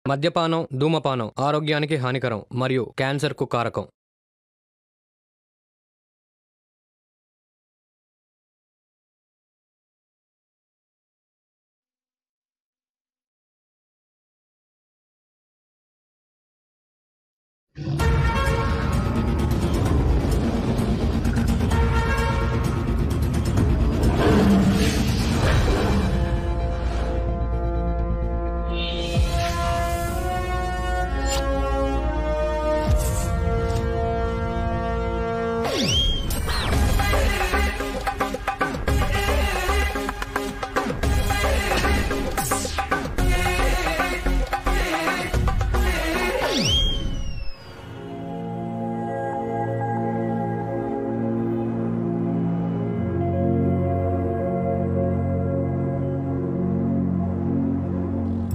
మద్యపానం, ధూమపానం ఆరోగ్యానికి హానికరం మరియు క్యాన్సర్కు కారకం.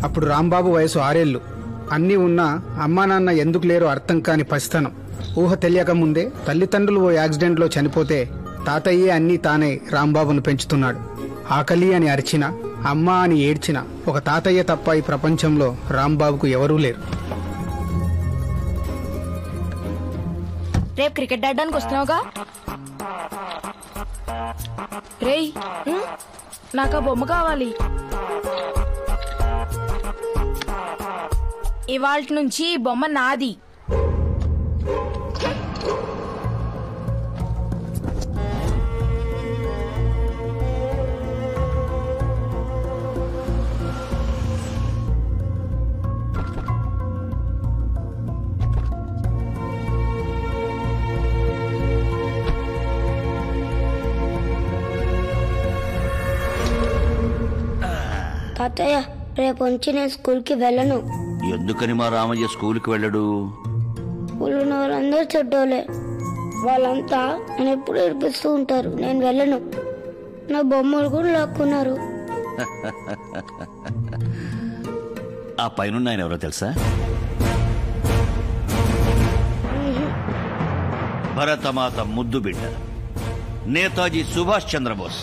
అప్పుడు రాంబాబు వయసు 6 ఏళ్లు. అన్నీ ఉన్నా అమ్మా నాన్న ఎందుకు లేరో అర్థం కాని పసితనం. ఊహ తెలియక ముందే తల్లిదండ్రులు ఓ యాక్సిడెంట్లో చనిపోతే తాతయ్యే అన్నీ తానే రాంబాబును పెంచుతున్నాడు. ఆకలి అని అరిచినా, అమ్మ అని ఏడ్చినా ఒక తాతయ్య తప్ప ఈ ప్రపంచంలో రాంబాబుకు ఎవరూ లేరు. రేపు క్రికెట్ ఆడడానికి వస్తున్నావుగా? రేయ్, నాకు ఆ బొమ్మ కావాలి. ఇవాల్టి నుంచి బొమ్మ నాది. తాతయ్య, రేపు నుంచి నేను స్కూల్కి వెళ్ళను. ఎందుకని మా రామయ్య స్కూల్కి వెళ్ళడు? స్కూల్ ఉన్న వాళ్ళందరూ చెడ్డోలే. వాళ్ళంతా నేను ఎప్పుడు ఏడిపిస్తూ ఉంటారు. నేను వెళ్ళను. నా బొమ్మలు కూడా లాక్కున్నారు. ఆ పైన ఆయన ఎవరో తెలుసా? భరతమాత ముద్దు బిడ్డ నేతాజీ సుభాష్ చంద్రబోస్,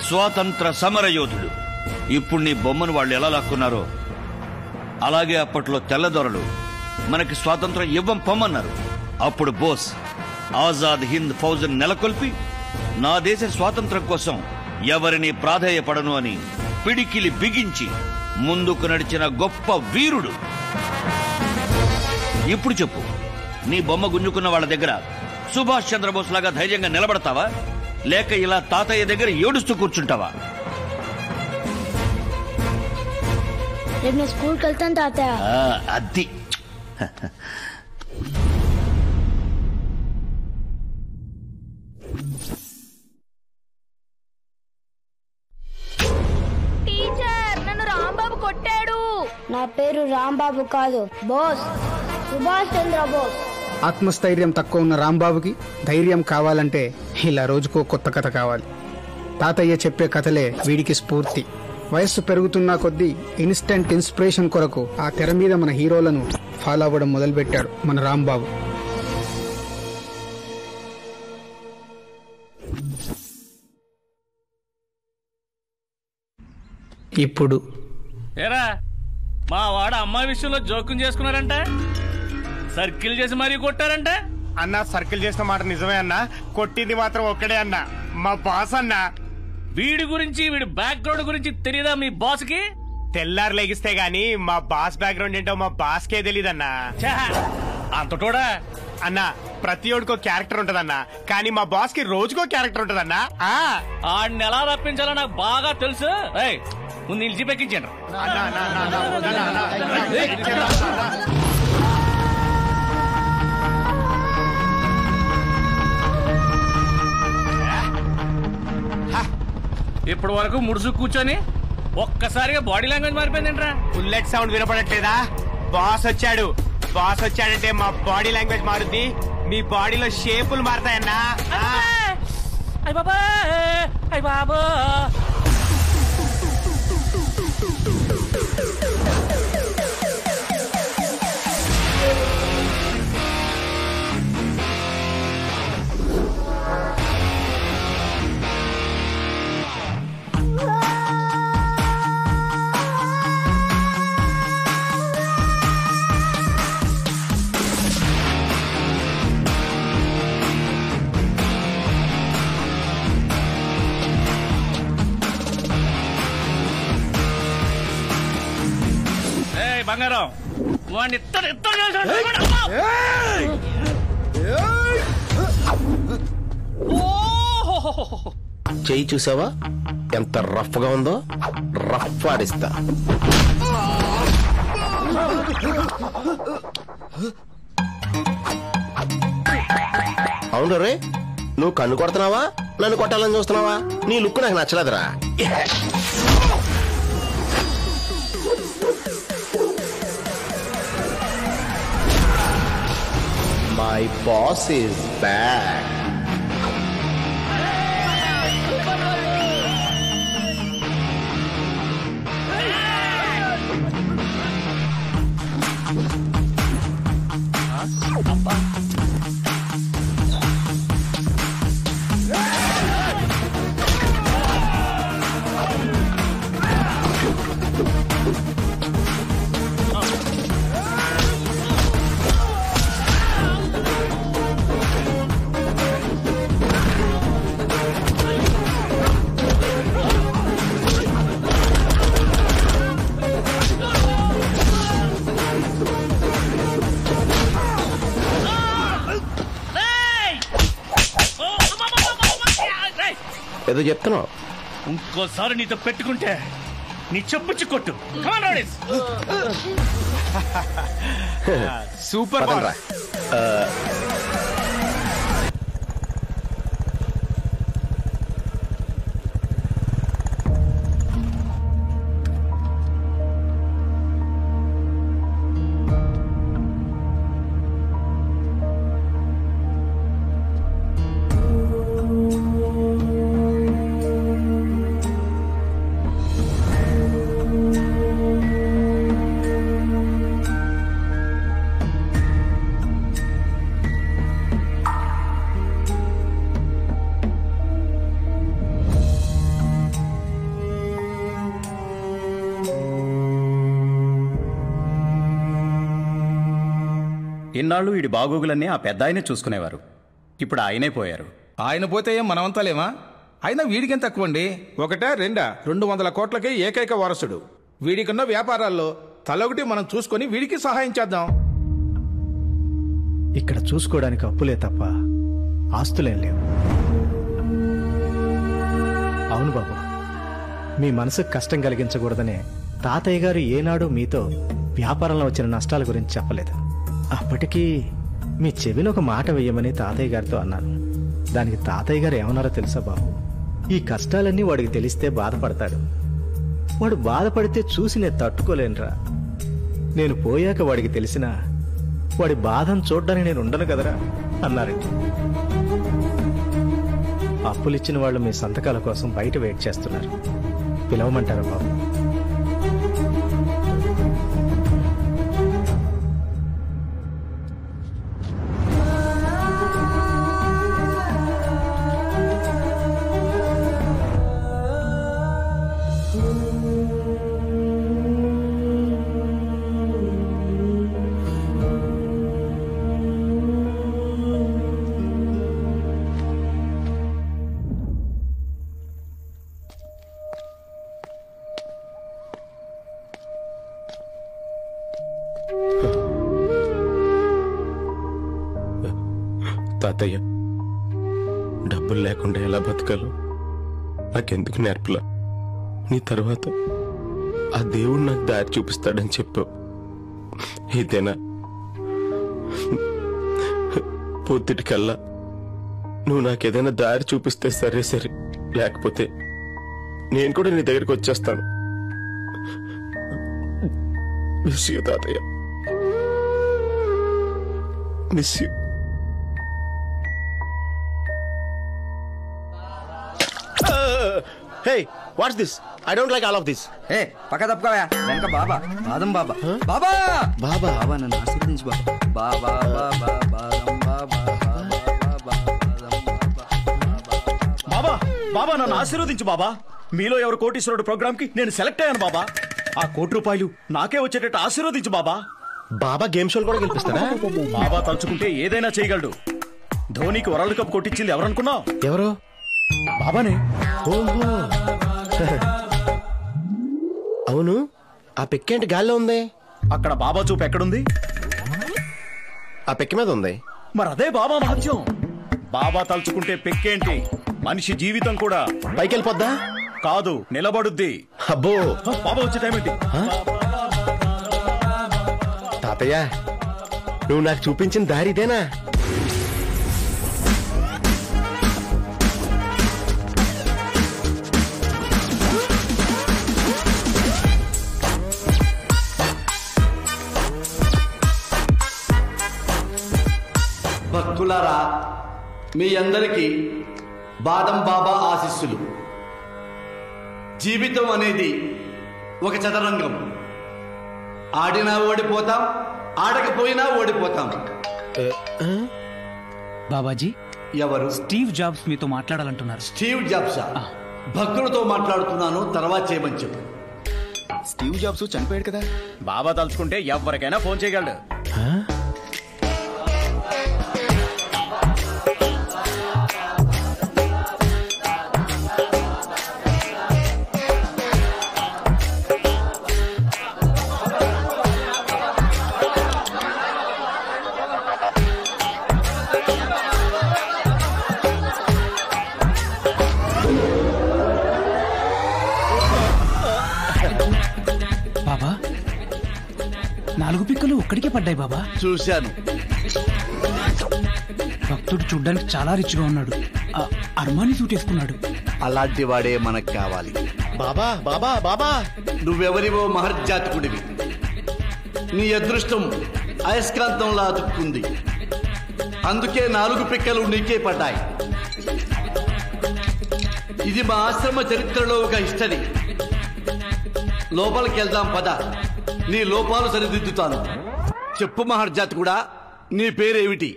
స్వాతంత్ర సమర యోధుడు. ఇప్పుడు నీ బొమ్మను వాళ్ళు ఎలా లాక్కున్నారో అలాగే అప్పట్లో తెల్లదొరలు మనకి స్వాతంత్రం ఇవ్వం పొమ్మన్నారు. అప్పుడు బోస్ ఆజాద్ హింద్ ఫౌజ్ను నెలకొల్పి నా దేశ స్వాతంత్రం కోసం ఎవరిని ప్రాధేయపడను అని పిడికిలి బిగించి ముందుకు నడిచిన గొప్ప వీరుడు. ఇప్పుడు చెప్పు, నీ బొమ్మ గుంజుకున్న వాళ్ళ దగ్గర సుభాష్ చంద్రబోస్ లాగా ధైర్యంగా నిలబడతావా, లేక ఇలా తాతయ్య దగ్గర ఏడుస్తూ కూర్చుంటావా? రేపు నేను స్కూల్కి వెళ్తాను తాతయ్య. అది టీచర్, నన్ను రాంబాబు కొట్టాడు. నా పేరు రాంబాబు కాదు, బోస్, సుభాష్ చంద్రబోస్. ఆత్మస్థైర్యం తక్కువ ఉన్న రాంబాబుకి ధైర్యం కావాలంటే ఇలా రోజుకో కొత్త కథ కావాలి. తాతయ్య చెప్పే కథలే వీడికి స్ఫూర్తి. వయస్సు పెరుగుతున్న కొద్దీ ఇన్స్టెంట్ ఇన్స్పిరేషన్ కొరకు ఆ తెర మీద మన హీరోలను ఫాలో అవ్వడం మొదలుపెట్టాడు మన రాంబాబు. ఇప్పుడు ఏరా, మా వాడ అమ్మాయి విషయంలో జోక్యం చేసుకున్నారంట, సర్కిల్ చేసి మరీ కొట్టారంట. అన్నా, సర్కిల్ చేసిన మాట నిజమే అన్నా. కొట్టింది మాత్రం ఒక్కడే అన్నా, మా బాస్ అన్నా. వీడి గురించి, వీడి బ్యాక్గ్రౌండ్ గురించి తెలియదా మీ బాస్ కి? తెల్లారు లెగిస్తే గాని మా బాస్ బ్యాక్గ్రౌండ్ ఏంటో మా బాస్ కే తెలీదన్నా. అంతటోడా అన్నా, ప్రతి ఒడికో క్యారెక్టర్ ఉంటదన్నా, కానీ మా బాస్ కి రోజుకో క్యారెక్టర్ ఉంటదన్నా. ఆడిని ఎలా రప్పించాలో నాకు బాగా తెలుసు. ముందు నిలిచి పెక్కించండి. ఇప్పటి వరకు ముడుసు కూర్చొని ఒక్కసారిగా బాడీ లాంగ్వేజ్ మారిపోయిందంట్రా. బుల్లెట్ సౌండ్ వినపడట్లేదా? బాస్ వచ్చాడు. బాస్ వచ్చాడంటే మా బాడీ లాంగ్వేజ్ మారుద్ది, మీ బాడీలో షేపులు మారుతాయన్నా. అయ్య బాబా, అయ్య బాబా. బంగారం వాడిని చెయ్యి చూసావా ఎంత రఫ్ గా ఉందో? రఫ్ ఆడిస్తా. అవును రే, నువ్వు కన్ను కొడుతున్నావా నన్ను కొట్టాలని చూస్తున్నావా? నీ లుక్ నాకు నచ్చలేదురా. My boss is back. ఏదో చెప్తున్నావు. ఇంకోసారి నీతో పెట్టుకుంటే నీ చెప్పుచ్చి కొట్టు. సూపర్. ఇన్నాళ్ళు వీడి బాగోగులన్నీ ఆ పెద్ద ఆయనే చూసుకునేవారు. ఇప్పుడు ఆయనే పోయారు. ఆయన పోతే ఏం మనమంతా లేమా? అయినా వీడికేం తక్కువండి? 200 కోట్లకే ఏకైక వారసుడు. వీడికున్న వ్యాపారాల్లో తలొకటి మనం చూసుకొని వీడికి సహాయం చేద్దాం. ఇక్కడ చూసుకోవడానికి అప్పులే తప్ప ఆస్తులేం లేవు. అవును బాబు, మీ మనసుకు కష్టం కలిగించకూడదనే తాతయ్య గారు ఏనాడు మీతో వ్యాపారంలో వచ్చిన నష్టాల గురించి చెప్పలేదు. అప్పటికీ మీ చెవిని ఒక మాట వేయమని తాతయ్య గారితో అన్నాను. దానికి తాతయ్య గారు ఏమన్నారో తెలుసా బాబు? ఈ కష్టాలన్నీ వాడికి తెలిస్తే బాధపడతాడు. వాడు బాధపడితే చూసి నేను తట్టుకోలేనురా. నేను పోయాక వాడికి తెలిసినా వాడి బాధను చూడ్డానికి నేను ఉండను కదరా అన్నారండి. అప్పులిచ్చిన వాళ్ళు మీ సంతకాల కోసం బయట వెయిట్ చేస్తున్నారు. పిలవమంటారా బాబు? తాతయ్య, డబ్బులు లేకుండా ఎలా బతకాలో నాకెందుకు నేర్పలా? నీ తర్వాత ఆ దేవుడు నాకు దారి చూపిస్తాడని చెప్పావు. ఇదేనా? పొద్దుటికల్లా నువ్వు నాకేదైనా దారి చూపిస్తే సరే సరే, లేకపోతే నేను కూడా నీ దగ్గరికి వచ్చేస్తాను. మిస్ యూ తాతయ్య, miss you. Hey, what's this? I don't like all of this. Hey, పక్క తప్పుకోవా. వెనక బాబా, బాదం బాబా. బాబా బాబా బాబా నన్ను ఆశీర్వదించు బాబా. బాబా బాదం బాబా. బాబా బాబా నన్ను ఆశీర్వదించు బాబా. మీలో ఎవరు కోటీశ్వరుడు ప్రోగ్రామ్ కి నేను సెలెక్ట్ అయ్యాను బాబా. ఆ ₹1 నాకే వచ్చేటట్టు ఆశీర్వదించు బాబా. బాబా గేమ్ షోలు కూడా గెలిపిస్తాడా? బాబా తలుచుకుంటే ఏదైనా చేయగలడు. ధోనికి వరల్డ్ కప్ కొట్టించింది ఎవరనుకున్నావు? ఎవరు? బాబానే. ఓహో, అవును. ఆ పిక్కేంటి గాల్లో ఉంది? అక్కడ బాబా చూపు ఎక్కడుంది? ఆ పెక్కి మీద ఉంది. మరి అదే బాబా మహత్యం. బాబా తలుచుకుంటే పెక్కేంటి, మనిషి జీవితం కూడా పైకి వెళ్ళిపోద్దా? కాదు, నిలబడుద్ది. అబ్బో, బాబా వచ్చే టైం ఏంటి? తాతయ్య, నువ్వు నాకు చూపించిన దారి ఇదేనా? భక్తులారా, మీ అందరికీ బాదం బాబా ఆశీస్సులు. జీవితం అనేది ఒక చదరంగం. ఆడినా ఓడిపోతాం, ఆడకపోయినా ఓడిపోతాం. బాబాజీ, ఎవరు? స్టీవ్ జాబ్స్ మీతో మాట్లాడాలంటున్నారు. స్టీవ్ జాబ్సా? భక్తులతో మాట్లాడుతున్నాను, తర్వాత చేయమని చెప్పు. స్టీవ్ జాబ్స్ చనిపోయాడు కదా. బాబా తలుచుకుంటే ఎవరికైనా ఫోన్ చేయగలడు. బాబా, 4 పిక్కలు ఒక్కడికే పడ్డాయి బాబా. చూశాను. భక్తుడు చూడ్డానికి చాలా రిచ్గా ఉన్నాడు. అర్మాని సూట్ వేసుకున్నాడు. అలాంటి వాడే మనకు కావాలి. బాబా బాబా బాబా, నువ్వెవరివో మహర్జాతకుడివి. నీ అదృష్టం అయస్కాంతంలా అతుక్కుంది. అందుకే 4 పిక్కలు నీకే పడ్డాయి. ఇది మా ఆశ్రమ చరిత్రలో ఒక హిస్టరీ. లోపలికి వెళ్దాం పద, నీ లోపాలు సరిదిద్దుతాను. చెప్పు మహర్జాతకుడా, నీ పేరేమిటి?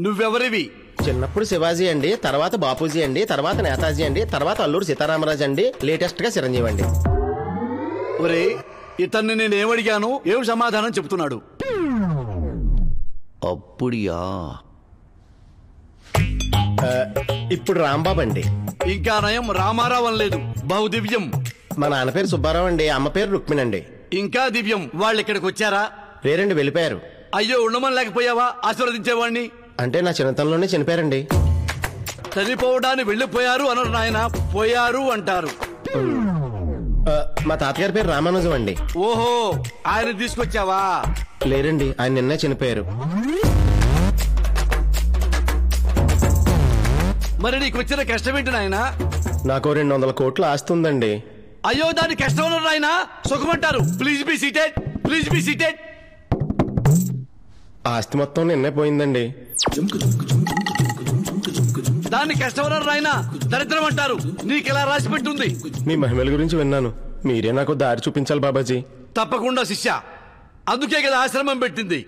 నువ్వెవరివి? చిన్నప్పుడు శివాజీ అండి, తర్వాత బాపూజీ అండి, తర్వాత నేతాజీ అండి, తర్వాత అల్లూరు సీతారామరాజు అండి, లేటెస్ట్ గా చిరంజీవి అండి. ఒరే, ఇతన్ని నేనేమడిగాను, ఏం సమాధానం చెప్తున్నాడు? అప్పుడియా? ఇప్పుడు రాంబాబు అండి. ఇంకా నయం, రామారావు అనలేదు. బహుదివ్యం. మా నాన్న పేరు సుబ్బారావు అండి, అమ్మ పేరు రుక్మిణి అండి. ఇంకా దివ్యం. వాళ్ళు ఇక్కడికి వచ్చారా? లేరండి, వెళ్ళిపోయారు. అయ్యో, ఉండమని లేకపోయావా? ఆశీర్వదించేవాడిని. అంటే నా చిన్నతనంలోనే చనిపోయారండి. చనిపోవడానికి వెళ్ళిపోయారు అనరు నాయన, పోయారు అంటారు. మా తాతగారి పేరు రామానుజం అండి. ఓహో, ఆయన తీసుకొచ్చావా? లేరండి, ఆయన నిన్నే చనిపోయారు. మరి నీకు వచ్చిన కష్టం ఏంటి నాయన? నాకు 200 కోట్ల ఆస్తి ఉందండి. అయ్యో, దాని కష్టం ఉన్నారు నాయన, సుఖమంటారు. Please be seated, please be seated. ఆస్తి మొత్తం నిన్నే పోయిందండి. దాన్ని కష్టం ఉన్నారు నాయన, దరిద్రం అంటారు. నీకెలా రాసి పెట్టుంది? మీ మహిమల గురించి విన్నాను, మీరే నాకు దారి చూపించాలి బాబాజీ. తప్పకుండా శిష్య, అందుకే కదా ఆశ్రమం పెట్టింది.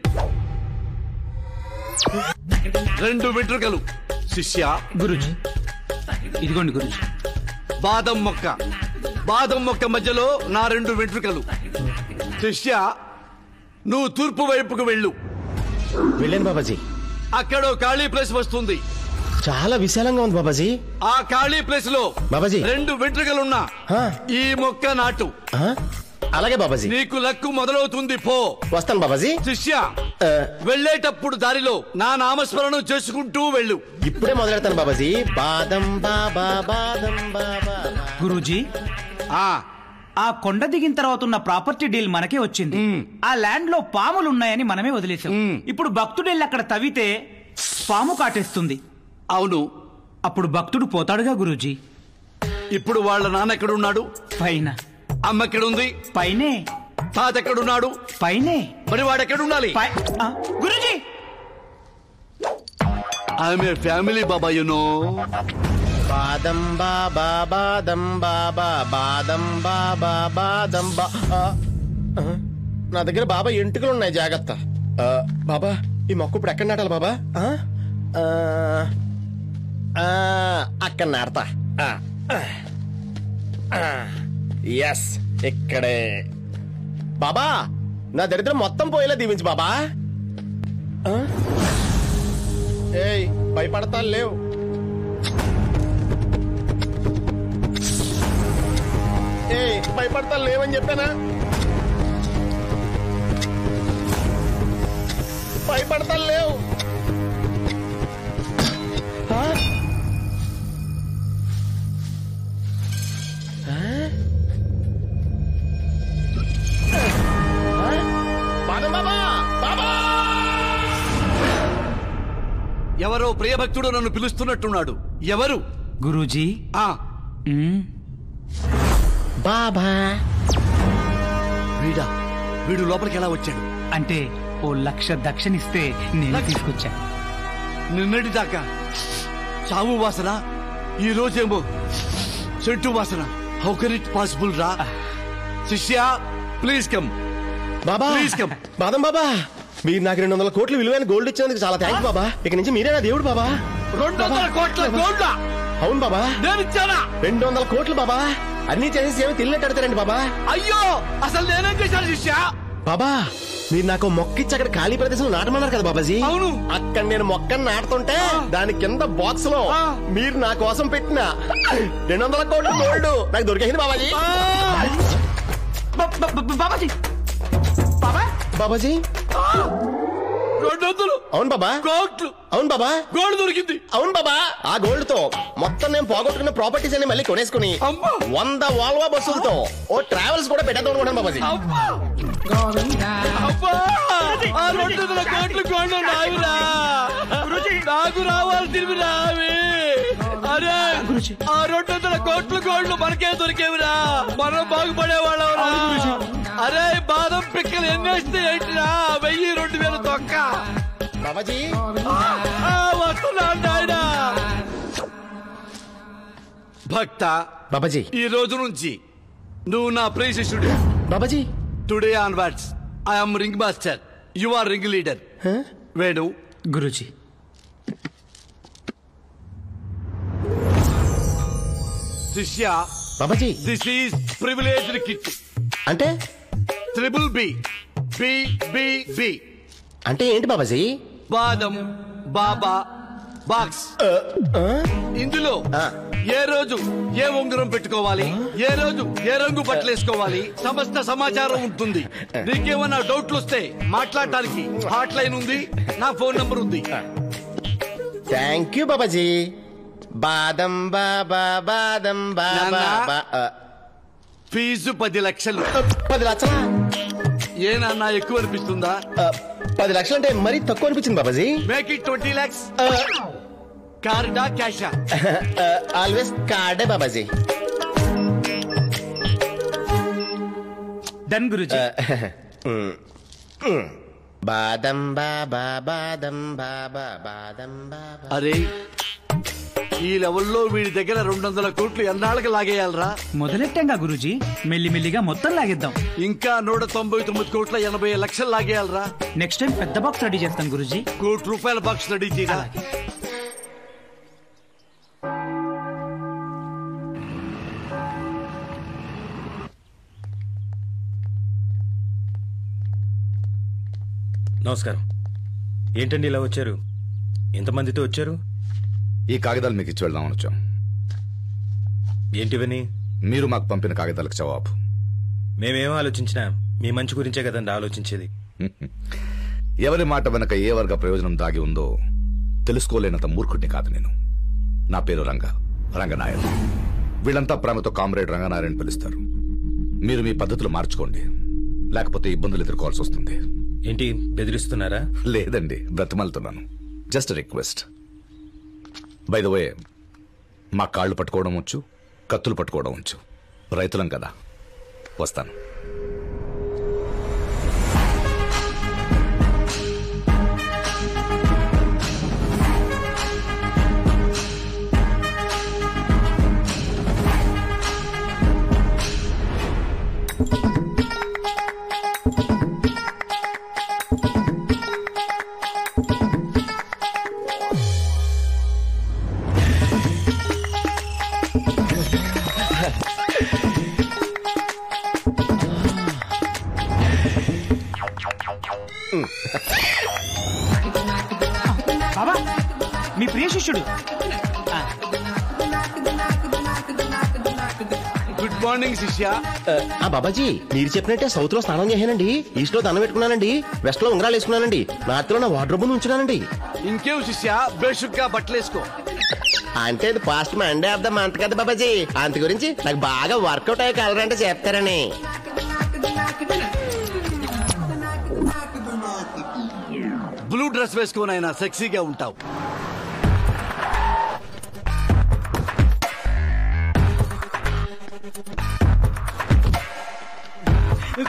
2 వెంట్రుకలు శిష్య. గురుజీ, ఇదిగోండి గురుజీ. బాదం మొక్క, బాదం మొక్క మధ్యలో నా 2 వెంట్రుకలు. శిష్య, నువ్వు తూర్పు వైపుకు వెళ్ళు. వెళ్ళాను బాబాజీ. అక్కడ ఖాళీ ప్లేస్ వస్తుంది. చాలా విశాలంగా ఉంది బాబాజీ. ఆ ఖాళీ ప్లేస్ లో బాబాజీ 2 వెంట్రుకలున్నా ఈ మొక్క నాటు. అలాగే బాబాజీ. నీకు లక్కు మొదలవుతుంది, పో. వస్తాను బాబాజీ. శిష్య, వెళ్ళేటప్పుడు దారిలో నా నామస్మరణం చేసుకుంటూ వెళ్ళు. ఇప్పుడే మొదలెడతాను బాబాజీ. బాదం బాబా బాదం బాబా. గురూజీ, ఆ కొండ దిగిన తర్వాత ఉన్న ప్రాపర్టీ డీల్ మనకే వచ్చింది. ఆ ల్యాండ్ లో పాములు ఉన్నాయని మనమే వదిలేసాం. ఇప్పుడు భక్తుడెళ్ళి అక్కడ తవ్వితే పాము కాటేస్తుంది. అవును. అప్పుడు భక్తుడు పోతాడుగా గురూజీ. ఇప్పుడు వాళ్ళ నాన్న ఎక్కడున్నాడు? పైన. అమ్మ ఎక్కడుంది? పైనే. తాత ఎక్కడున్నాడు? పైనే. మరి వాడు ఎక్కడుండాలి? Guruji, I'm a family Baba, you know. Badam Baba బాదం బాబా బాదం బాబా బాదం బా. నా దగ్గర బాబా ఎంటుకలు ఉన్నాయి, జాగ్రత్త. బాబా, ఈ మొక్క ఇప్పుడు ఎక్కడ నాటాలి బాబా? అక్కడ నాడతా. ఎస్, ఇక్కడే. బాబా, నా దరిద్రం మొత్తం పోయేలా దీవించు బాబా. ఏయ్, భయపడతా లేవు. ఏయ్, భయపడతా లేవని చెప్పానా? పడతా లేవు. ఎవరో ప్రియభక్తుడు నన్ను పిలుస్తున్నట్టున్నాడు. ఎవరు? గురూజీ. బాబా. వీడు లోపలికి ఎలా వచ్చాడు? అంటే ఓ 1,00,000 దక్షిణిస్తే నేను తీసుకొచ్చా. నిన్నటి దాకా చావు వాసన, ఈ రోజేమో చెట్టు వాసన. హౌ కెన్ ఇట్ పాసిబుల్ రా? శిష్యా please come. Baba please come. Badam Baba, మీరు నాకు 200 కోట్లు విలువైన గోల్డ్ ఇచ్చినందుకు చాలా థ్యాంక్స్ బాబా. ఇక నుంచి మీరే నా దేవుడు బాబా. 200 కోట్ల గోల్డ్? అవును బాబా. నేను ఇచ్చానా? 200 కోట్లు బాబా. అన్ని చేసేసి ఏమి తిన్నట్టు అడతారండి బాబా. అయ్యో, అసలు నేనేం చేశాను శిష్యా? బాబా, మీరు నాకు మొక్కిచ్చి అక్కడ ఖాళీ ప్రదేశంలో నాటమన్నారు కదా బాబాజీ. అవును. అక్కడ నేను మొక్కను నాటుతుంటే దాని కింద బాక్స్ లో మీరు నా కోసం పెట్టిన 200 కోట్లు గోల్డ్ నాకు దొరికింది బాబాజీ. బాబాజీ బాబాజీ 200? అవును బాబా. కోట్లు? అవును బాబా. గోల్డ్ దొరికింది? అవును బాబా. ఆ గోల్డ్ తో మొత్తం నేను పోగొట్టుకున్న ప్రాపర్టీస్ అన్ని మళ్ళీ కొనేసుకుని 100 వాల్వా బస్సులతో ఓ ట్రావెల్స్ కూడా పెట్టేద్దాం అనుకుంటాను బాబాజీ. ఆ 200 కోట్లు గోల్డ్ నావిరా, నాకు రావాల్సినవి రావి. అరే, ఆ 200 కోట్లు గోల్డ్ మనకే దొరికేవిరా, మనం బాగుపడేవాళ్ళం. అరే, బాదం పిక్కలు ఎన్నేస్తే ఏంటిరా? 1000, 2000 తొక్క బాబాజీ. వస్తున్నా నాయన. భక్త బాబాజీ, ఈ రోజు నుంచి నువ్వు నా ప్రియ శిష్యుడు Babaji. Today onwards I'm ring master, you are ring leader. Venu. Guruji. శిష్య Babaji, this is privileged kit. అంటే triple B. B B B అంటే ఏంటి బాబాజీ? బాదం బాబా బాక్స్. ఇందులో ఏ రోజు ఏ ఉంగరం పెట్టుకోవాలి, ఏ రోజు ఏ రంగు బట్టలు వేసుకోవాలి, సమస్త సమాచారం ఉంటుంది. నీకేమన్నా డౌట్లు వస్తే మాట్లాడటానికి హాట్ లైన్ ఉంది, నా ఫోన్ నంబర్ ఉంది. Thank you Babaji. బాదం బాబా, బాదం బాబా. ఫీజు 10 లక్షలు. 10 లక్షలా? ఏ నాన్న, ఎక్కువ అనిపిస్తుందా? 10 లక్షలు అంటే మరీ తక్కువ అనిపించింది బాబాజీ. Make it 20 lakhs. కార్డా క్యాషా? ఆల్వేస్ కార్డే బాబాజీ. డన్ గురూజీ. బాదం బాబా, బాదం బాబా, బాదం బాబా. అరే, ఈ లెవెల్లో వీడి దగ్గర 200 కోట్లు ఎన్నాళ్ళకి లాగేయాలరా? మొదలెట్టాంగా గురూజీ, మెల్లిమెల్లిగా మొత్తం లాగేద్దాం. ఇంకా 199 కోట్ల 80 లక్షలు లాగేయాలరా? నెక్స్ట్ టైం పెద్ద బాక్స్ రెడీ చేస్తాం గురూజీ. ₹1,00,00,000 బాక్స్ రెడీ చేయరా? నమస్కారం. ఏంటండి ఇలా వచ్చారు? ఎంతమందితో వచ్చారు? ఈ కాగితాలు మీకు ఇచ్చి వెళ్దామని వచ్చాం. ఏంటివని? మీరు మాకు పంపిన కాగితాలకు జవాబు. మేమేం ఆలోచించినా మీ మంచి గురించే కదండి ఆలోచించేది. ఎవరి మాట వెనక ఏ వర్గ ప్రయోజనం దాగి ఉందో తెలుసుకోలేనంత మూర్ఖుడిని కాదు నేను. నా పేరు రంగనాయర్. వీళ్ళంతా ప్రేమతో కామ్రేడ్ రంగనాయర్ పిలుస్తారు. మీరు మీ పద్ధతులు మార్చుకోండి, లేకపోతే ఇబ్బందులు ఎదుర్కోవాల్సి వస్తుంది. ఏంటి, బెదిరిస్తున్నారా? లేదండి, బ్రతిమాలుతున్నాను. Just request. By the way, మా కాళ్ళు పట్టుకోవడం వచ్చు, కత్తులు పట్టుకోవడం వచ్చు. రైతులం కదా. వస్తాను. బాబా, మీ ప్రియ శిష్యుడు. గుడ్ గుడ్ మార్నింగ్ శిష్య. బాబాజీ మీరు చెప్పినట్టే సౌత్ లో స్నానం చేశానండి, ఈస్ట్ లో దండం పెట్టుకున్నానండి, వెస్ట్ లో ఉంగరాలు వేసుకున్నానండి, నార్త్ లో నా వార్డ్రోబ్ ఉంచున్నానండి. ఇంకేం శిష్య, బేషుగ్గా బట్టలేసుకో. అంటే ఇది past Monday of the month కదా బాబాజీ, అంత గురించి నాకు బాగా వర్కౌట్ అయ్యే కలర్ అంటే చెప్తారని. బ్లూ డ్రెస్ వేసుకోనైనా సెక్సీగా ఉంటావు.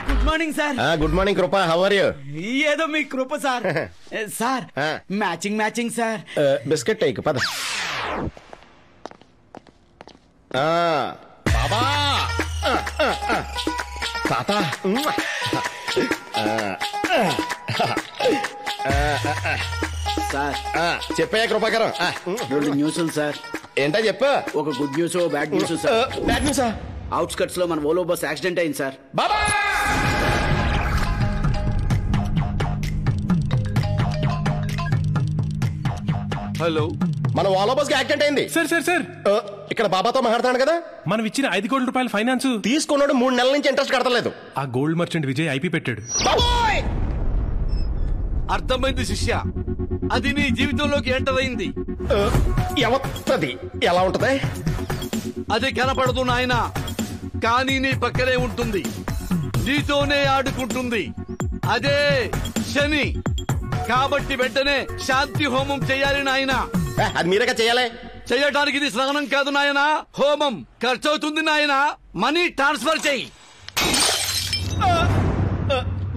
Good morning sir. Good morning Krupa, how are you? ఏదో మీ కృప sir. Sir matching matching sir. Biscuit టైక్ పద. బాబా తాత సార్ చెప్పాయా కృపాకరం? 2 న్యూస్లు సార్. ఏంటా చెప్పు. ఒక good news, bad news sir. Bad న్యూసా? అవుట్స్కట్స్ లో మన ఓలో బస్ యాక్సిడెంట్ అయింది సార్. బాబా హలో, మన ఓలో బస్ కి యాక్సిడెంట్ అయింది. సార్ సార్ సార్ ఇక్కడ బాబాతో మాట్లాడుతున్నాడు కదా. మనం ఇచ్చిన 5 కోట్ల రూపాయల ఫైనాన్స్ తీసుకున్నాడు, 3 నెలల నుంచి ఇంట్రెస్ట్ కడతలేదు. ఆ గోల్డ్ మర్చెంట్ విజయ్ ఐపీ పెట్టాడు. అర్థమైంది శిష్య, అది నీ జీవితంలోకి ఎంటర్ అయింది. ఎవత్తది ఎలా ఉంటది? అది కనపడదు నాయనా, కానీ నీ పక్కనే ఉంటుంది, నీతోనే ఆడుకుంటుంది. అదే శని. కాబట్టి వెంటనే శాంతి హోమం చేయాలి నాయనా. అది మీరేగా చేయాలి. చేయటానికి ఇది స్నానం కాదు నాయనా, హోమం. ఖర్చు అవుతుంది నాయనా, మనీ ట్రాన్స్ఫర్ చేయి.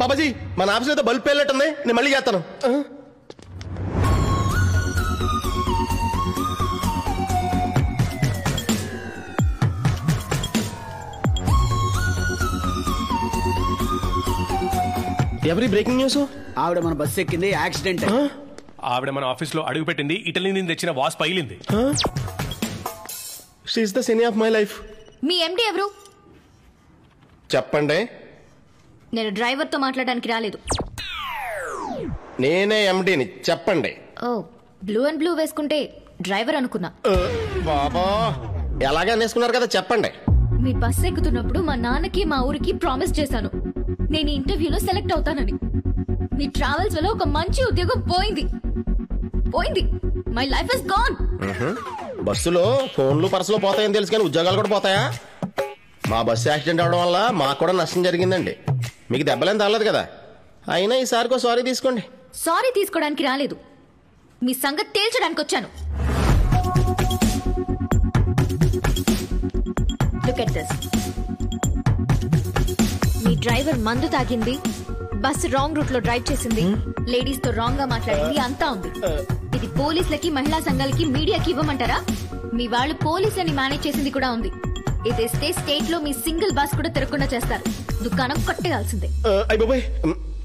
బాబాజీ మన ఆఫీస్ లో బల్బ్ పేలినట్టుంది, నేను మళ్ళీ చేస్తాను. ఎవరి బ్రేకింగ్ న్యూస్? ఆవిడ మన బస్సు ఎక్కింది, యాక్సిడెంట్. ఆవిడ మన ఆఫీస్ లో అడుగు పెట్టింది, ఇటలీ నుంచి తెచ్చిన వాస్ పగిలింది. She is the cine of my life. మీ ఎండి ఎవరు? చెప్పండి. నేను డ్రైవర్ తో మాట్లాడడానికి రాలేదు. నేనే ఎండిని. చెప్పండి. ఓ, బ్లూ అండ్ బ్లూ వేసుకుంటే డ్రైవర్ అనుకున్నా. బాబా ఎలాగా అనేసుకున్నారు కదా, చెప్పండి. మీ బస్ ఎక్కుతున్నప్పుడు మా నాన్నకి మా ఊరికి ప్రామిస్ చేశాను, నేను ఇంటర్వ్యూలో సెలెక్ట్ అవుతానని. మీ ట్రావెల్స్ వల్ల ఒక మంచి ఉద్యోగం పోయింది. My life is gone. బస్సులో ఫోన్లు పర్సులు పోతాయని తెలుసు, కానీ ఉద్యోగాలు కూడా పోతాయా? మా బస్సు యాక్సిడెంట్ అవడం వల్ల మాకు కూడా నష్టం జరిగిందండి. మీకు దెబ్బలేం తగలేదు కదా, అయినా ఈసారికో సారీ తీసుకోండి. సారీ తీసుకోవడానికి రాలేదు, మీ సంగతి తేల్చడానికి వచ్చాను. Look at this. Me driver మందు తాగింది, బస్సు రాంగ్ రూట్ లో డ్రైవ్ చేసింది, లేడీస్ తో రాంగ్ గా మాట్లాడింది, అంతా ఉంది. ఇది పోలీసులకి, మహిళా సంఘాలకి, మీడియాకి ఇవ్వమంటారా? మీ వాళ్ళు పోలీసులని మేనేజ్ చేసింది కూడా ఉంది. ఇది ఇస్తే స్టేట్ లో మీ సింగిల్ బస్ కూడా తిరగకుండా చేస్తారు. దుకాణం కొట్టేయాల్సిందే.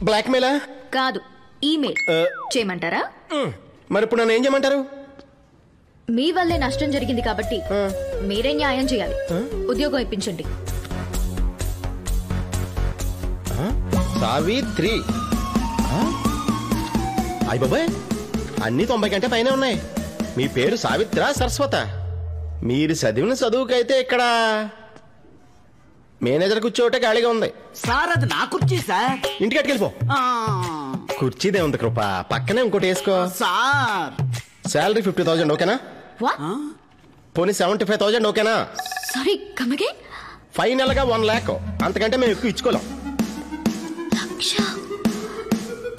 బ్లాక్ మెయిలా? కాదు, ఈమెయిల్ చేయమంటారా? మరి ఇప్పుడు నన్ను ఏం చేయమంటారు? మీ వల్లే నష్టం జరిగింది కాబట్టి మీరే న్యాయం చేయాలి. ఉద్యోగం ఇప్పించండి. సావిత్రి. అయ్య బాబాయ్, అన్ని 90 కంటే పైన ఉన్నాయి. మీ పేరు సావిత్ర సరస్వత? మీరు చదివిన చదువుకైతే ఇక్కడ మేనేజర్ కూర్చోటే ఖాళీగా ఉంది. సార్ అది నా కుర్చీ సార్. ఇంటికి అట్టుకెళ్ళిపో. కుర్చీదే ఉంది కృప, పక్కనే ఇంకోటి వేసుకో. సార్ శాలరీ 50,000 ఓకేనా? పోనీ 75,000 ఓకేనా? Sorry, come again. ఫైనల్ గా 1 lakh, అంతకంటే మేము ఎక్కువ ఇచ్చుకోలేం.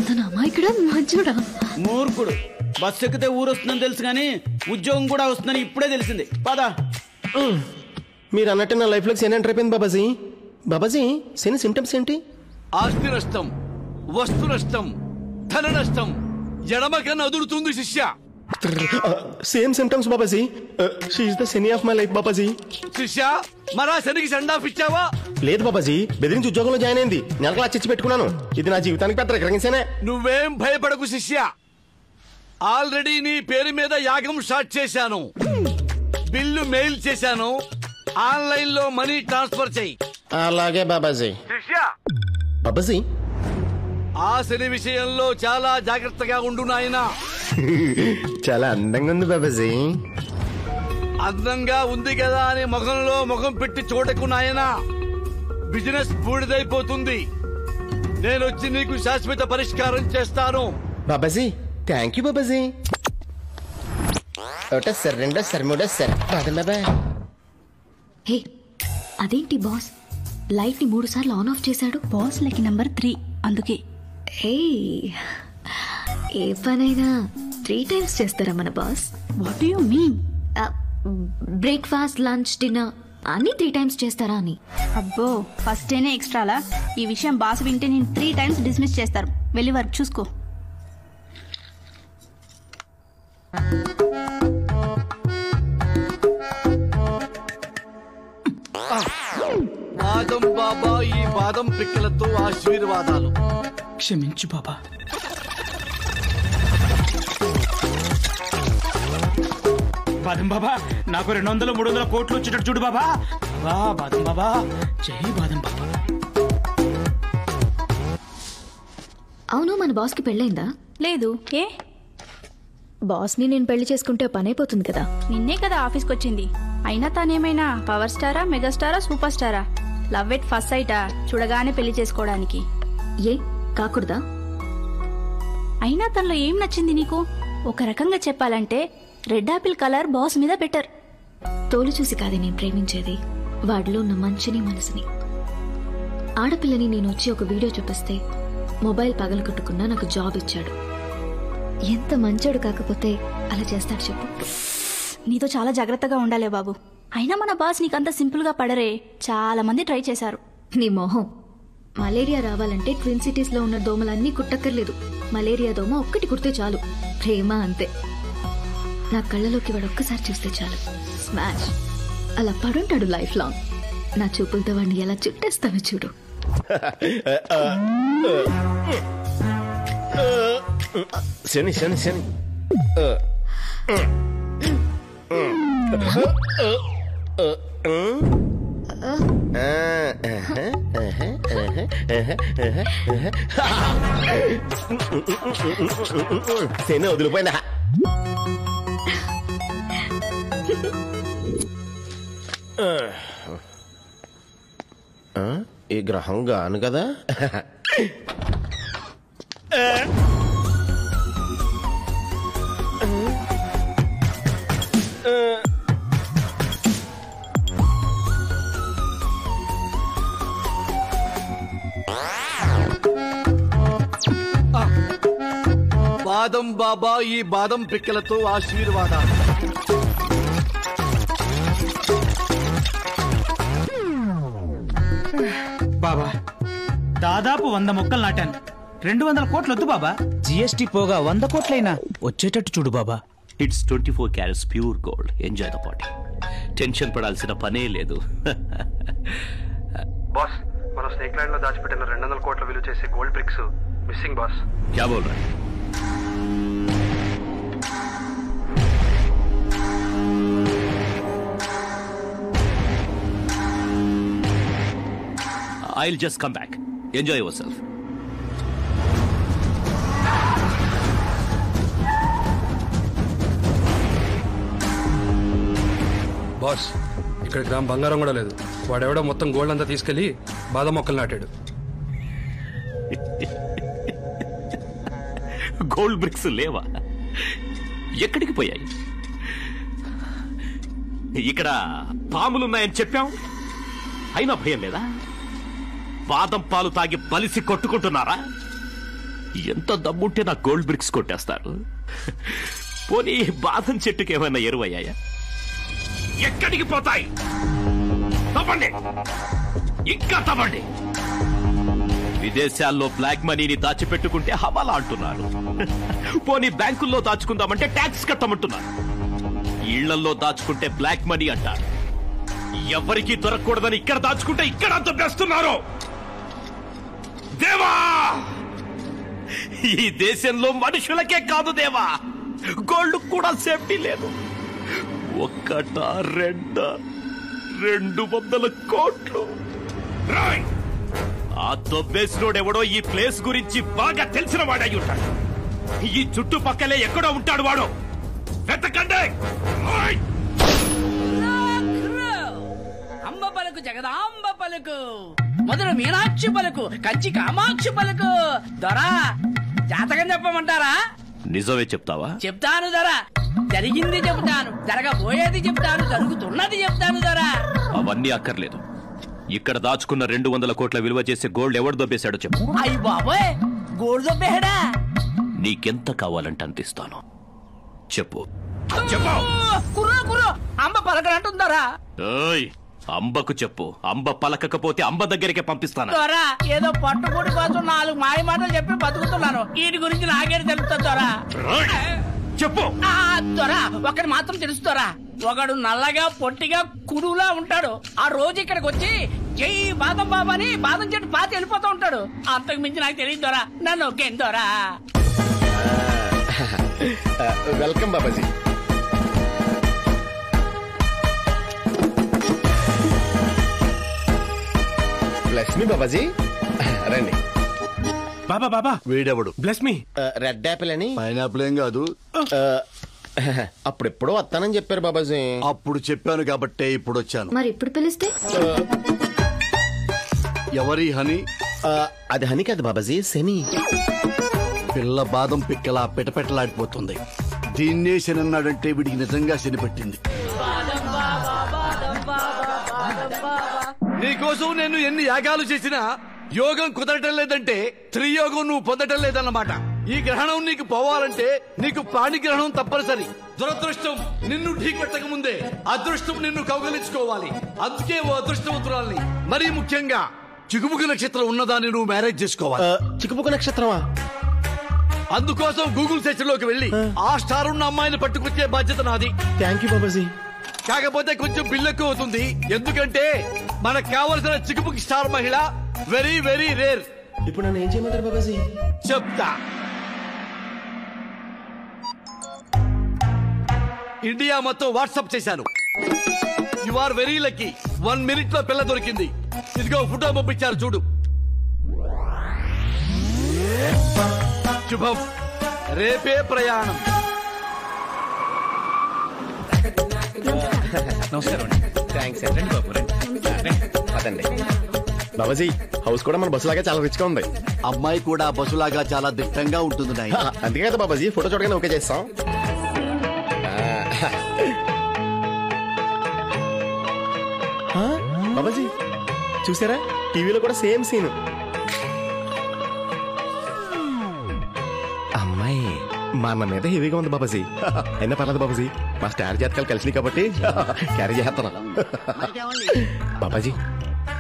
తన అమాయకుడా మంచోడా? మూర్ఖుడు. బస్సు ఎక్కితే ఊరు వస్తుందని తెలుసు కానీ ఉద్యోగం కూడా వస్తుందని ఇప్పుడే తెలిసింది. పదా. మీరు అన్నట్టు నా లైఫ్ లో శని ఎంటర్ అయిపోయింది బాబాజీ. బాబాజీ శని సింటమ్స్ ఏంటి? ఆస్తి నష్టం, వస్తు నష్టం, ధన నష్టం, ఎడమ కన్నా అదురుతుంది శిష్య. Same symptoms Babaji. She is the Shani of my life Babaji. శిష్య, మరా శనికి సెండ్ ఆఫ్ ఇచ్చావా? లేదు బాబాజీ, బెదిరించి ఉద్యోగంలో జాయిన్ అయింది, నెలకు లక్ష పెట్టుకున్నాను. ఇది నా జీవితానికి పెద్ద రికగ్నిషనే. నువ్వేం భయపడకు శిష్య, ఆల్రెడీ నీ పేరు మీద యాగం స్టార్ట్ చేశాను. బిల్లు మెయిల్ చేశాను, ఆన్లైన్ లో మనీ ట్రాన్స్ఫర్ చేయి. అలాగే బాబాజీ. బాబాజీ ఆ శని విషయంలో చాలా జాగ్రత్తగా ఉండు నాయనా. చాలా అందంగా ఉంది బాబాజీ. అందంగా ఉంది కదా అని ముఖంలో ముఖం పెట్టి చూడకు నాయనా. బిజినెస్ బూడిదైపోతుంది. నేను వచ్చి నీకు శాశ్వత పరిష్కారం చేస్తాను. Babaji, thank you Babaji. ఒకటో సార్, రెండో సార్, మూడో సార్. బాబాయ్. హే, అదేంటి బాస్ లైట్ ని 3 సార్లు ఆన్ ఆఫ్ చేశాడు? బాస్ లకి నంబర్ 3 అందుకే. హే, ఏ పనైనా 3 టైమ్స్ చేస్తారా మన boss? What do you mean? Breakfast, lunch, dinner అన్ని 3 టైమ్స్ చేస్తారా అని. అబ్బో, ఫస్ట్ డేనే ఎక్స్ట్రాలా? ఈ విషయం బాస్ వింటే నేను 3 టైమ్స్ డిస్మిస్ చేస్తారు. వెళ్ళి వర్క్ చూసుకో. బాదం బాబా, ఈ బాదం పిక్కలతో ఆశీర్వాదాలు. క్షమించు బాబా. బాదం బాబా, నాకు 200, 300 కోట్లు వచ్చేటట్టు చూడు బాబా. వా బాదం బాబా, జై బాదం బాబా. అవును, మన బాస్ కి పెళ్ళైందా? లేదు. ఏ? బాస్ ని నేను పెళ్లి చేసుకుంటే పనైపోతుంది కదా. నిన్నే కదా ఆఫీస్కి వచ్చింది. అయినా తానేమైనా పవర్ స్టారా, మెగాస్టారా, సూపర్ స్టారా? లవ్ ఎట్ ఫస్ట్ సైటా? చూడగానే పెళ్లి చేసుకోవడానికి. ఏ కాకూడదా? అయినా తనలో ఏం నచ్చింది నీకు? ఒక రకంగా చెప్పాలంటే రెడ్ ఆపిల్ కలర్ బాస్ మీద బెటర్. తోలు చూసి కాదే నేను ప్రేమించేది, వాడిలో ఉన్న మంచిని మనసుని. ఆడపిల్లని నేను వచ్చి ఒక వీడియో చూపిస్తే మొబైల్ పగలగొట్టుకున్నా నాకు జాబ్ ఇచ్చాడు. ఎంత మంచోడు కాకపోతే అలా చేస్తాడు చెప్పు? నీతో చాలా జాగ్రత్తగా ఉండాలే బాబు. అయినా మన బాస్ నీకంత సింపుల్ గా పడరే. చాలా మంది ట్రై చేశారు. నీ మొహం. మలేరియా రావాలంటే ట్విన్ సిటీస్ లో ఉన్న దోమలన్నీ కుట్టక్కర్లేదు. మలేరియా దోమ ఒక్కటి కుడితే చాలు. ప్రేమ అంతే. నా కళ్ళలోకి వాడు ఒక్కసారి చూస్తే చాలు, స్మాష్. అలా పడుంటాడు లైఫ్ లాంగ్. నా చూపులతో వాడిని ఎలా చుట్టేస్తానో చూడు. శని శని శని. శని వదిలిపోయిందా? ఈ గ్రహం గాను కదా. బాదం బాబా, ఈ బాదం పిక్కలతో ఆశీర్వాదాలు. బాబా, దాదాపు 100 మొక్కలు నాటాను. 200 కోట్లు వద్దు బాబా. జిఎస్టీ పోగా 100 కోట్లైనా వచ్చేటట్టు చూడు బాబా. It's 24 carats pure gold. Enjoy the party. Tension పడాల్సిన పనే లేదు. బాస్, మనం స్నేక్ ల్యాండ్ లో దాచిపెట్టిన 200 కోట్ల విలువ చేసే గోల్డ్ బ్రిక్స్ మిస్సింగ్ బాస్. క్యా బోల్ రహే? I'll just come back. Enjoy yourself. Boss, ఇక్కడ గ్రామ్ బంగారం కూడా లేదు. వాడెవడో మొత్తం గోల్డ్ అంతా తీసుకెళ్లి బాదం మొక్కలు నాటాడు. గోల్డ్ బ్రిక్స్ లేవా? ఎక్కడికి పోయాయి? ఇక్కడ పాములున్నాయని చెప్పాం, అయినా భయం లేదా? బాదం పాలు తాగి బలిసి కొట్టుకుంటున్నారా? ఎంత దమ్ముంటే నా గోల్డ్ బ్రిక్స్ కొట్టేస్తారు. పోనీ బాదం చెట్టుకి ఏమైనా ఎరువయ్యాయా? ఎక్కడికి పోతాయి? తప్పండి, ఇంకా తప్పండి. విదేశాల్లో బ్లాక్ మనీని దాచిపెట్టుకుంటే హవాలా అంటున్నారు. పోనీ బ్యాంకుల్లో దాచుకుందామంటే ట్యాక్స్ కట్టమంటున్నారు. ఇళ్లల్లో దాచుకుంటే బ్లాక్ మనీ అంటారు. ఎవరికి దొరకకూడదని ఇక్కడ దాచుకుంటే ఇక్కడ దొబ్బేస్తున్నారు. దేవా, ఈ దేశంలో మనుషులకే కాదు దేవా, గోల్డ్ కూడా సేఫ్టీ లేదు. ఒక్కటా రెండా 200 కోట్లు. ఆ దొబ్బేసినోడెవడో ఈ ప్లేస్ గురించి బాగా తెలిసిన వాడై ఉంటాడు. ఈ చుట్టుపక్కలే ఎక్కడో ఉంటాడు వాడు. వెతకండి. పలుకు జగదాంబ పలుకు మధుర మీనాక్షి పలుకు కంచి కామాక్షి పలుకు దొరా జాతకం చెప్పమంటారా? నిజమే చెప్తావా? చెప్తాను దొరా. జరిగింది చెప్తాను, జరగబోయేది చెప్తాను, జరుగుతున్నది చెప్తాను దొరా. అవన్నీ అక్కర్లేదు. ఇక్కడ దాచుకున్న 200 కోట్ల విలువ చేసే గోల్డ్ ఎవడు దొబ్బేశాడో చెప్పు. అయ్యి బాబోయ్, గోల్డ్ దొబ్బేడా? నీకెంత కావాలంటే అంత ఇస్తాను. చెప్పు. కుర్రో కుర్రో అంబ పలకనంటుందరా. అంబకు చెప్పు. అంబ పలకకపోతే అంబ దగ్గరికే పంపిస్తాను. దొరా ఏదో పట్టుబడి కోసం 4 మాయ మాటలు చెప్పి బతుకుతున్నాను. వీటి గురించి నాకే తెలుస్తుంది దొరా. చెప్పు. దొరా ఒకటి మాత్రం తెలుస్తారా, ఒకడు నల్లగా పొట్టిగా కుడులా ఉంటాడు. ఆ రోజు ఇక్కడికి వచ్చి జై బాదం బాబా అని బాదం చెట్టు పాతి వెళ్ళిపోతూ ఉంటాడు. అంతకు మించి నాకు తెలియదు దొరా. నన్ను ఒకేం దొరా. వెల్కమ్ బాబాజీ. లక్ష్మి బాబాజీ రండి. బాబా బాబా వీడెవడు? Bless me. రెడ్ యాపిల్ అని. పైనాపిల్ ఏం కాదు. అప్పుడెప్పుడో వస్తానని చెప్పారు బాబాజీ. అప్పుడు చెప్పాను కాబట్టే ఇప్పుడు వచ్చాను. మరి ఇప్పుడు పిలిస్తే? ఎవరి హనీ? అది హనీ కాదు బాబాజీ, శని. పిల్ల బాదం పిక్కలా పెటపెటలాడిపోతుంది. దీన్నే శని అన్నాడంటే వీడికి నిజంగా శని పెట్టింది. నీకోసం నేను ఎన్ని యాగాలు చేసినా యోగం కుదరటం లేదంటే త్రియోగం నువ్వు పొందటం లేదన్నమాట. ఈ గ్రహణం నీకు పోవాలంటే నీకు పాణిగ్రహణం తప్పనిసరి. దురదృష్టం నిన్ను ఢీకొట్టక ముందే అదృష్టం నిన్ను కౌగలించుకోవాలి. అందుకే ఓ అదృష్టవంతురాల్ని, మరీ ముఖ్యంగా చిగుముకు నక్షత్రం ఉన్నదాన్ని నువ్వు మ్యారేజ్ చేసుకోవాలి. చిగుముకు నక్షత్రమా? అందుకోసం గూగుల్ సెర్చ్ లోకి వెళ్ళి ఆ స్టార్ ఉన్న అమ్మాయిని పట్టుకొచ్చే బాధ్యత నాది. Thank you Babaji. కాకపోతే కొంచెం బిల్ ఎక్కువ అవుతుంది. ఎందుకంటే మనకు కావలసిన చిగుముకి స్టార్ మహిళ వెరీ వెరీ రేర్. ఇప్పుడు నన్ను ఏం చేయమంటారు బాబాజీ? చెప్తా. ఇండియా మొత్తం వాట్సాప్ చేశాను. You are very lucky. 1 minute లో పిల్ల దొరికింది. ఇదిగో ఫోటో పంపించారు చూడు. శుభం. రేపే ప్రయాణం. నమస్కారం. థ్యాంక్స్ అండి బాబు. అదండి బాబాజీ, హౌస్ కూడా మన బస్సు లాగా చాలా రిచ్ గా ఉంది. అమ్మాయి కూడా బస్సులాగా చాలా దిట్టంగా ఉంటుంది. అందుకే కదా బాబాజీ ఫోటో చూడగానే ఓకే చేస్తాం. బాబాజీ చూసారా, టీవీలో కూడా సేమ్ సీన్. అమ్మాయి మా అన్న మీద హెవీగా ఉంది బాబాజీ. అయినా పర్లేదు బాబాజీ, మా స్టార్ జాతకాలు కలిసినాయి కాబట్టి క్యారీ చేస్తాను. బాబాజీ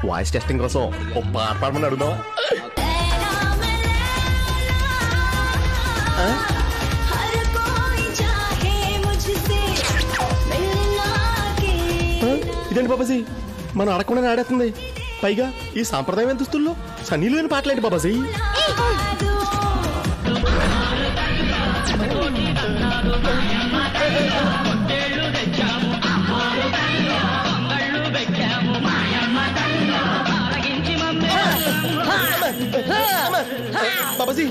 వాయిస్ టెస్టింగ్ కోసం ఓ పాట పాడమని అడుగుదాం. ఇదేంటి బాబాజీ, మనం అడగకుండా ఆడేస్తుంది. పైగా ఈ సాంప్రదాయం దుస్తుల్లో సన్నీలు అని పాటలేంటి బాబాజీ? బాబాజీ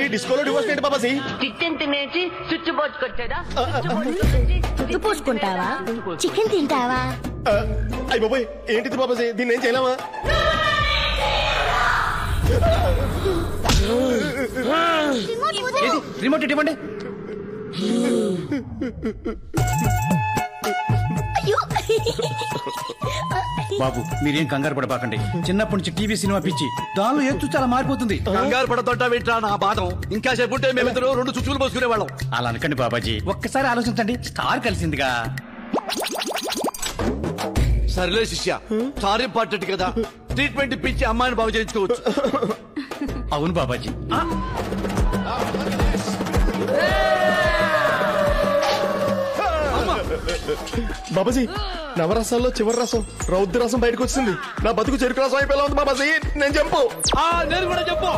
ఈ డిస్కోలో డివోర్స్ ఏంటి బాబాజీ? చికెన్ తినేసి స్విచ్ పోసుకొచ్చేదా? జుట్టు పూసుకుంటావా? చికెన్ తింటావా? అయ్య బాబాయ్ ఏంటిది బాబాజీ, దీన్ని ఏం చేయలేమా? రిమోట్ ఇవ్వండి. బాబు మీరేం కంగారు పడబాకండి. చిన్నప్పటి నుంచి టీవీ సినిమా పిచ్చి, దానిలో ఎత్తు చాలా మారిపోతుంది. కంగారు పడతోట వింటా నా బాధం. ఇంకా చెప్పుంటే మేమిద్దరు 2 చుచ్చులు పోసుకునే వాళ్ళం. అలా అనకండి బాబాజీ, ఒక్కసారి ఆలోచించండి. స్టార్ కలిసిందిగా. సరేలే శిష్య, స్టార్ ఇంపార్టెంట్ కదా. ట్రీట్మెంట్ ఇప్పించి అమ్మాయిని బాగు చేయించుకోవచ్చు. అవును బాబాజీ. బాబాజీ నవరసాల్లో చివరి రసం రౌద్ర రసం బయటకు వచ్చింది. నా బతుకు చెరుకు రసం అయిపోయేలా ఉంది బాబాజీ. నేను చెప్పు. నేను కూడా చెప్పు.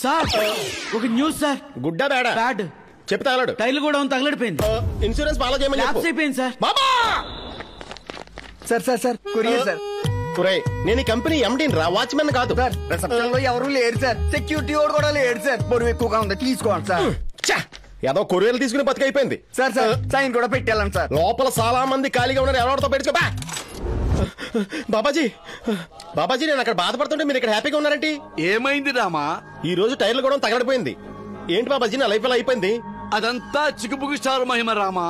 సార్ ఒక న్యూస్ సార్. గుడ్డా బేడా? బ్యాడ్. చెప్పి తగలడు. టైల్ కూడా తగలడిపోయింది. ఇన్సూరెన్స్ ఫాలో చేయమని చెప్పు. అయిపోయింది sir. Baba sir sir sir courier sir. నేను ఈ కంపెనీ ఎండీని రా, వాచ్మెన్ కాదు. రిసెప్షన్ లో ఎవరు లేరు సార్, సెక్యూరిటీ వాడు కూడా లేడు సార్. బరువు ఎక్కువగా ఉంది, తీసుకోండి సార్. ఏదో కొరియర్లు తీసుకుని బతికైపోయింది సార్. సైన్ కూడా పెట్టాలని సార్. లోపల చాలా మంది ఖాళీగా ఉన్నారు, ఎవరితో పెట్టుకోబా. బాబాజీ బాబాజీ, నేను అక్కడ బాధపడుతుంటే మీరు ఇక్కడ హ్యాపీగా ఉన్నారంటే ఏమైంది రామా? ఈ రోజు టైర్లు కూడా తగలడిపోయింది. ఏంటి బాబాజీ, నా లైఫ్ ఎలా అయిపోయింది? అదంతా చిక్కుపుకు స్టార్ మహిమ రామా.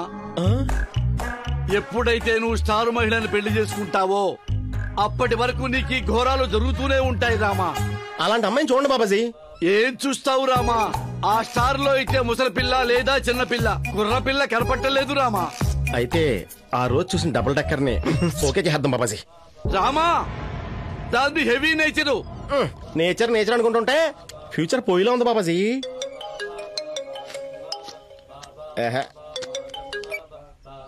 ఎప్పుడైతే నువ్వు స్టార్ మహిళని పెళ్లి చేసుకుంటావో అప్పటి వరకు నీకు ఈ ఘోరాలు జరుగుతూనే ఉంటాయి రామా. అలాంటి అమ్మాయిని చూడండి బాబాజీ. ఏం చూస్తావు రామా? ఆ స్టార్ లో అయితే ముసలి పిల్ల లేదా చిన్న పిల్ల, కుర్ర పిల్ల కనపట్టలేదు రామా. అయితే ఆ రోజు చూసిన డబుల్ టక్కర్ ని ఓకే చేద్దాం బాబాజీ. రామా, దాన్ని హెవీ నేచరు. నేచర్ నేచర్ అనుకుంటుంటే ఫ్యూచర్ పోయిలో ఉంది బాబాజీ.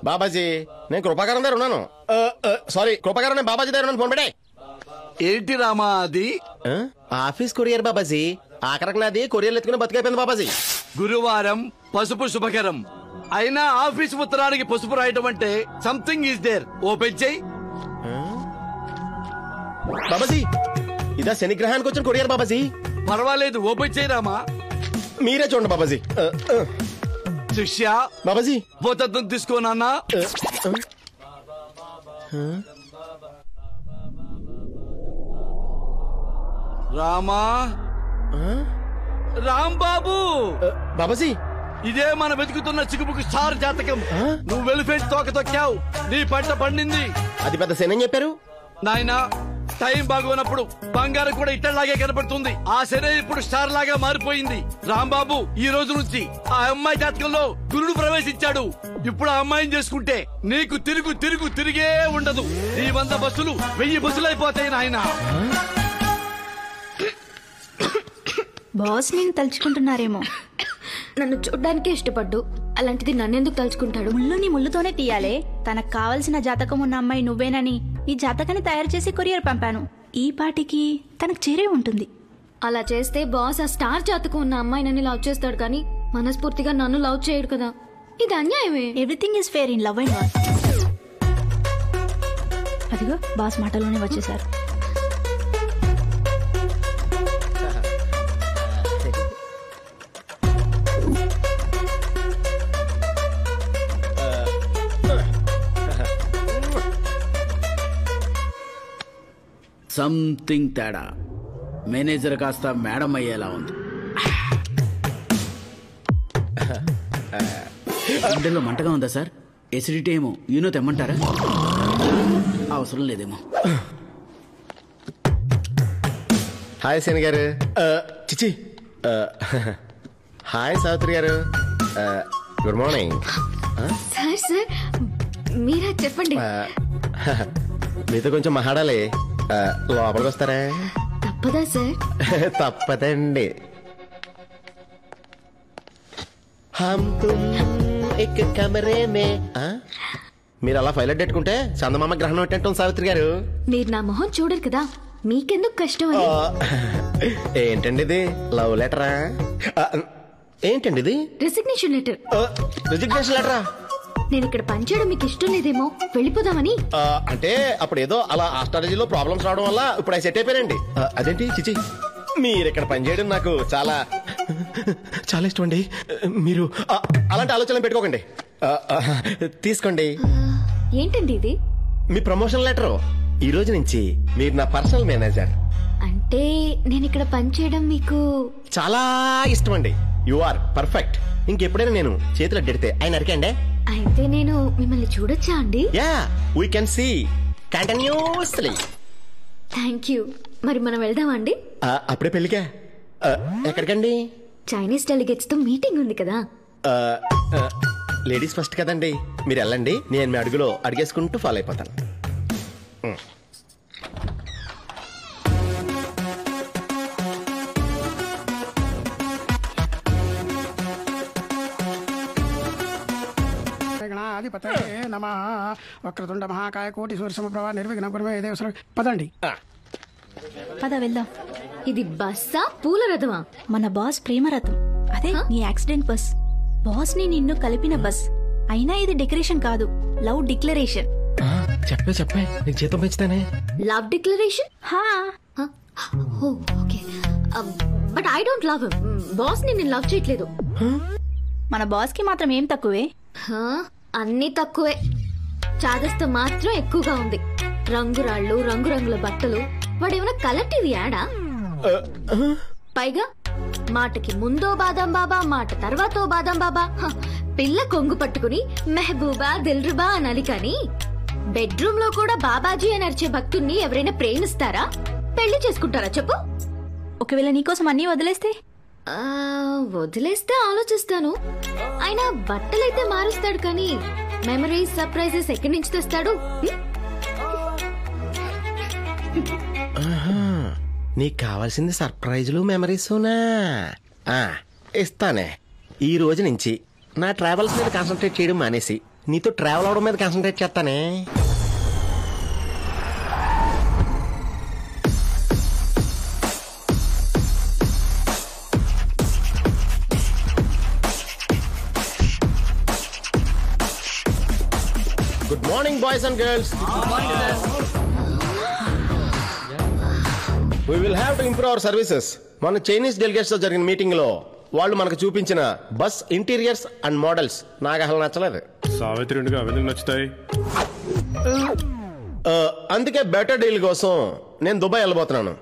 బాబాజీ, నేను కృపాకరం దగ్గర ఉన్నాను. సారీ, కృపాకరం, నేను బాబాజీ దగ్గర ఉన్నాను. ఫోన్ పెట్టే. ఏంటి రామా అది? Office courier Babaji. ఆఖరికి నాది కొరియర్లు ఎత్తుకుని బతికైపోయింది బాబాజీ. గురువారం పసుపు శుభకరం అయినా ఆఫీస్ ఉత్తరానికి పసుపు రాయటం అంటే సంథింగ్ ఈస్ దేర్. ఓపెన్ చేయి బాబాజీ. ఇదా శనిగ్రహానికి వచ్చిన కొరియర్ బాబాజీ. పర్వాలేదు, ఓపెన్ చేయి రామా. మీరే చూడండి బాబాజీ. శిష్య బాబాజీ, పోతత్వం తీసుకోనన్నా. రామా, రాంబాబు. బాబాజీ, ఇదే మన వెతుకుతున్న చిక్కుపుకు స్టార్ జాతకం. నువ్వు వెలిఫేట్ తోక తొక్కావు, నీ పంట పండింది. అది పెద్ద శని చెప్పారు నాయనా. టైం బాగున్నప్పుడు బంగారం కూడా ఇట్టలాగే కనపడుతుంది. ఆ శని ఇప్పుడు స్టార్ లాగా మారిపోయింది. రాంబాబు, ఈ రోజు నుంచి ఆ అమ్మాయి జాతకంలో గురుడు ప్రవేశించాడు. ఇప్పుడు ఆ అమ్మాయిని చేసుకుంటే నీకు తిరిగే ఉండదు. ఈ 100 బస్సులు 1000 బస్సులు అయిపోతాయి నాయనా. బాస్ నేను తలుచుకుంటున్నారేమో. నన్ను చూడ్డానికే ఇష్టపడ్డు, అలాంటిది నన్నెందుకు తలుచుకుంటాడు? ముళ్ళుని ముళ్ళుతోనే తీయాలే. తనకు కావలసిన జాతకం ఉన్న అమ్మాయి నువ్వేనని ఈ జాతకాన్ని తయారు చేసి కొరియర్ పంపాను. ఈ పాటికి తనకు చేరే ఉంటుంది. అలా చేస్తే బాస్ ఆ స్టార్ జాతకం ఉన్న అమ్మాయి నన్ను లవ్ చేస్తాడు, కానీ మనస్ఫూర్తిగా నన్ను లవ్ చేయడు కదా. ఇది అన్యాయమే. Everything is fair in love and war. అదిగో బాస్ మాటలోనే వచ్చేసారు. సంథింగ్ తేడా. మేనేజర్ కాస్త మేడం అయ్యేలా ఉంది. గుండెల్లో మంటగా ఉందా సార్? ఎసిడిటీ ఏమో యూనో తెమ్మంటారా? అవసరం లేదేమో. హాయ్ శని గారు. చిచి. హాయ్ సావిత్రి గారు. Good morning. సార్ మీరా చెప్పండి. మీతో కొంచెం మాట్లాడాలి. లోపలికి వస్తారా? తప్పదా సార్? తప్పదండి. మీరు అలా ఫైల్ పెట్టుకుంటే చందమామ గ్రహణం పెట్టంటాం సావిత్రి గారు. మీరు నా మొహం చూడరు కదా, మీకెందుకు కష్టం అని. ఏంటండి ఇది? లవ్ లెటరా? ఏంటండి ఇది? Resignation letter. రెసిగ్నేషన్ లెటరా? నేను ఇక్కడ పనిచేయడం మీకు ఇష్టం లేదేమో, వెళ్ళిపోదామని. అంటే అప్పుడు ఏదో అలా ఆస్ట్రాలజీలో ప్రాబ్లమ్స్ రావడం వల్ల ఇప్పుడు అవి సెట్ అయిపోయానండి. అదేంటి చిచి, మీరు ఇక్కడ పనిచేయడం నాకు చాలా చాలా ఇష్టం అండి. మీరు అలాంటి ఆలోచనలు పెట్టుకోకండి. తీసుకోండి. ఏంటండి ఇది? మీ ప్రమోషన్ లెటర్. ఈ రోజు నుంచి మీరు నా పర్సనల్ మేనేజర్. అంటే నేను ఇక్కడ పనిచేయడం మీకు చాలా ఇష్టం అండి. You are perfect. ఇంకెప్పుడైనా నేను చేతులు అడ్డెడితే ఆయన అరికండి. అయితే నేను మిమ్మల్ని చూడొచ్చా అండి? Yeah, we can see continuously. Thank you. మరి మనం వెళ్దామా అండి? అప్పుడే పెళ్ళిగా? ఎక్కడికండి? చైనీస్ డెలిగేట్స్ తో మీటింగ్ ఉంది కదా. లేడీస్ ఫస్ట్ కదండి, మీరు వెళ్ళండి. నేను మీ అడుగులో అడిగేసుకుంటూ ఫాలో అయిపోతాను. వక్రతుండ మహాకాయ కోటి సూర్య సమప్రభ నిర్విఘ్న గురుమే దేవసరం. పదండి. పద వెళ్దాం. ఇది బస్సా పూల రథమా? మన బాస్ ప్రేమ రథం. అదే నీ యాక్సిడెంట్ బస్. బాస్ ని నిన్ను కలిపిన బస్. అయినా ఇది డెకరేషన్ కాదు, లవ్ డిక్లరేషన్. చెప్పే నీకు జీతం పెంచుతానే. Love declaration? Okay, but I don't love him. Boss ని నేను లవ్ చేయట్లేదు. మన బాస్ కి మాత్రం ఏం తక్కువే? అన్ని తక్కువే, చాదస్త మాత్రం ఎక్కువగా ఉంది. రంగురాళ్ళు, రంగురంగుల బట్టలు, వాడేమైనా కలెక్టివ్ యాడా? పైగా మాటకి ముందో బాదం బాబా, మాట తర్వాతో బాదం బాబా. పిల్ల కొంగు పట్టుకుని మెహబూబా దిల్రుబా అనాలి కానీ బెడ్రూమ్ లో కూడా బాబాజీ అని అరిచే భక్తుల్ని ఎవరైనా ప్రేమిస్తారా? పెళ్లి చేసుకుంటారా చెప్పు? ఒకవేళ నీకోసం అన్నీ వదిలేస్తే? వదిలేస్తే ఆలోచిస్తాను. అయినా బట్టలైతే మారుస్తాడు కానీ మెమరీస్, సర్ప్రైజెస్ ఎక్కడి నుంచి తెస్తాడు? నీకు కావాల్సింది సర్ప్రైజులు, మెమరీసునా? ఇస్తానే. ఈ రోజు నుంచి నా ట్రావెల్స్ మీద కాన్సన్ట్రేట్ చేయడం మానేసి నీతో ట్రావెల్ అవడం మీద కాన్సన్ట్రేట్ చేస్తానే. Good morning boys and girls. We will have to improve our services. మన చైనీస్ డెలిగేట్స్ తో జరిగిన మీటింగ్ లో వాళ్ళు మనకు చూపించిన బస్ ఇంటీరియర్స్ అండ్ మోడల్స్ నాకు అసలు నచ్చలేదు. సావిత్రి ఎందుకు నచ్చుతాయి? అందుకే బెటర్ డీల్ కోసం నేను దుబాయ్ వెళ్ళబోతున్నాను.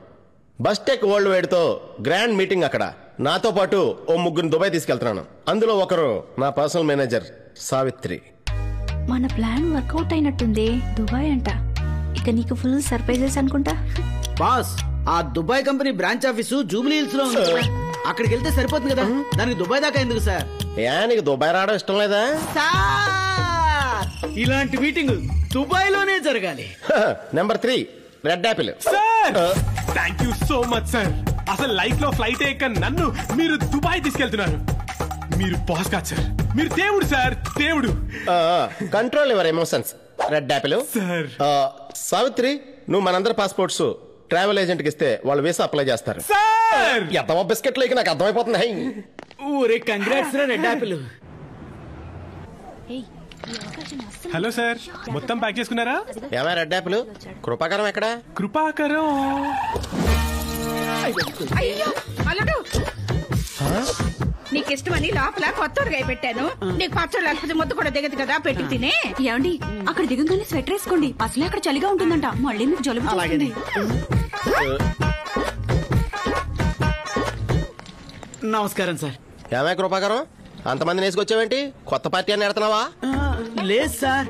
బస్ టెక్ వరల్డ్ వైడ్ తో గ్రాండ్ మీటింగ్ అక్కడ. నాతో పాటు ఓ ముగ్గురు దుబాయ్ తీసుకెళ్తున్నాను. అందులో ఒకరు నా పర్సనల్ మేనేజర్ సావిత్రి. మన ప్లాన్ వర్కౌట్ అయినట్టుంది. దుబాయ్ అంట. ఇక నీకు ఫుల్ సర్ప్రైజెస్ అనుకుంటా. బాస్, ఆ Dubai company branch office Jubilee hills లో ఉంది. అక్కడికి వెళ్తే సరిపోతుంది కదా, దానికి దుబాయ్ దాకా ఎందుకు సార్? నీకు దుబాయ్ రావడం ఇష్టం లేదా? ఇలాంటి మీటింగ్ దుబాయ్ లోనే జరగాలి. Number 3 red Apple. Sir thank you so much sir. అసలు లైఫ్ లో ఫ్లైట్ ఎక్క నన్ను మీరు దుబాయ్ తీసుకెళ్తున్నారు. మీరు బాస్ కాదు సార్, మీరు దేవుడు సార్, దేవుడు. Control your emotions. Red Apple. Savitri, నువ్వు మనందరి పాస్పోర్ట్స్ ట్రావెల్ ఏజెంట్ కి ఇస్తే వాళ్ళు వీసా అప్లై చేస్తారు. ఎంతమో బిస్కెట్లు ఇక నాకు అర్థమైపోతుంది. ఊరే కంగ్రాట్స్ రా రెడ్ యాపిల్. హలో సార్, మొత్తం ప్యాక్ చేసుకున్నారా? ఏమా రెడ్ యాపిల్? కృపాకరం ఎక్కడ? కృపాకరం నీకు ఇష్టమని లోపల కొత్తగా పెట్టాను. నీకు పచ్చడి లేకపోతే ముద్ద కూడా దిగదు కదా, పెట్టి తినే. ఏమండి, అక్కడ దిగంగానే స్వెటర్ వేసుకోండి. అసలే అక్కడ చలిగా ఉంటుందంట. మళ్ళీ మీకు జలుబు చేస్తుంది. నమస్కారం సార్. ఏమే కృపాకరం, అంతమంది వేసుకొచ్చావేంటి? కొత్త పార్టీ అని ఎడుతున్నావా? లేదు సార్,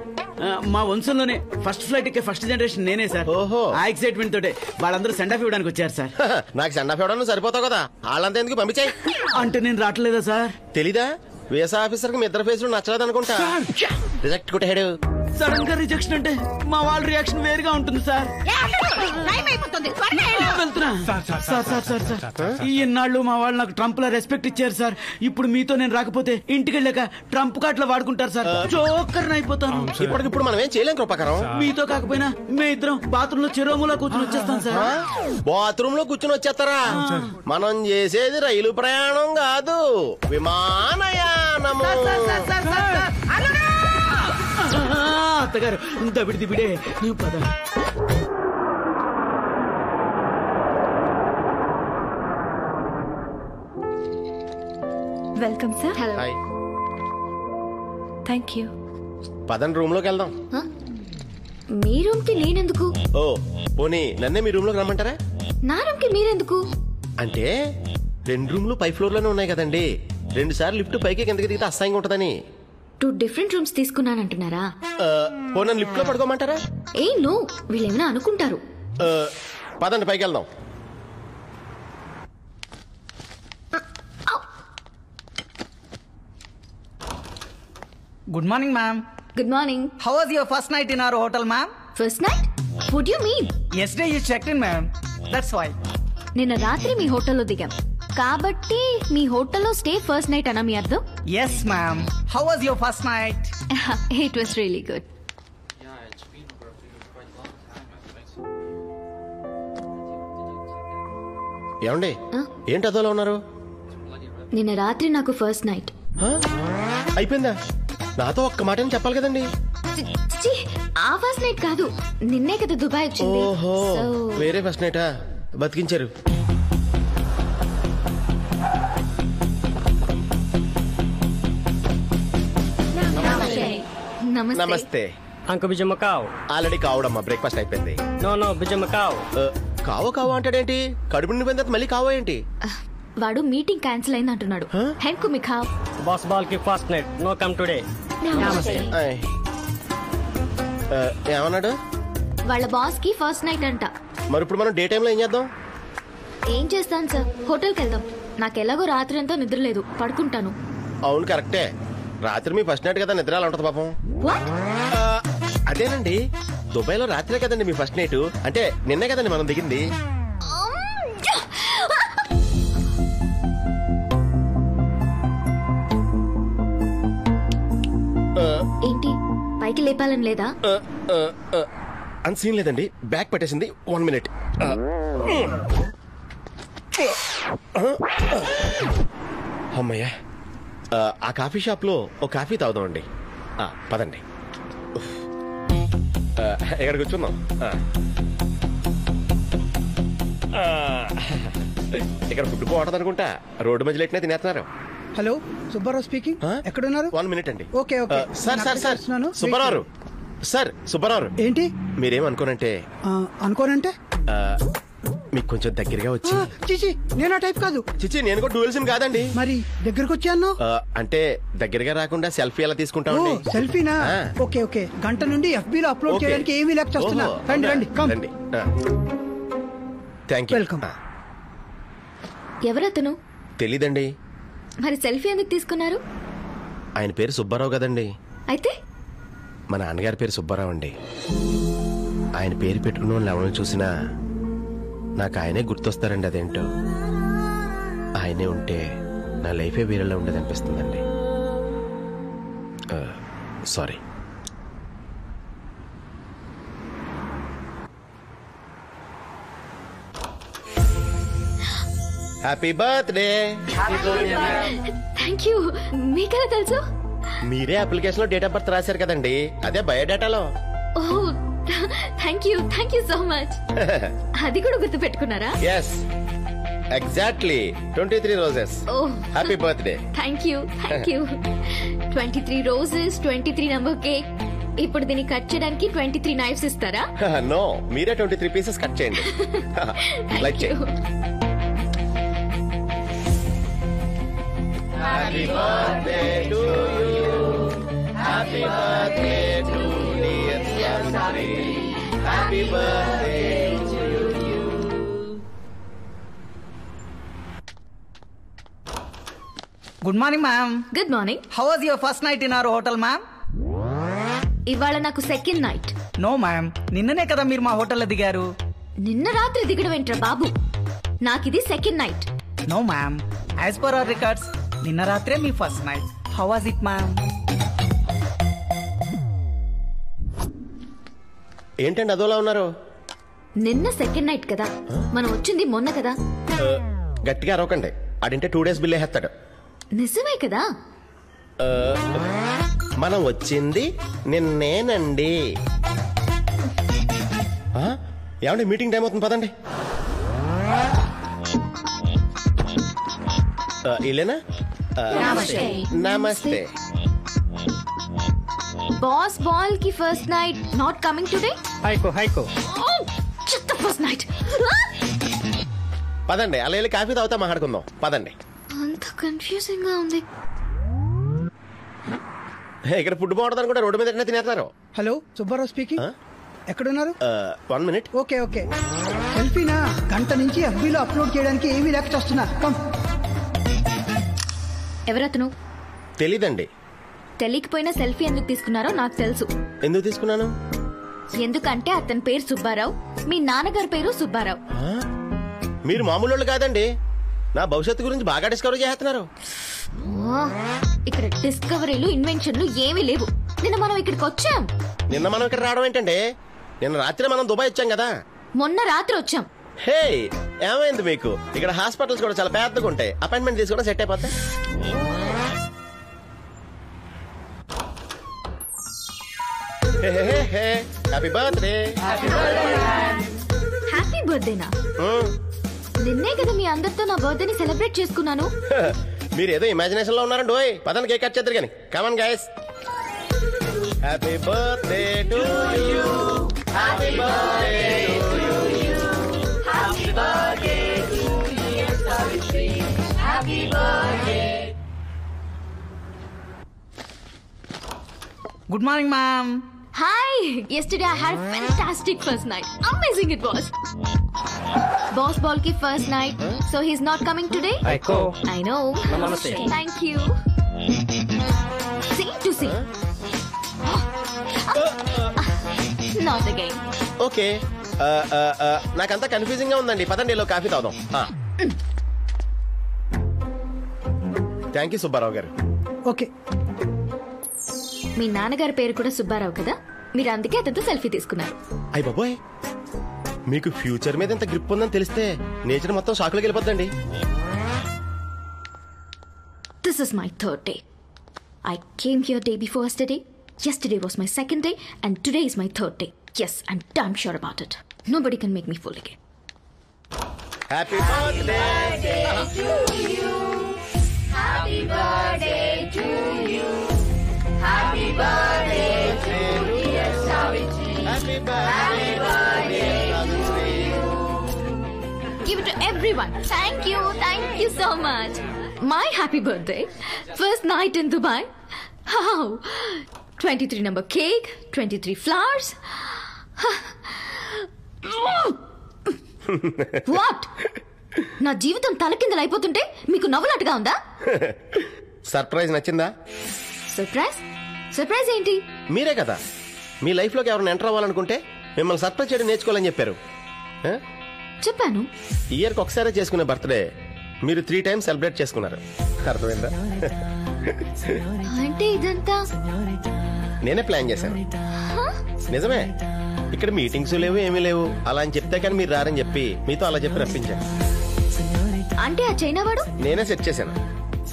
మా వంశంలోనే ఫస్ట్ ఫ్లైట్ ఎక్కే ఫస్ట్ జనరేషన్ నేనే సార్. ఓహో, ఆ ఎక్సైట్మెంట్ తోటే వాళ్ళందరూ సెండ్ ఆఫ్ ఇవ్వడానికి వచ్చారు సార్. నాకు సెండ్ ఆఫ్ ఇవ్వడానికి సరిపోతావు కదా, వాళ్ళంతా ఎందుకు పంపించాయి? అంటే నేను రావట్లేదా సార్? తెలీదా? వీసా ఆఫీసర్ కి మీ ఇద్దరు ఫేస్ నచ్చలేదు అనుకుంటా. రిజెక్ట్ కొట్టాడు. సడన్ గా రిజెక్షన్ అంటే మా వాళ్ళ రియాక్షన్ వేరుగా ఉంటుంది సార్. ఇన్నాళ్ళు మా వాళ్ళు నాకు ట్రంప్ లా రెస్పెక్ట్ ఇచ్చారు సార్. ఇప్పుడు మీతో నేను రాకపోతే ఇంటికి వెళ్ళాక ట్రంప్ కార్డ్ లో వాడుకుంటారు సార్. జోకర్ అయిపోతాను. ఇప్పటికిప్పుడు మనం ఏం చేయలేం కృపాకరం. మీతో కాకపోయినా మే ఇద్దరం బాత్రూమ్ లో చెరోములా కూర్చొని వచ్చేస్తాం సార్. బాత్రూమ్ లో కూర్చొని వచ్చేస్తారా? మనం చేసేది రైలు ప్రయాణం కాదు, విమానయానము. అత్తగారు దబిడి దిబిడే పద. Welcome sir. Hi. Thank you. పదండి రూమ్ లోకి వెళ్దాం. మీ రూమ్ కి నేనెందుకు? ఓ పోనీ నన్నే మీ రూమ్ లోకి రమ్మంటారా? నా రూమ్ కి మీరెందుకు? అంటే 2 రూమ్లు పై ఫ్లోర్ లోనే ఉన్నాయి కదండి. 2 సార్లు లిఫ్ట్ పైకి కిందకి దిగితే అసహ్యంగా ఉంటదని 2 డిఫరెంట్ రూమ్స్ తీసుకున్నానంటున్నారా? పోనీ లిఫ్ట్ లో పడుకోమంటారా? ఏ నో, వీళ్ళేమైనా అనుకుంటారు. పదండి పైకి వెళ్దాం. Good morning, ma'am. Good morning. How was your first night in our hotel, ma'am? First night? What do you mean? Yesterday you checked in, ma'am. That's why. నిన్న రాత్రి మీ హోటల్లో దిగాం కాబట్టి మీ హోటల్లో స్టే ఫస్ట్ నైట్ అన్నా మీ అర్థం? Yes, ma'am. How was your first night? It was really good. ఏమండి, ఏంటి అదోలా ఉన్నారు? నిన్న రాత్రి నాకు ఫస్ట్ నైట్. అయిపోయిందా? నాతో ఒక్క మాట చెప్పాలి కదండి. ఆ ఫస్ట్ నైట్ కాదు, నిన్నే కదా దుబాయ్ వచ్చింది. ఓహో వేరే ఫస్ట్ నైటా? బతికించారు. నమస్తే. అంకు బిజమ్మకావు ఆల్రెడీ కావడమ్మా, బ్రేక్ఫాస్ట్ అయిపోయింది. నో నో బిజమ్మకావు. కావో అంటాడేంటి? కడుపు నిండిపోయిన తర్వాత మళ్ళీ కావో ఏంటి? వాడు మీటింగ్ క్యాన్సిల్ అయింది అంటున్నాడు. హెన్కు మిఖావ్. బాస్ బాల్ కి first night no come today. ఏమన్నాడు? వాళ్ళ బాస్ కి ఫస్ట్ నైట్ అంట. మరి ఇప్పుడు మనం డే టైమ్ లో ఏం చేద్దాం? ఏం చేస్తాను సార్, హోటల్కి వెళ్దాం. నాకు ఎలాగో రాత్రి అంతా నిద్ర లేదు, పడుకుంటాను. అవును కరెక్టే, రాత్రి మీ ఫస్ట్ నైట్ కదా, నిద్ర ఎలా ఉంటది పాపం. అదేనండి, దుబాయ్ లో రాత్రే కదండి మీ ఫస్ట్ నైట్. అంటే నిన్నే కదండి మనం దిగింది. ఏంటి పైకి లేపాలని లేదా? అంత సీన్ లేదండి, బ్యాగ్ పట్టేసింది. 1 minute. అమ్మయ్యా, ఆ కాఫీ షాప్ లో ఒక కాఫీ తాగుదామండి. పదండి, ఇక్కడ కూర్చుందాం. ఇక్కడ ఫుడ్ బాగుంటది అనుకుంటా, రోడ్డు మధ్యలో ఎట్టినా తినేస్తున్నారు. Hello, Subbarao speaking. ఎక్కడున్నారు? 1 minute అండి. Okay okay. Sir Subbarao sir, Subbarao ఏంటి? మీరేమనుకోనంటే అనుకోనంటే మీకు కొంచెం దగ్గరగా వచ్చి. చిచి, నేను ఆ టైప్ కాదు. చిచి, నేను కూడా డ్యూయల్ సిమ్ కాదండి. మరి దగ్గరకు వచ్చాను. అంటే దగ్గరగా రాకుండా సెల్ఫీ ఎలా తీసుకుంటామండి? సెల్ఫీనా? Okay okay. గంట నుండి FB లో అప్లోడ్ చేయడానికి ఏమీ లేక చేస్తున్నా. రండి రండి, కమ్. రండి. Thank you. వెల్కమ్. ఎవరతను? తెలీదండి. మరి సెల్ఫీ ఎందుకు తీసుకున్నారు? ఆయన పేరు సుబ్బారావు కదండి. అయితే మా నాన్నగారి పేరు సుబ్బారావు అండి. ఆయన పేరు పెట్టుకున్న వాళ్ళు ఎవరిని చూసినా నాకు ఆయనే గుర్తొస్తారండి. అదేంటో, ఆయనే ఉంటే నా లైఫే వేరేలా ఉండేది అనిపిస్తుందండి. Sorry. Happy birthday. Thank you. మీకెలా తెలుసు? మీరే అప్లికేషన్ లో డేట్ ఆఫ్ బర్త్ రాశారు కదండి, అదే బయోడేటాలో. Oh thank you so much. అది కూడా గుర్తు పెట్టుకున్నారా? Yes, exactly 23 roses. Happy birthday. Thank you 23 roses, 23 number cake. ఇప్పుడు దీన్ని కట్ చేయడానికి 23 నైఫ్స్ ఇస్తారా? నో, మీరే 23 పీసెస్ కట్ చేయండి. లైక్ చేయండి. Happy birthday to you. Happy birthday to dear Sandri. Happy birthday to you. Good morning ma'am. Good morning. How was your first night in our hotel ma'am? ఇవాళ నాకు second night. No ma'am, నిన్ననే కదా మీరు మా హోటల్లో దిగారు. నిన్న రాత్రి దిగడం ఏంట్రా బాబు, నాకిది second night. No ma'am, as per our records నిన్న రాత్రే మీ first night. How was it ma'am? ఏంటండి అదోలా ఉన్నారు? నిన్న సెకండ్ నైట్ కదా, మనం వచ్చింది మొన్న కదా. గట్టిగా అరవకండి, అడింటే 2 days బిల్ వేస్తాడు. నిజమే కదా. మనం వచ్చింది నిన్నేనండి. ఏమండి, మీటింగ్ టైం అవుతుంది, పదండి. ఇల్లేనా? నమస్తే. బాస్ బాల్ కి first night not coming today. హైకో హైకో. First night. పదండి, అలా వెళ్ళి కాఫీ తాగుతా మాట్లాడుకుందాం. పదండి. అంత కన్ఫ్యూజింగ్ గా ఉంది. ఇక్కడ ఫుడ్ బాగుంటుంది అనుకుంటే రోడ్డు మీద తినేస్తారు. Hello, Subbarao speaking. ఎక్కడున్నారు? 1 minute. Okay okay. సెల్ఫీనా? గంట నుంచి FB లో అప్లోడ్ చేయడానికి ఏమీ లేక చేస్తున్నా. కమ్. ఎవరతను? తెలీదండి. తెలియకపోయినా సెల్ఫీ ఎందుకు తీసుకున్నారో నాకు తెలుసు. ఎందుకు తీసుకున్నాను? ఎందుకంటే అతని పేరు సుబ్బారావు, మీ నాన్నగారి పేరు సుబ్బారావు. మీరు మామూలు వాళ్ళు కాదండి, నా భవిష్యత్తు గురించి బాగా డిస్కవర్ చేస్తున్నారు. ఇక్కడ డిస్కవరీలు ఇన్వెన్షన్లు ఏమీ లేవు. నిన్న మనం ఇక్కడికి వచ్చాం. నిన్న మనం ఇక్కడ రావడం ఏంటండి? నిన్న రాత్రి మనం దుబాయ్ వచ్చాం కదా. మొన్న రాత్రి వచ్చాం. హే, ఏమైంది మీకు? ఇక్కడ హాస్పిటల్స్ కూడా చాలా పెద్దగా ఉంటాయి, అపాయింట్మెంట్ తీసుకోవడం సెట్ అయిపోతాయి. Happy birthday. హ్యాపీ బర్త్డేనా? నిన్నే కదా మీ అందరితో నా బర్త్డేని సెలబ్రేట్ చేసుకున్నాను. మీరు ఏదో ఇమాజినేషన్ లో ఉన్నారండి. ఓయ్ పదండి కేక్ కట్ చేద్దరు కానీ. Come on guys. Happy birthday to you. Happy birthday to you. Happy birthday to you Savitri. Happy birthday. Good morning ma'am. Hi! Yesterday I had a fantastic first night. Amazing it was. Boss ball ki first night, so he's not coming today? I know. Namaste. Thank you. Same to same. Not again. Okay నాకంతా confusing గా ఉందండి. పదండి ఇలా coffee తాగుదాం. Thank you Subbarao గారు. Okay. మీ నాన్నగారి పేరు కూడా సుబ్బారావు కదా, మీరు అందుకే అతనితో సెల్ఫీ తీసుకున్నారు. అయ్య బాబోయ్, మీకు ఫ్యూచర్ మీద ఎంత గ్రిప్ ఉందని తెలిస్తే నేచర్ మొత్తం షాక్లోకి వెళ్ళిపోద్దండి. This is my third day. I came here day before yesterday. Yesterday was my second day and today is my third day. Yes, I'm damn sure about it. Nobody can make me fool again. Happy birthday to you. Happy birthday to you. Happy birthday to dear Savitri. Happy birthday to you. Give it to everyone. Thank you so much. My happy birthday. First night in Dubai. How? 23 number cake, 23 flowers. What? నా జీవితం తలకిందలు అయిపోతుంటే మీకు నవ్వులాటగా ఉందా? Surprise నచ్చిందా? Surprise ఏంటి? మీరే కదా మీ life లోకి ఎవరైనా ఎంటర్ అవ్వాలనుకుంటే మిమ్మల్ని సర్ప్రైజ్ చేయడం నేర్చుకోవాలని చెప్పారు. చెప్పాను. ఇయర్కి ఒకసారి చేసుకునే బర్త్డే మీరు 3 times సెలబ్రేట్ చేసుకున్నారు. అర్థమైందా? అంటే ఇదంతా నేనే ప్లాన్ చేశాను. నిజమే. ఇక్కడ మీటింగ్స్ లేవు, ఏమీ లేవు. అలా అని చెప్తే కానీ మీరు రారని చెప్పి మీతో అలా చెప్పి రప్పించాను. అంటే ఆ చైనా వాడు నేనే సెట్ చేశాను.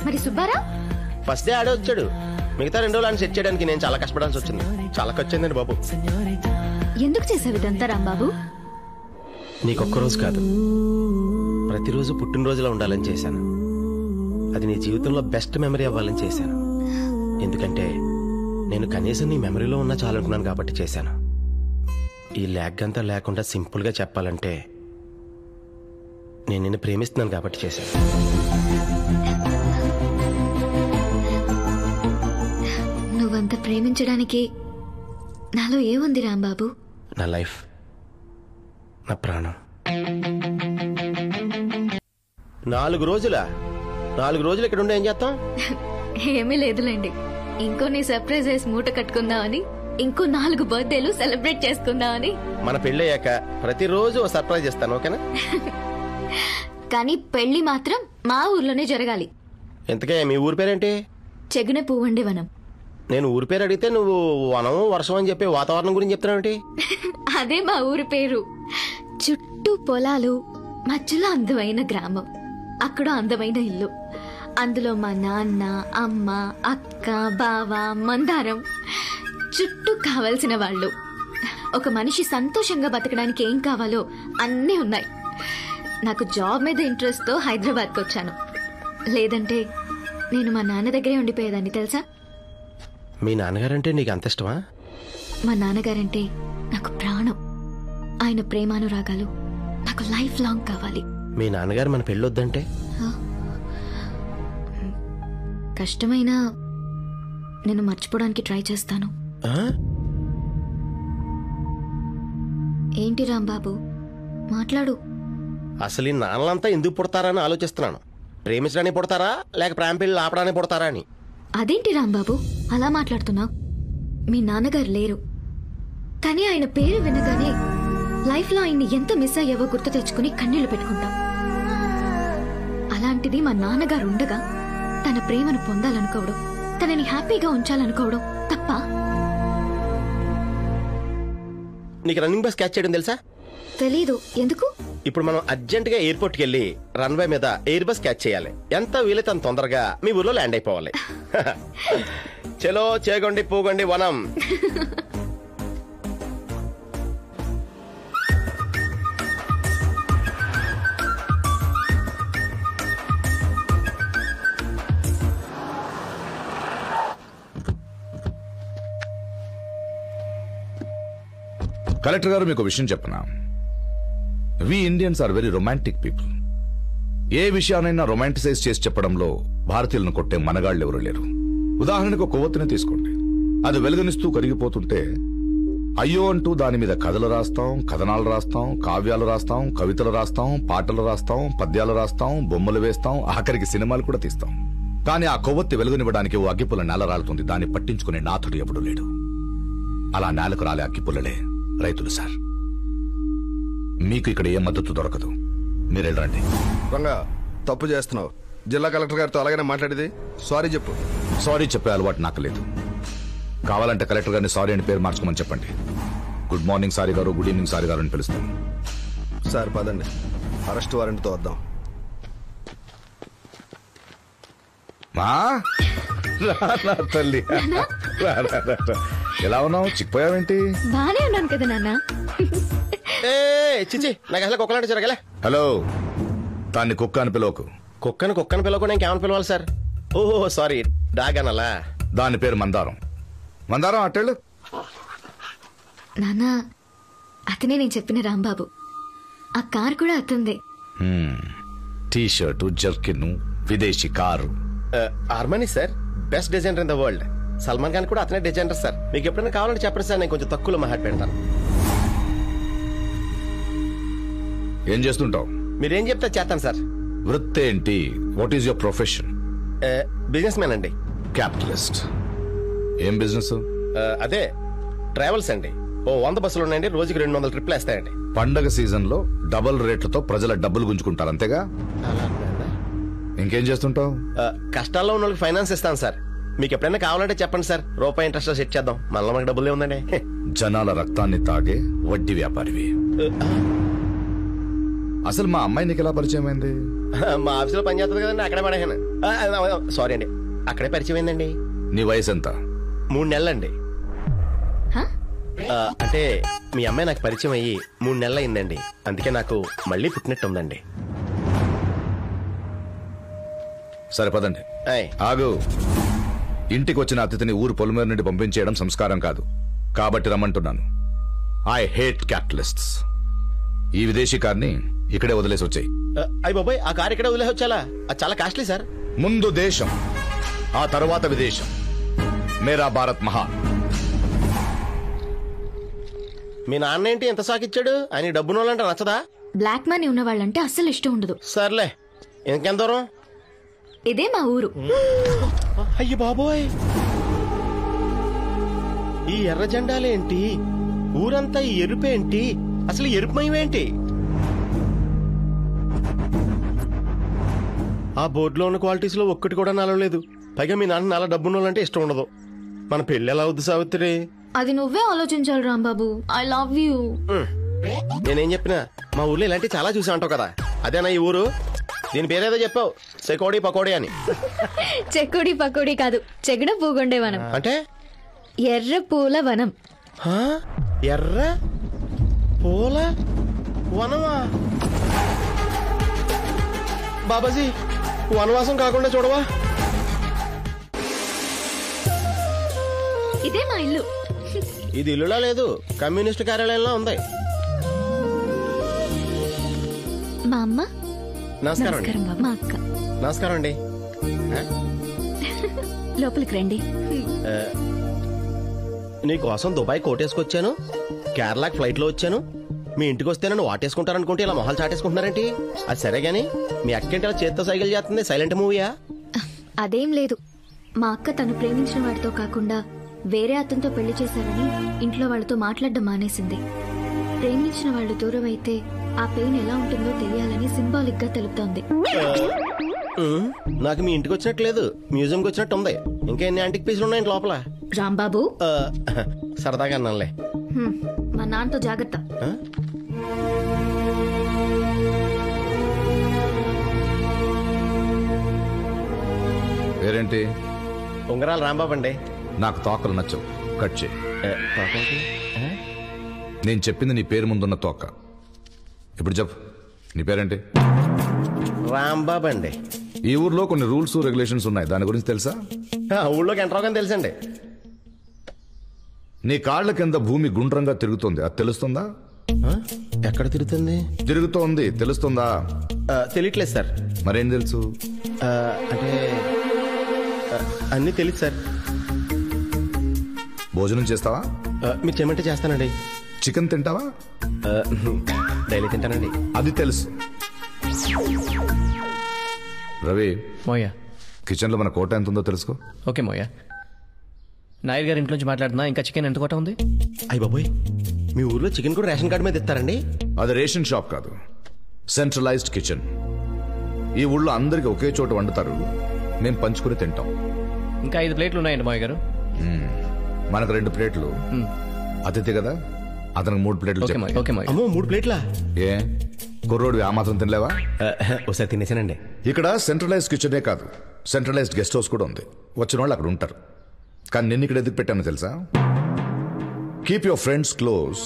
మరి సుబ్బారా ఫస్ట్ డే ఆడే వచ్చాడు. మిగతా 2 రోజులు సెట్ చేయడానికి నేను చాలా కష్టపడాల్సి వచ్చింది. చాలా ఖర్చు అయిందండి బాబు. ఎందుకు చేసావు ఇదంతా రాంబాబు? నీకొక్క రోజు కాదు, ప్రతిరోజు పుట్టినరోజులా ఉండాలని చేశాను. అది నీ జీవితంలో బెస్ట్ మెమరీ అవ్వాలని చేశాను. ఎందుకంటే నేను కనీసం నీ మెమరీలో ఉన్నా చాలనుకున్నాను కాబట్టి చేశాను. ఈ ల్యాగ్ అంతా లేకుండా సింపుల్ గా చెప్పాలంటే నేను నిన్ను ప్రేమిస్తున్నాను కాబట్టి చేశాను. నువ్వంత ప్రేమించడానికి నాలో ఏముంది రాంబాబు? నా లైఫ్, నా ప్రాణం. 4 రోజులు ఇక్కడ ఉండి ఏం చేస్తాం? ఏమీ లేదులేండి, ఇంకొన్ని సర్ప్రైజెస్ మూట కట్టుకుందామని, ఇంకో 4 బర్త్డేలు సెలబ్రేట్ చేసుకుందామని. మన పెళ్ళయ్యాక ప్రతిరోజు ఓ సర్ప్రైజ్ ఇస్తాను, ఓకేనా? కానీ పెళ్లి మాత్రం మా ఊర్లోనే జరగాలి. ఎంతకే మీ ఊరి పేరేంటి? చెగునే పువ్వండి వనం. నేను ఊరి పేరు అడిగితే నువ్వు వనం వర్షం అని చెప్పి వాతావరణం గురించి చెప్తున్నావు. అదే మా ఊరి పేరు. చుట్టూ పొలాలు, మధ్యలో అందమైన గ్రామం, అక్కడ అందమైన ఇల్లు, అందులో మా నాన్న, అమ్మ, అక్క, బావ, మందారం, చుట్టూ కావలసిన వాళ్ళు. ఒక మనిషి సంతోషంగా బతకడానికి ఏం కావాలో అన్నీ ఉన్నాయి. నాకు జాబ్ మీద ఇంట్రెస్ట్ తో హైదరాబాద్కి వచ్చాను. లేదంటే నేను మా నాన్న దగ్గరే ఉండిపోయేదాన్ని తెలుసా? మీ నాన్నగారంటే నీకు అంత ఇష్టమా? మా నాన్నగారంటే నాకు ప్రాణం. ఆయన ప్రేమానురాగాలు నాకు లైఫ్ లాంగ్ కావాలి. మీ నాన్నగారు మన పెళ్ళొద్దంటే? కష్టమైనా నేను మర్చిపోవడానికి ట్రై చేస్తాను. ఏంటి రాంబాబు, మాట్లాడు. అసలు ఈ నాన్నలంతా ఎందుకు పుడతారని ఆలోచిస్తున్నాను. ప్రేమించడానికి పుడతారా లేక ప్రేమ పెళ్లి ఆపడానికి పుడతారా అని. అదేంటి రాంబాబు అలా మాట్లాడుతున్నావు? మీ నాన్నగారు లేరు, కానీ ఆయన పేరు వినగానే లైఫ్ లో ఆయన్ని ఎంత మిస్ అయ్యావో గుర్తు తెచ్చుకుని కన్నీళ్లు పెట్టుకుంటాం. అలాంటిది మా నాన్నగారు ఉండగా తన ప్రేమను పొందాలనుకోవడం, తనని హ్యాపీగా ఉంచాలనుకోవడం తప్ప? నీకు రన్నింగ్ బస్ క్యాచ్ చేయడం తెలుసా? తెలీదు. ఎందుకు? ఇప్పుడు మనం అర్జెంట్ గా ఎయిర్పోర్ట్ కి వెళ్ళి రన్వే మీద ఎయిర్ బస్ క్యాచ్ చేయాలి. ఎంత వీలైతే అంత తొందరగా మీ ఊర్లో ల్యాండ్ అయిపోవాలి. చలో చేగొండి పూగొండి వనం. కలెక్టర్ గారు మీకు విషయం చెప్పనా, we Indians are very romantic people. ఏ విషయానైనా రొమాంటిసైజ్ చేసి చెప్పడంలో భారతీయులను కొట్టే మనగాళ్ళు ఎవరు లేరు. ఉదాహరణకు కొవ్వొత్తిని తీసుకోండి. అది వెలుగునిస్తూ కరిగిపోతుంటే అయ్యో అంటూ దాని మీద కథలు రాస్తాం, కథనాలు రాస్తాం, కావ్యాలు రాస్తాం, కవితలు రాస్తాం, పాటలు రాస్తాం, పద్యాలు రాస్తాం, బొమ్మలు వేస్తాం, ఆఖరికి సినిమాలు కూడా తీస్తాం. కానీ ఆ కొవ్వొత్తి వెలుగునివ్వడానికి ఓ అగ్గిపుల్ల నేల రాలుతుంది. దాన్ని పట్టించుకునే నాథుడు ఎవడూ లేడు. అలా నేలకు రాలే అగ్గిపుల్లలే రైతులు సార్. మీకు ఇక్కడ ఏ మద్దతు దొరకదు. మీరు వెళ్ళండి. రంగా, తప్పు చేస్తున్నావు. జిల్లా కలెక్టర్ గారితో అలాగనే మాట్లాడేది. సారీ చెప్పు. సారీ చెప్పే అలవాటు నాకు లేదు. కావాలంటే కలెక్టర్ గారిని సారీ అని పేరు మార్చుకోమని చెప్పండి. గుడ్ మార్నింగ్ సారీ గారు, గుడ్ ఈవినింగ్ సారీ గారు అని పిలుస్తాను. సార్ పదండి, అరెస్ట్ వారెంట్తో వద్దాం. మా తల్లి ఎలా ఉన్నావు? చిక్కిపోయావేంటి? బానే ఉన్నాను కదా నాన్న. చిచి, నాకు అసలు కుక్కలంటే జరగలే. హలో, దాన్ని కుక్క అని పిలవకు. కుక్కను పిలవకుండా ఇంకేమని పిలవాలి సార్? ఓహో సారీ, డాగ్ అనాలా? దాని పేరు మందారం. మందారం అట్టేళ్ళు. నాన్న, అతనే నేను చెప్పిన రాంబాబు. ఆ కార్ కూడా అతందే. టీ షర్టు, జర్కిన్, విదేశీ car. Armani sir, best designer in the world. Salman Khan కూడా అతనే డిజైనర్ సార్. మీకు ఎప్పుడైనా కావాలంటే చెప్పండి సార్, నేను కొంచెం తక్కువలో మహాట్ పెడతాను. ఏం చేస్తుంటావు? మీరేం చెప్తే చేస్తాను సార్. వృత్తి ఏంటి? What is your profession? Business man అండి. క్యాపిటలిస్ట్. ఏం బిజినెస్? అదే ట్రావెల్స్ అండి. ఓ 100 బస్సులు ఉన్నాయండి, రోజుకి 200 ట్రిప్లు వేస్తాయండి. పండగ సీజన్ లో డబుల్ రేట్లతో ప్రజల డబ్బులు గుంజుకుంటారు, అంతేగా? ఇంకేం చేస్తుంటావు? కష్టాల్లో ఉన్న వాళ్ళకి ఫైనాన్స్ ఇస్తాను సార్. మీకు ఎప్పుడైనా కావాలంటే చెప్పండి సార్, రూపాయి ఇంట్రెస్ట్ సెట్ చేద్దాం. మళ్ళీ మనకు డబ్బులే ఉందండి. జనాల రక్తాన్ని తాగే వడ్డీ వ్యాపారివి. అసలు మా అమ్మాయి నీకు ఎలా పరిచయం అయింది? మా ఆఫీసులో పనిచేస్తుంది కదండి, అక్కడే పడేసాను. సారీ అండి, అక్కడే పరిచయం అయిందండి. నీ వయసు ఎంత? 3 నెలలండి. అంటే మీ అమ్మాయి నాకు పరిచయం అయ్యి 3 నెలలు అయిందండి. అందుకే నాకు మళ్ళీ పుట్టినట్టు ఉందండి. సరే పదండి. ఆగు. ఇంటికి వచ్చిన అతిథిని ఊరు పొలిమేర నుండి పంపించేయడం సంస్కారం కాదు, కాబట్టి రమ్మంటున్నాను. I hate క్యాపిటలిస్ట్స్. ఈ విదేశీ కార్ని ఇక్కడే వదిలేసి వచ్చాయి. అయ్యి బాబాయ్, ఆ కార్ ఇక్కడే వదిలేసి వచ్చాలా? అది చాలా కాస్ట్లీ సార్. ముందు దేశం, ఆ తర్వాత విదేశం. మేరా భారత్ మహాన్. మీ నాన్న ఏంటి ఎంత సాకిచ్చాడు? ఆయన డబ్బున వాళ్ళంటే నచ్చదా? బ్లాక్ మనీ ఉన్న వాళ్ళంటే అస్సలు ఇష్టం ఉండదు. సర్లే, ఇంకెంత దూరం? ఇదే మా ఊరు. అయ్యి బాబోయ్, ఈ ఎర్ర జెండాలేంటి? ఊరంతా ఈ ఎరుపేంటి? అసలు ఎరుపుమయమేంటి? ఆ బోర్డులో ఉన్న క్వాలిటీస్ లో ఒక్కటి కూడా నలవలేదు. పైగా మీ నాన్న నాలా డబ్బున్నోళ్ళంటే ఇష్టం ఉండదు. మన పెళ్లి ఎలా అవుద్ది సావిత్రి? అది నువ్వే ఆలోచించాలి రాంబాబు. I love you. నేనేం చెప్పినా మా ఊర్లో ఇలాంటి చాలా చూసా అంటావు కదా, అదేనా ఈ ఊరు? దీని పేరేదో చెప్పావు, చెకోడి పకోడి అని. చెక్కుడి పకోడి కాదు, చెగడ పూగొండే వనం. అంటే ఎర్ర పూల వనం. ఎర్ర పూల వనమా? బాబాజీ, వనవాసం కాకుండా చూడవా? ఇదే మా ఇల్లు. ఇది ఇల్లులా లేదు, కమ్యూనిస్ట్ కార్యాలయంలో ఉంది. మా అమ్మ. నమస్కారం అండి. మా అక్క. నమస్కారం అండి. లోపలికి రండి. నీకోసం దుబాయ్ కోటేసుకొచ్చాను, కేరళకి ఫ్లైట్ లో వచ్చాను. మీ ఇంటికి వస్తే నన్ను వాటేసుకుంటారనుకుంటే ఇలా మొహాలు చాటేసుకుంటున్నారేంటి? అది సరే గాని మీ అక్కేంటి అలా చేత్తో సైకిల్ చేస్తుంది? సైలెంట్ మూవీయా? అదేం లేదు, మా అక్క తను ప్రేమించిన వాడితో కాకుండా వేరే అతనితో పెళ్లి చేశారని ఇంట్లో వాళ్ళతో మాట్లాడడం మానేసింది. ప్రేమించిన వాళ్ళు దూరం అయితే ఆ పెయిన్ ఎలా ఉంటుందో తెలియాలని సింబాలిక్ గా తెలుపుతోంది. నాకు మీ ఇంటికి వచ్చినట్లేదు, మ్యూజియంకి వచ్చినట్టు ఉంది. ఇంకా ఎన్ని యాంటిక్ పీసులు ఉన్నాయి లోపల? రాంబాబు, సరదాగా అన్నానులే. మా నాన్నతో జాగ్రత్త. పేరేంటి? ఉంగరాలు రాంబాబు అండి. నాకు తోకలు నచ్చవు, కట్ చేయి. నేను చెప్పింది నీ పేరు ముందున్న తోక. ఇప్పుడు చెప్పు, నీ పేరేంటి? రాంబాబు అండి. ఈ ఊర్లో కొన్ని రూల్స్ రెగ్యులేషన్స్ ఉన్నాయి, దాని గురించి తెలుసా? ఊళ్ళోకి ఎంటర్ అవగానే తెలుసండి. నీ కాళ్ల కింద భూమి గుండ్రంగా తిరుగుతుంది, అది తెలుస్తుందా? ఎక్కడ తిరుగుతుంది? తిరుగుతోంది, తెలుస్తుందా? తెలియట్లేదు సార్. మరేం తెలుసు? అంటే అన్నీ తెలియదు సార్. భోజనం చేస్తావా? మీరు చేయమంటే చేస్తానండి. చికెన్ తింటావా? డైలీ తింటానండి. అది తెలుసు. రవి, మోయా కిచెన్ లో మన కోట ఎంత ఉందో తెలుసుకో. ఓకే మోయా. నాయర్ గారి ఇంట్లోంచి మాట్లాడుతున్నా. ఇంకా చికెన్ ఎంత కోట ఉంది? అయ్య బాబోయ్, మీ ఊర్లో చికెన్ కూడా రేషన్ కార్డు మీద ఇస్తారండి? అది రేషన్ షాప్ కాదు, సెంట్రలైజ్డ్ కిచెన్. ఈ ఊళ్ళో అందరికి ఒకే చోట వండుతారు, మేము పంచుకుని తింటాం. ఇంకా 5 ప్లేట్లు ఉన్నాయండి మోయ్ గారు. మనకు 2 ప్లేట్లు. అతిథి కదా, అతనికి 3 ప్లేట్లు. ఓకే మోయ్. అమ్మో, 3 ప్లేట్లా? ఏ కుర్రోడు ఆ మాత్రం తినలేవా? ఒకసారి తినేసానండి. ఇక్కడ సెంట్రలైజ్డ్ కిచెనే కాదు, సెంట్రలైజ్డ్ గెస్ట్ హౌస్ కూడా ఉంది. వచ్చిన వాళ్ళు అక్కడ ఉంటారు. కానీ నేను ఇక్కడ ఎందుకు పెట్టానో తెలుసా? Keep your friends close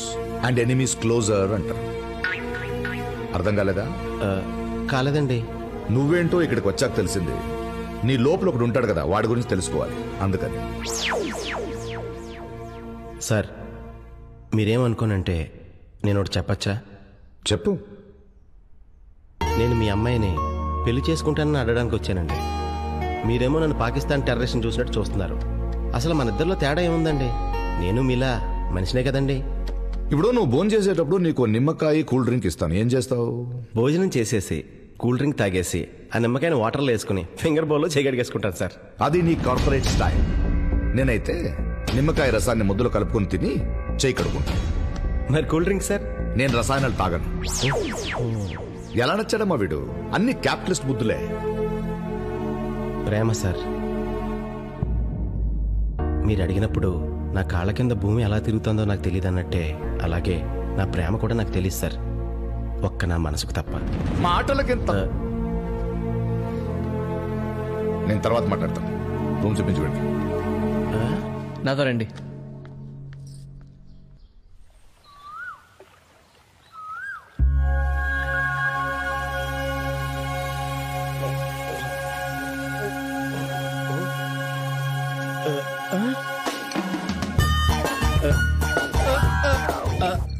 and enemies closer అంటారు. అర్థం కాలేదా? కాలేదండి. నువ్వేంటో ఇక్కడికి వచ్చాక తెలిసింది. నీ లోపల ఒకడు ఉంటాడు కదా, వాడి గురించి తెలుసుకోవాలి. అందుకని సార్, మీరేమనుకోనంటే నేను ఒకటి చెప్పచ్చా? చెప్పు. నేను మీ అమ్మాయిని పెళ్లి చేసుకుంటానని అడగడానికి వచ్చానండి. మీరేమో నన్ను పాకిస్తాన్ టెర్రరిస్ట్ని చూసినట్టు చూస్తున్నారు. అసలు మన ఇద్దరిలో తేడా ఏముందండి? నేను మీలా మనిషినే కదండి. ఇప్పుడు నువ్వు భోజనం చేసేటప్పుడు నీకు నిమ్మకాయ కూల్ డ్రింక్ ఇస్తాను, ఏం చేస్తావు? భోజనం చేసేసి కూల్ డ్రింక్ తాగేసి ఆ నిమ్మకాయని వాటర్లో వేసుకుని ఫింగర్ బౌల్లో చేయగడిగేసుకుంటాను సార్. అది నీ కార్పొరేట్ స్టైల్. నేనైతే నిమ్మకాయ రసాన్ని ముద్దలు కలుపుకొని తిని చేయి కడుకుంటాను. మరి కూల్ డ్రింక్ సార్? నేను రసాయనాలు తాగను. ఎలా నచ్చాడమ్మా వీడు? అన్ని క్యాపిటలిస్ట్ బుద్ధులే. ప్రేమ సార్, మీరు అడిగినప్పుడు నా కాళ్ళ కింద భూమి ఎలా తిరుగుతుందో నాకు తెలియదు అన్నట్టే, అలాగే నా ప్రేమ కూడా నాకు తెలియదు సార్, ఒక్క నా మనసుకు తప్ప. మాటలకింత. నేను తర్వాత మాట్లాడతాను. రూమ్ చూపించి వెళ్ళి. నాతో రండి.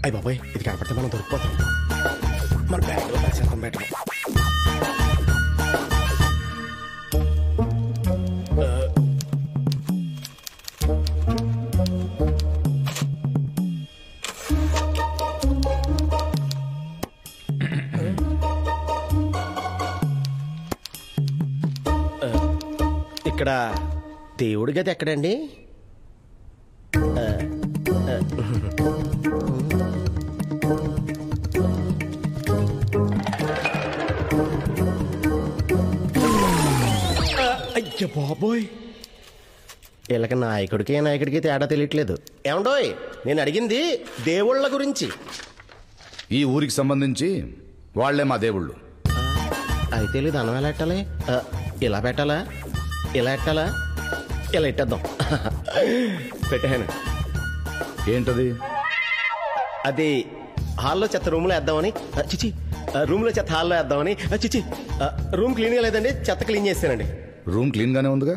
అయ్య బాబాయ్, ఇది కనపడితే మనం దొరికిపోతాం. మన బ్యాగ్లో పరిచేస్తాం. బయట ఇక్కడ దేవుడి గది ఎక్కడండి? అయ్య బాబోయ్, వీళ్ళకి నాయకుడికి తేడా తెలియట్లేదు. ఏమండోయ్, నేను అడిగింది దేవుళ్ళ గురించి. ఈ ఊరికి సంబంధించి వాళ్లే మా దేవుళ్ళు. అయితే లేదు, అన్నం ఎలా పెట్టాలి? ఇలా పెట్టాలా, ఇలా పెట్టాలా? ఇలా ఇట్టేద్దాం. పెట్టాను. ఏంటది? అది హాల్లో చెత్త రూమ్లో వేద్దామని. చిచి, రూమ్లో చెత్త హాల్లో వేద్దామని. చిచి, రూమ్ క్లీన్గా లేదండి, చెత్త క్లీన్ చేస్తానండి. రూమ్ క్లీన్ గానే ఉందిగా?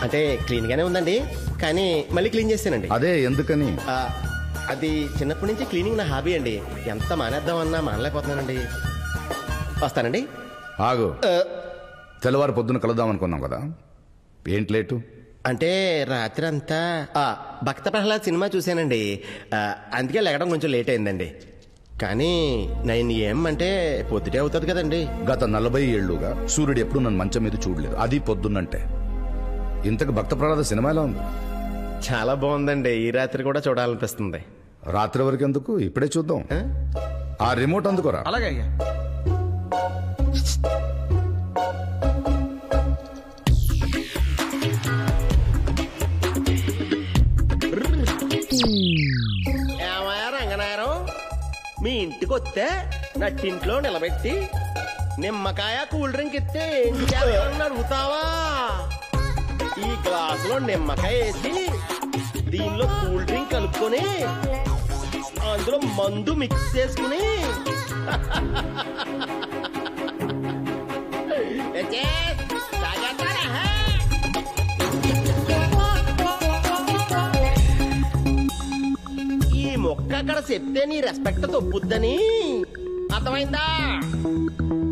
అంటే క్లీన్ గానే ఉందండి, కానీ మళ్ళీ క్లీన్ చేస్తానండి. అదే ఎందుకని? అది చిన్నప్పటి నుంచి క్లీనింగ్ నా హాబీ అండి. ఎంత మానేద్దామన్నా మానలేకపోతున్నానండి. వస్తానండి. ఆగు. తెల్లవారు పొద్దున కలుద్దాం అనుకున్నాం కదా, ఏంటి లేటు? అంటే రాత్రి అంతా భక్త ప్రహ్లాద్ సినిమా చూశానండి, అందుకే లెగడం కొంచెం లేట్ అయిందండి. కానీ 9 AM అంటే పొద్దుటే అవుతుంది కదండి. గత 40 ఏళ్లుగా సూర్యుడు ఎప్పుడు నన్ను మంచం మీద చూడలేదు, అది పొద్దున్నంటే. ఇంతకు భక్త ప్రహ్లాద సినిమా ఎలా ఉంది? చాలా బాగుందండి. ఈ రాత్రి కూడా చూడాలనిపిస్తుంది. రాత్రి వరకు ఎందుకు, ఇప్పుడే చూద్దాం. ఆ రిమోట్ అందుకోరా. అలాగే అయ్యా. ఏమయ్యా రంగనాయరం, మీ ఇంటికి వస్తే నట్టింట్లో నిలబెట్టి నిమ్మకాయ కూల్ డ్రింక్ ఇస్తే ఏంటి చేయాలని అడుగుతావా? ఈ గ్లాసులో నిమ్మకాయ వేసి దీనిలో కూల్ డ్రింక్ కలుపుకొని అందులో మందు మిక్స్ చేసుకుని మొక్క అక్కడ చెప్తే నీ రెస్పెక్ట్ తప్పుద్దని అర్థమైందా?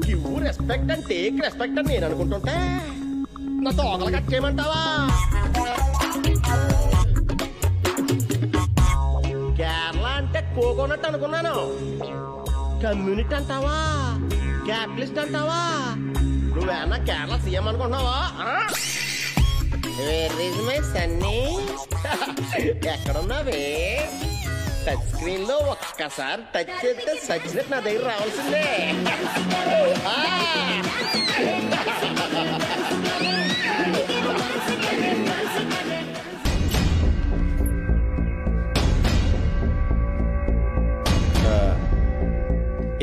Give respect and take respect అని నేను అనుకుంటుంటే నా తోకలు కట్ చేయమంటావా? కేరళ అంటే కోకోనట్ అనుకున్నాను. కమ్యూనిటీ అంటావా? క్యాపిటలిస్ట్ అంటావా? నువ్వేనా కేరళ సీఎం అనుకుంటున్నావా? సన్నీ ఎక్కడున్నావే? టచ్ స్క్రీన్ లో ఒక్కసారి టచ్ చేస్తే సచ్చినట్టు నా దగ్గర రావాల్సిందే.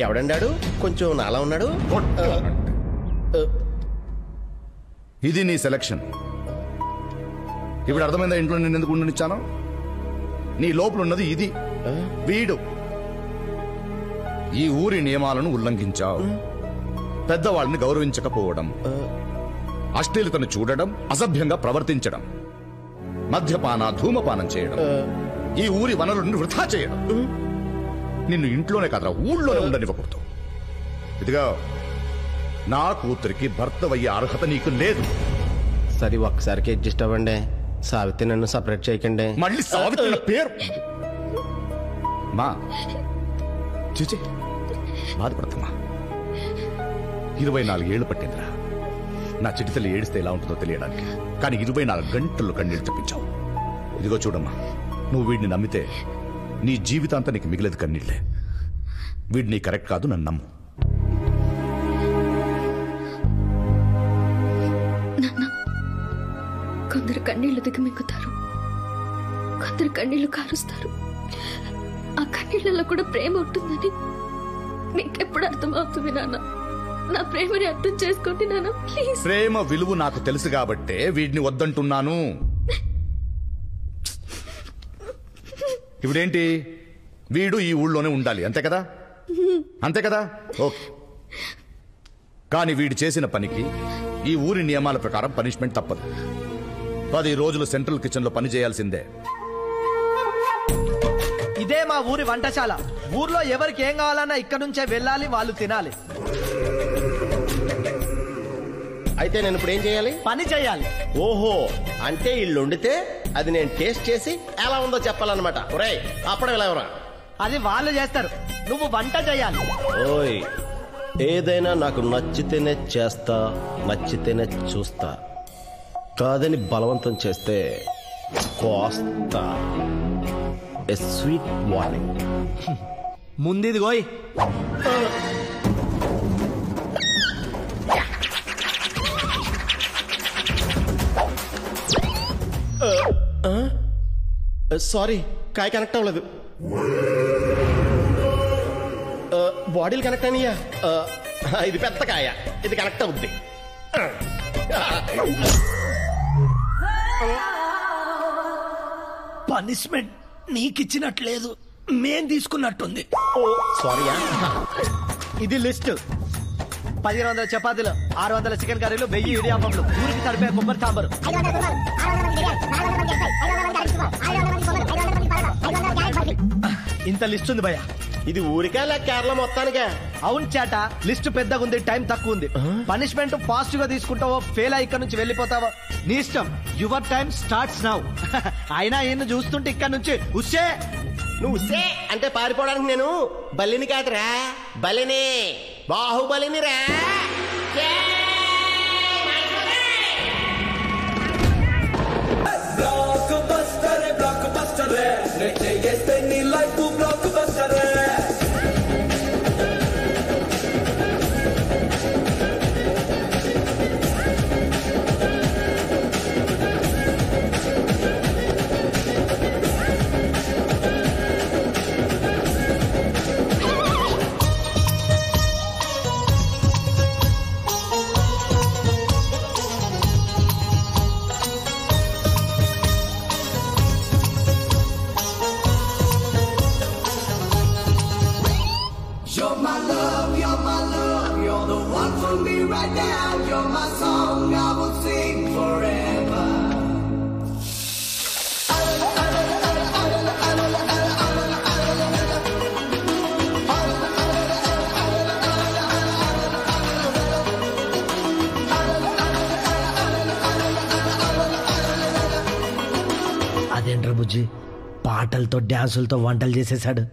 ఎవడండాడు? కొంచెం నాలా ఉన్నాడు. ఇది నీ సెలక్షన్. ఇప్పుడు అర్థమైందా ఇంట్లో నేను ఎందుకు ఉండనిచ్చాను? నీ లోపల ఉన్నది ఇది. వీడు ఈ ఊరి నియమాలను ఉల్లంఘించావు. పెద్దవాళ్ళని గౌరవించకపోవడం, అశ్లీలతను చూడడం, అసభ్యంగా ప్రవర్తించడం, మద్యపాన ధూమపానం చేయడం, ఈ ఊరి వనరులను వృధా చేయడం. నిన్ను ఇంట్లోనే కాదురా ఊళ్ళోనే ఉండనివ్వకూడదు. ఇదిగా నా కూతురికి భర్తవయ్యే అర్హత నీకు లేదు. సరే ఒక్కసారికి అడ్జస్ట్ అవ్వండి. సావిత్రి నన్ను సపరేట్ చేయకండి. మళ్ళీ సావిత్రి పేరు మా చూచి బాధపడతామా? 24 ఏళ్లు పట్టిందిరా నా చిటితల్లి ఏడిస్తే ఎలా ఉంటుందో తెలియడానికి. కానీ 24 గంటల్లో కన్నీళ్ళు తెప్పించావు. ఇదిగో చూడమ్మా, నువ్వు వీడిని నమ్మితే నీ జీవితాంతా నీకు మిగిలేదు కన్నీళ్లే. వీడు నీ కరెక్ట్ కాదు, నన్ను నమ్ము. కొందరు కన్నీళ్లు దిగమింగుతారు, కొందరు కన్నీళ్లు కారుస్తారు. ఆ కన్నీళ్లలో కూడా ప్రేమ ఉంటుందని నీకెప్పుడు అర్థమవుతుంది నాన్న? నా ప్రేమని అర్థం చేసుకోండి నాన్న, ప్లీజ్. ప్రేమ విలువ నాకు తెలుసు కాబట్టే వీడిని వద్దంటున్నాను. ఇప్పుడేంటి, వీడు ఈ ఊళ్ళోనే ఉండాలి అంతే కదా? అంతే కదా? ఓకే. కానీ వీడు చేసిన పనికి ఈ ఊరి నియమాల ప్రకారం పనిష్మెంట్ తప్పదు. 10 రోజులు సెంట్రల్ కిచెన్ లో పని చేయాల్సిందే. ఇదే మా ఊరి వంటశాల. ఊర్లో ఎవరికి ఏం కావాలన్నా ఇక్కడ నుంచే వెళ్ళాలి, వాళ్ళు తినాలి. అయితే నేను ఇప్పుడు ఏం చేయాలి? పని చేయాలి. ఓహో, అంటే ఇల్లు వండితే అది నేను టేస్ట్ చేసి ఎలా ఉందో చెప్పాలన్నమాట. ఒరేయ్ అప్పుడు ఎలా ఎవరా? అది వాళ్ళు చేస్తారు, నువ్వు వంట చేయాలి. ఓయ్, ఏదైనా నాకు నచ్చితేనే చేస్తా, నచ్చితేనే చూస్తా. కాదని బలవంతం చేస్తే కోస్తా. A sweet warning. ముందిది గోయ్. సారీ, కాయ కనెక్ట్ అవ్వలేదు. బాడీలు కనెక్ట్ అయినాయా? ఇది పెద్ద కాయ, ఇది కనెక్ట్ అవుద్ది. పనిష్మెంట్ నీకిచ్చినట్లేదు, మేం తీసుకున్నట్టుంది. సారీయా. ఇది లిస్ట్. 1500 చపాతీలు, 600 చికెన్ కర్రీలు, 1000 ఇడియాపంలు, ఊరికి సరిపోయే కొబ్బరి సాంబారు. ఇంత లిస్ట్ ఉంది భయ్యా. ఇది ఊరికా లేక కేరళ మొత్తానికా? అవును చేట, లిస్ట్ పెద్దగా ఉంది, టైం తక్కువ ఉంది. పనిష్మెంట్ ఫాస్ట్ గా తీసుకుంటావో ఫెయిల్ అయ్యి ఇక్కడ నుంచి వెళ్ళిపోతావో నీ ఇష్టం. Your time starts now. అయినా ఈయన చూస్తుంటే ఇక్కడ నుంచి ఉస్సే. నువ్వు ఉస్సే అంటే పారిపోవడానికి నేను బలిని కాదురా, బలిని, బాహుబలిని రా. బుజ్జి పాటలతో డ్యాన్సులతో వంటలు చేసేసాడు.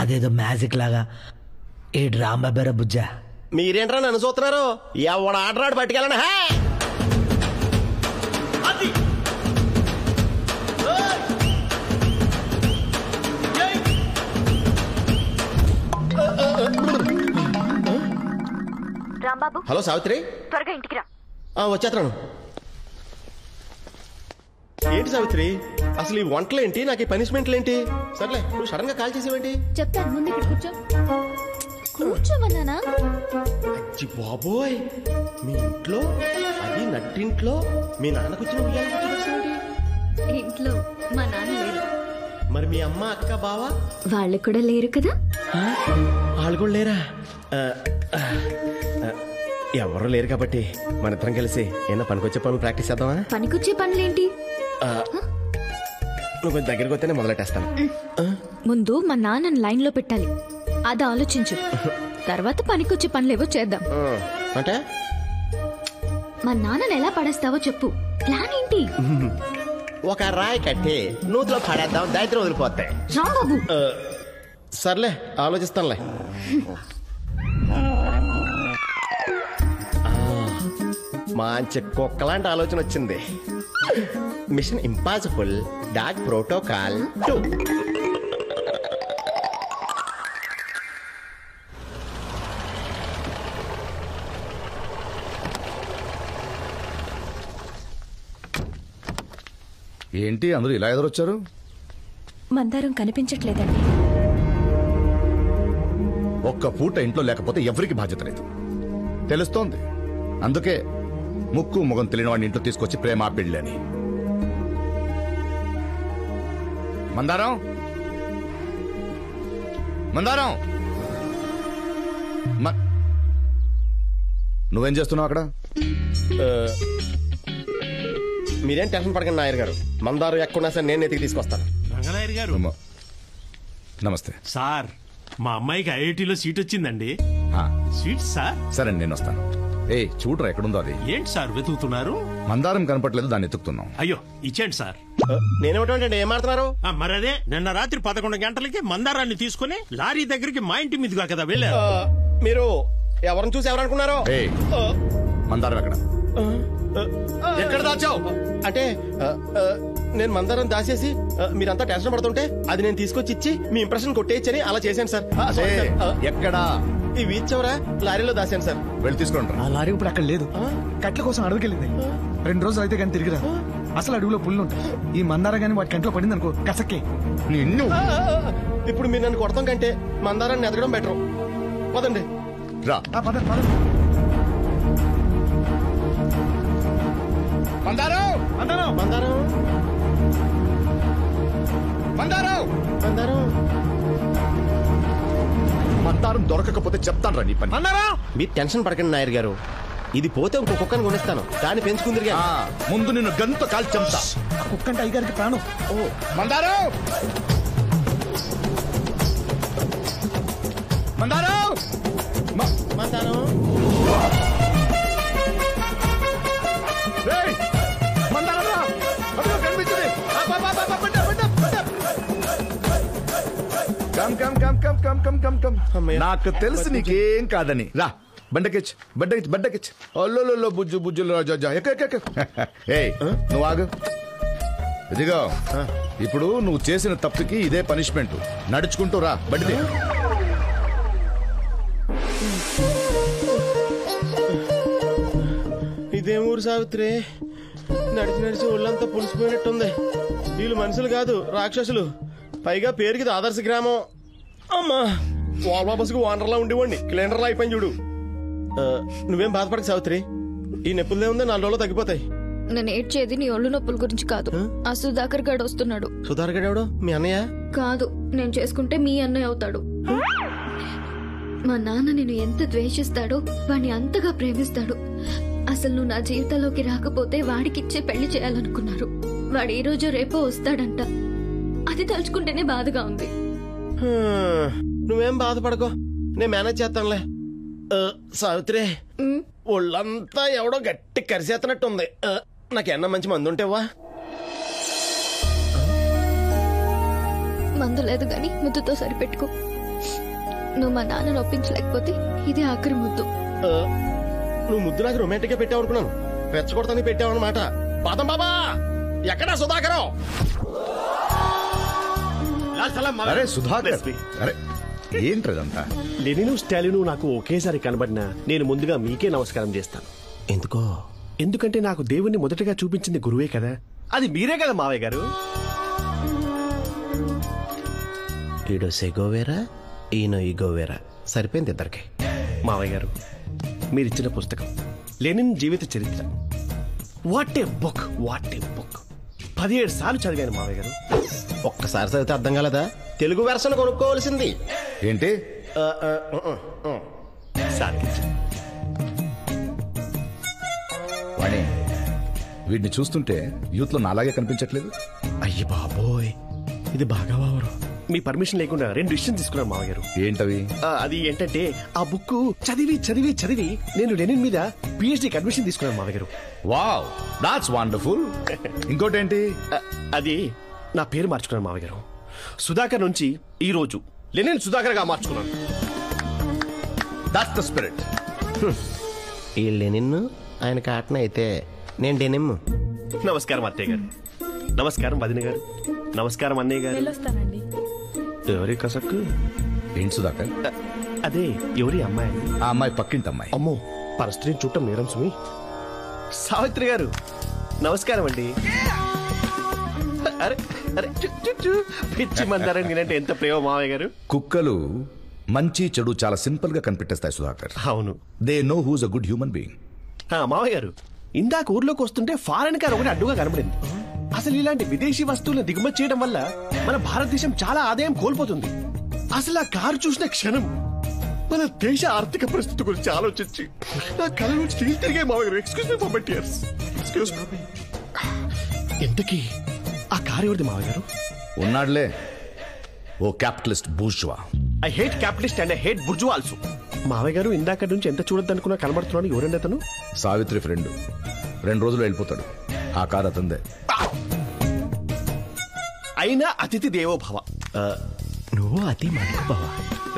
అదేదో మ్యాజిక్ లాగా. ఈ డ్రామా బేర బుజ్జా. మీరేంట్రా నన్ను చూస్తున్నారు? ఎవడు ఆటరాడు పట్టుకెళ్ళండి. రాంబాబు, హలో సావిత్రి, త్వరగా ఇంటికి రా. వచ్చేస్తున్నాను. ఏంటి సావిత్రి, అసలు ఈ వంటలేంటి, నాకు ఈ పనిష్మెంట్లేంటి? సర్లే, నువ్వు సడన్ గా కాల్ చేసేవేంటి? చెప్తాను, ముందు ఇక్కడ కూర్చో. కూర్చోమన్నానా? అచ్చి బాబోయ్, మీ ఇంట్లో, అది నట్టింట్లో మీ నాన్నకు వచ్చిన ఉయ్యాల కూర్చోబెట్టేసావేంటి? ఇంట్లో మా నాన్న లేరు. మరి మీ అమ్మ అక్క బావ వాళ్ళు కూడా లేరు కదా. వాళ్ళు కూడా లేరా? ఎవరు లేరు కాబట్టి మన ఇద్దరం కలిసి ఏమన్నా పనికొచ్చే పనులు ప్రాక్టీస్ చేద్దామా? పనికొచ్చే పనులేంటి? నువ్వు కొంచెం దగ్గరికి వస్తేనే మొదలెట్టేస్తాను. ముందు మా నాన్నని లైన్ లో పెట్టాలి, అది ఆలోచించు. తర్వాత పనికొచ్చే పనులేవో చేద్దాం. అంటే మా నాన్నని ఎలా పడేస్తావో చెప్పు. ప్లాన్ ఏంటి? ఒక రాయి కట్టి నూతిలో పడేద్దాం, దైత్రం వదిలిపోతాయి. రాంబాబు, సర్లే ఆలోచిస్తానులే. మంచి కుక్కలాంటి ఆలోచన వచ్చింది. Mission impossible dog protocol 2. ఏంటి అందరూ ఇలా ఎదురొచ్చారు? మందారం కనిపించట్లేదండి. ఒక్క పూట ఇంట్లో లేకపోతే ఎవరికి బాధ్యత లేదు, తెలుస్తోంది. అందుకే ముక్కు ముఖం తెలియని వాడిని ఇంట్లో తీసుకొచ్చి ప్రేమ పెళ్ళి అని. మందారం, మందారం, నువ్వేం చేస్తున్నావు అక్కడ? మీరేం టెన్షన్ పడకండి నాయర్ గారు, మందారు ఎక్కడున్నా సరే నేను ఎతికి తీసుకొస్తాను. రంగనాయర్ గారు నమస్తే సార్. మా అమ్మాయికి ఐఐటీలో సీట్ వచ్చిందండి. Seat sir. సరే నేను వస్తాను. ఏ చూడరా ఎక్కడుందో అది. ఏంటి సార్ వెతుకుతున్నారు? మందారం కనపట్లేదు, దాన్ని ఎత్తుకుతున్నాం. అయ్యో ఇచ్చేయండి సార్. నేనేమిటంటే ఏమాడుతున్నారు? మరదే నిన్న రాత్రి 11 గంటలకి మందారాన్ని తీసుకుని లారీ దగ్గరికి మా ఇంటి మీదుగా కదా వెళ్ళారు. మీరు ఎవరిని చూసి ఎవరనుకున్నారు? మందారం ఎక్కడ? ఎక్కడ దాచావు? అంటే నేను మందారం దాచేసి మీరంతా టెన్షన్ పడుతుంటే అది నేను తీసుకొచ్చి ఇచ్చి మీ ఇంప్రెషన్ కొట్టేయచ్చని అలా చేశాను సార్. ఎక్కడా? ఈ వీచ్ ఎవరా లారీలో దాచాను సార్. వెళ్ళి తీసుకోండి. ఆ లారీ ఇప్పుడు అక్కడ లేదు, కట్ల కోసం అడవికెళ్ళింది. 2 రోజులు అయితే కానీ తిరిగిరా. అసలు అడవిలో పుల్లు ఉంటాయి. ఈ మందారం కానీ వాటి కంట్లో పడింది అనుకో కసక్కే. ఇప్పుడు మీరు నన్ను కొడతాం కంటే మందారాన్ని ఎదగడం బెటర్. పదండి. రా మందారం, మందారం, మందారం, మందారం, మందారం. మందారం దొరకకపోతే చెప్తాను రా నీ పని. మీరు టెన్షన్ పడకండి నాయర్ గారు, ఇది పోతే ఇంకో కుక్కను కొనిస్తాను, దాన్ని పెంచుకుందిరిగా. ముందు నిన్ను గంతో కాల్చి చంపుతా. కుక్క అంటే అయ్యగారికి ప్రాణం. మందారం, మందారం, మందారం. నాకు తెలుసు నీకేం కాదని. రా బండకెచ్చు, బండకెచ్చు, బండకెచ్చు. అల్లోలో బుజ్జు బుజ్జులు రాజా. ఏయ్ నువ్వు ఆగు. ఇదిగో ఇప్పుడు నువ్వు చేసిన తప్పుకి ఇదే పనిష్మెంట్. నడుచుకుంటూ రా బండిది. ఇదేం ఊరు సావిత్రి, నడిచి నడిచి ఒళ్ళంతా పులిసిపోయినట్టుంది. వీళ్ళు మనుషులు కాదు, రాక్షసులు. పైగా పేరుకి ఆదర్శ గ్రామం. అమ్మా, వాల్వా బస్సుకు ఓనర్లా ఉండేవాడిని, క్లీనర్లా అయిపోయింది చూడు. నువ్వేం బాధపడక సావిత్రి, ఈ నొప్పులదే ఉంది, 4 రోజులు తగ్గిపోతాయి. నేను ఏడ్చేది నీ ఒళ్ళు నొప్పుల గురించి కాదు. ఆ సుధాకర్ గాడు వస్తున్నాడు. సుధాకర్ గాడు ఎవడు? మీ అన్నయ్య? కాదు, నేను చేసుకుంటే మీ అన్నయ్య అవుతాడు. మా నాన్న నేను ఎంత ద్వేషిస్తాడో వాడిని అంతగా ప్రేమిస్తాడు. అసలు నువ్వు నా జీవితంలోకి రాకపోతే వాడికిచ్చే పెళ్లి చేయాలనుకున్నారు. వాడు ఈ రోజు రేపో వస్తాడంట. అది తలుచుకుంటేనే బాధగా ఉంది. నువ్వేం బాధపడకో, నేను మేనేజ్ చేస్తానులే. సావిత్రి, ఒళ్ళంతా ఎవడో గట్టి కరిసేస్తున్నట్టుంది. నాకేమన్నా మంచి మందు ఉంటేవా? మందు లేదు గాని ముద్దుతో సరిపెట్టుకో. నువ్వు మా నాన్నను ఒప్పించలేకపోతే ఇది ఆఖరి ముద్దు. నువ్వు ముద్దు నాకు రొమాంటిక్ గా పెట్టావు అనుకున్నాను, రెచ్చగొడతాని పెట్టావు అనమాట. బాదం బాబా ఎక్కడా సుధాకరం? అరే సుధాకర్, అరే ఏంట్రదంతా? లెనిను స్టాలిను నాకు ఒకేసారి కనబడినా నేను ముందుగా మీకే నమస్కారం చేస్తాను. ఎందుకో? ఎందుకంటే నాకు దేవుణ్ణి మొదటగా చూపించింది గురువే కదా. అది మీరే కదా మావయ్య గారు. ఈడో సెగోవేరా, ఈయన ఈగోవేరా, సరిపోయింది ఇద్దరికి. మావయ్య గారు, మీరిచ్చిన పుస్తకం లెనిన్ జీవిత చరిత్ర, what a book, what a book. 17 సార్లు చదివాను మావయ్య గారు. ఒక్కసారి చదివితే అర్థం కాలేదా? తెలుగు వెర్షన్ కొనుక్కోవాల్సింది. ఏంటి? వాణి, వీడిని చూస్తుంటే యూత్ లో నాలాగే కనిపించట్లేదు. అయ్యి బాబోయ్, ఇది బాగా వావరు. మీ పర్మిషన్ లేకుండా 2 డిసిషన్స్ తీసుకున్నాను మావయ్య గారు. ఏంటవి? అది ఏంటంటే ఆ బుక్ చదివి చదివి చదివి నేను లెనిన్ మీద పిహెచ్డికి అడ్మిషన్ తీసుకున్నాను మావయ్య గారు. Wow, that's wonderful. ఇంకోటేంటి? అది నా పేరు మార్చుకున్నాను మావయ్య గారు. సుధాకర్ నుంచి ఈ రోజు లెనిన్ సుధాకర్ గా మార్చుకున్నాను. That's the spirit. ఈ లెనిన్ ఆయన కాటన అయితే నేను డెనిమ్. నమస్కారం అత్తయ్య గారు, నమస్కారం వదిన గారు, నమస్కారం అన్నయ్య గారు. వెళ్ళొస్తానండి. ఎవరి కసక్కు? ఏంటి సుధాకర్? అదే ఎవరి అమ్మాయి? ఆ అమ్మాయి పక్కింటి అమ్మాయి. అమ్మో, పరస్త్రీని చూడటం నేరం సుమి. సావిత్రి గారు నమస్కారం అండి. అరే అరే, పిచ్చి మందారని నేనంటే ఎంత ప్రేమ మావయ్య గారు. కుక్కలు మంచి చెడు చాలా సింపుల్ గా కనిపెట్టేస్తాయి సుధాకర్. అవును, they know who's a good human being. మావయ్య గారు, ఇందాక ఊర్లోకి వస్తుంటే ఫారెన్ కార్ ఒకటి అడ్డుగా కనబడింది. అసలు ఇలాంటి విదేశీ వస్తువులను దిగుమతి చేయడం వల్ల మన భారతదేశం చాలా ఆదాయం కోల్పోతుంది. అసలు ఆ కారు చూసిన క్షణం మన దేశ ఆర్థిక పరిస్థితి గురించి ఆలోచించి నా కళ్ళ నుంచి నీళ్ళు తిరిగాయి మావయ్య గారు. Excuse me for my tears. Excuse me. ఎంతకీ ఆ కారు ఎవరిది మావయ్య గారు? ఉన్నాడులే, ఓ capitalist bourgeois. I hate capitalist and I hate bourgeois also. మావయ్య గారు, ఇందాక నుంచి ఎంత చూడొద్దనుకున్నా కనబడుతున్నాను. ఎవరండి అతను? సావిత్రి ఫ్రెండ్. 2 రోజులు వెళ్ళిపోతాడు. ఆ కారు అతందే. అయినా అతిథి దేవో భవ. నువ్వు అతి భవ.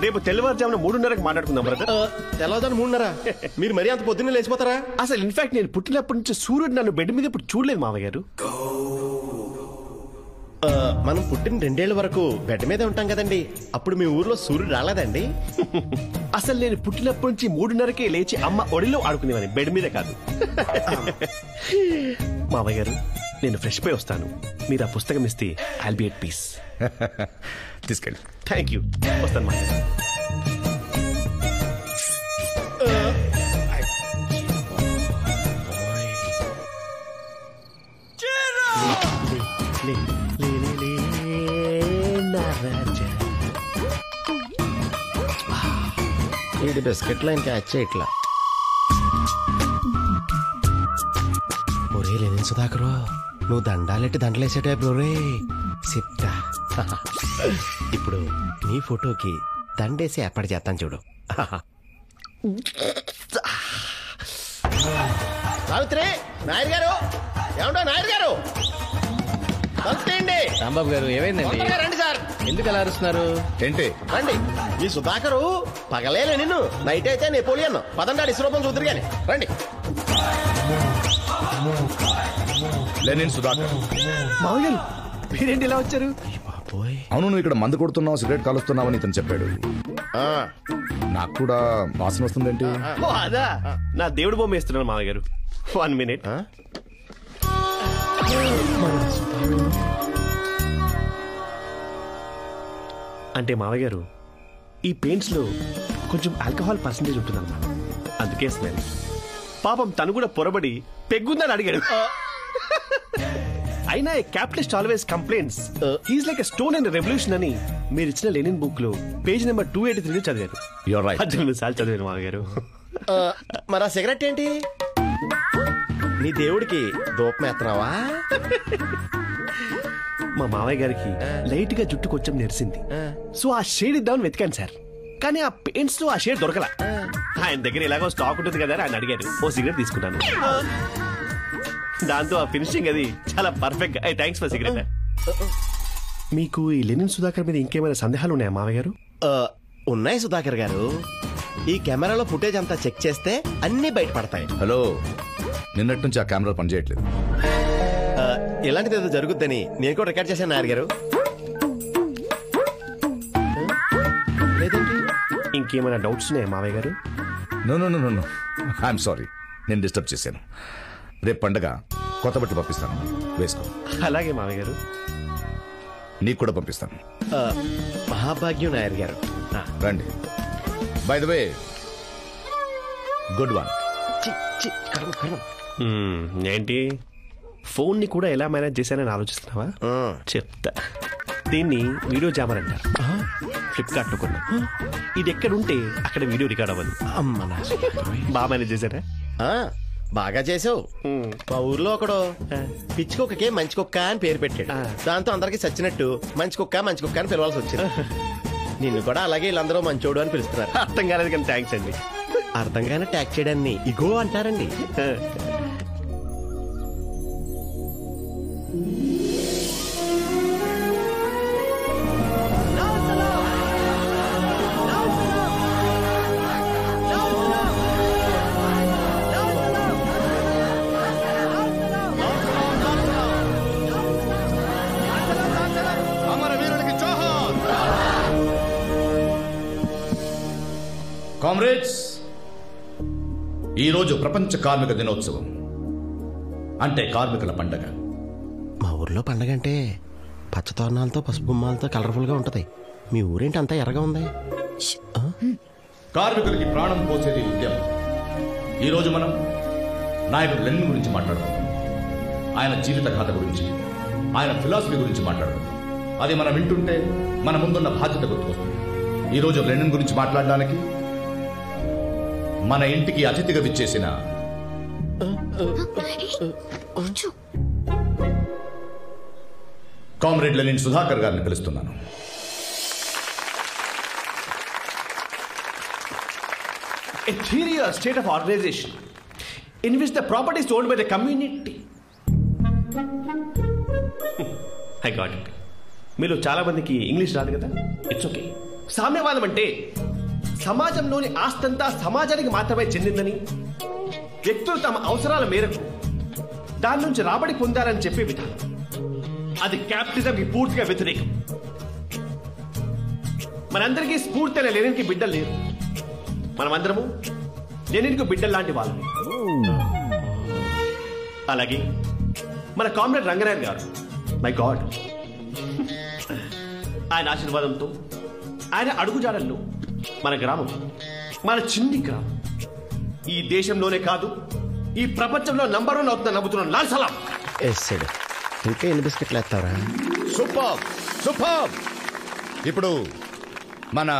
రేపు తెల్లవారుజామున 3:30కి మాట్లాడుకుందాం బ్రదర్. తెల్లవారుజామున 3:30? మీరు మరీ అంత పొద్దున్నే లేచిపోతారా? అసలు ఇన్ఫాక్ట్ నేను పుట్టినప్పటి నుంచి సూర్యుడు నన్ను బెడ్ మీద ఇప్పుడు చూడలేదు మావయ్య గారు. మనం పుట్టిన 2 ఏళ్ల వరకు బెడ్ మీదే ఉంటాం కదండి. అప్పుడు మీ ఊర్లో సూర్యుడు రాలేదండి? అసలు నేను పుట్టినప్పటి నుంచి 3:30కే లేచి అమ్మ ఒడిలో ఆడుకునేవాని, బెడ్ మీద కాదు. మావయ్య గారు, నేను ఫ్రెష్ పై వస్తాను. మీరు ఆ పుస్తకం ఇస్తే ఐల్ బి ఎట్ పీస్. తీసుకెళ్ళి. Thank you. వస్తాను మావయ్య గారు. ఇది బిస్కెట్లో ఇంకా వచ్చే ఇట్లా. ఒరే లేని సుధాకరు, నువ్వు దండాలెట్టి దండలేసేటప్పుడు రే చెప్తా. ఇప్పుడు నీ ఫోటోకి దండేసి ఏర్పాటు చేస్తాను చూడు. సావిత్రి, నాయుడు గారు, ఏమంటో నాయుడు గారు, రాంబాబు గారు, ఏమైందండి? రండి సార్. ఎందుకు అలా అరుస్తున్నారు? ఏంటి? రండి. ఈ సుధాకరు పగలేలే నిన్ను, నైట్ అయితే నెపోలియన్. పదండి ఇసురూపం చూద్దరు గాని. రండి. లెనిన్ సుధాకర్. మావయ్య గారు, మీరేంటి ఇలా వచ్చారు? అవును, నువ్వు ఇక్కడ మందు కొడుతున్నావు, సిగరెట్ కాలుస్తున్నావు అని ఇతను చెప్పాడు. నాకు కూడా వాసన వస్తుందేంటి? అదా, నా దేవుడు బొమ్మ వేస్తున్నాను మావయ్య గారు. 1 minute. అంటే మావయ్య గారు, ఈ పెయింట్స్ లో కొంచెం ఆల్కహాల్ పర్సంటేజ్ ఉంటుందన్నమాట, అందుకే స్మెల్. పాపం తను కూడా పొరబడి పెగ్గుందని అడిగాడు. అయినా capitalist always complaints he's like a stone in revolution అని మీరు ఇచ్చిన లెనిన్ బుక్ లో పేజ్ నెంబర్ 283 చదివారు. 18 సార్లు చదివాను మావయ్య గారు. మరి ఆ సిగరెట్ ఏంటి? నీ దేవుడికి దూపం ఎత్తనావా? మా మావయ్య గారికి లైట్ గా జుట్టు కొంచెం నెరిసింది, సో ఆ షేడ్ ఇద్దామని వెతికాను సార్. కానీ ఆ పెయింట్స్ లో ఆ షేడ్ దొరకల. ఆయన దగ్గర ఎలాగో స్టాక్ ఉంటుంది కదా ఆయన అడిగారు. ఓ సిగరెట్ తీసుకున్నాను. దాంతో ఆ ఫినిషింగ్ అది చాలా పర్ఫెక్ట్. Thanks for cigarette. మీకు ఈ లెనిన్ సుధాకర్ మీద ఇంకేమైనా సందేహాలు ఉన్నాయా మావయ్య గారు? ఉన్నాయి సుధాకర్ గారు. ఈ కెమెరాలో ఫుటేజ్ అంతా చెక్ చేస్తే అన్ని బయటపడతాయి. హలో, నిన్నటి నుంచి ఆ కెమెరా పనిచేయట్లేదు. ఇలాంటిది ఏదో జరుగుద్దని నేను కూడా రికార్డ్ చేశాను నాయర్ గారు. లేదండి, ఇంకేమైనా డౌట్స్ ఉన్నాయా మావయ్య గారు? No no no no, I'm sorry, నేను డిస్టర్బ్ చేశాను. రేపు పండగ కొత్త బట్టలు పంపిస్తాను, వేసుకో. అలాగే మావయ్య గారు. నీకు కూడా పంపిస్తాను. మహాభాగ్యం నాయర్ గారు. రండి. By the way, good one. ఏంటి, ఫోన్ ని కూడా ఎలా మేనేజ్ చేశానని ఆలోచిస్తున్నావా? చెప్తా. దీన్ని వీడియో జామర్ అంటారు. ఫ్లిప్కార్ట్ లో కొన్నా. ఇది ఎక్కడుంటే అక్కడ వీడియో రికార్డ్ అవ్వదు. బాగా మేనేజ్ చేశారా? బాగా చేసావు. మా ఊర్లో ఒకడు పిచ్చి కుక్కకే మంచి కుక్క అని పేరు పెట్టాడు. దాంతో అందరికి చచ్చినట్టు మంచి కుక్క అని పిలవాల్సి వచ్చింది. నిన్ను కూడా అలాగే వీళ్ళందరూ మంచోడు అని పిలుస్తున్నారు. అర్థం కాలేదు కానీ థ్యాంక్స్ అండి. అర్థం కానీ ట్యాక్ చేయడాన్ని ఇగో అంటారండి. కామ్రేడ్స్, ఈరోజు ప్రపంచ కార్మిక దినోత్సవం, అంటే కార్మికుల పండగ. మా ఊర్లో పండగ అంటే పచ్చతోరణాలతో పసుపు బొమ్మలతో కలర్ఫుల్ గా ఉంటది. మీ ఊరేంటి అంతా ఎర్రగా ఉంది? కార్మికులకి ప్రాణం పోసేది ఉద్యమం. ఈరోజు మనం నాయకుడు లెనిన్ గురించి మాట్లాడుకుందాం. ఆయన జీవిత గాథ గురించి, ఆయన ఫిలాసఫీ గురించి మాట్లాడుకుందాం. అది మనం వింటుంటే మన ముందున్న బాధ్యత గుర్తుకొస్తుంది. ఈరోజు లెనిన్ గురించి మాట్లాడడానికి మన ఇంటికి అతిథిగా విచ్చేసిన కామ్రేడ్ లెనిన్ సుధాకర్ గారిని పిలుస్తున్నాను. A theory or state of organization in which the property is owned by the community. I got it. మీలో చాలా మందికి ఇంగ్లీష్ రాదు కదా, ఇట్స్ ఓకే. సామ్యవాదం అంటే సమాజంలోని ఆస్తంతా సమాజానికి మాత్రమే చెందిందని, వ్యక్తులు తమ అవసరాల మేరకు దాని నుంచి రాబడి పొందాలని చెప్పే విధానం. అది క్యాపిటలిజంకి పూర్తిగా వ్యతిరేకం. మనందరికీ స్ఫూర్తి అనే లెనిన్కి బిడ్డలు లేరు. మనమందరము లెనిన్కు బిడ్డలు లాంటి వాళ్ళని. అలాగే మన కామ్రేడ్ రంగనాయర్ గారు, మై గాడ్, ఆయన ఆశీర్వాదంతో, ఆయన అడుగుజాడల్లో మన గ్రామం, మన చిన్ని గ్రామం ఈ దేశంలోనే కాదు ఈ ప్రపంచంలో నంబర్ 1 అవుతుందని నమ్ముతున్నాను. లాల్ సలాం. ఇంకా ఎన్ని బిస్కెట్లు వేస్తారా? Super super. ఇప్పుడు మన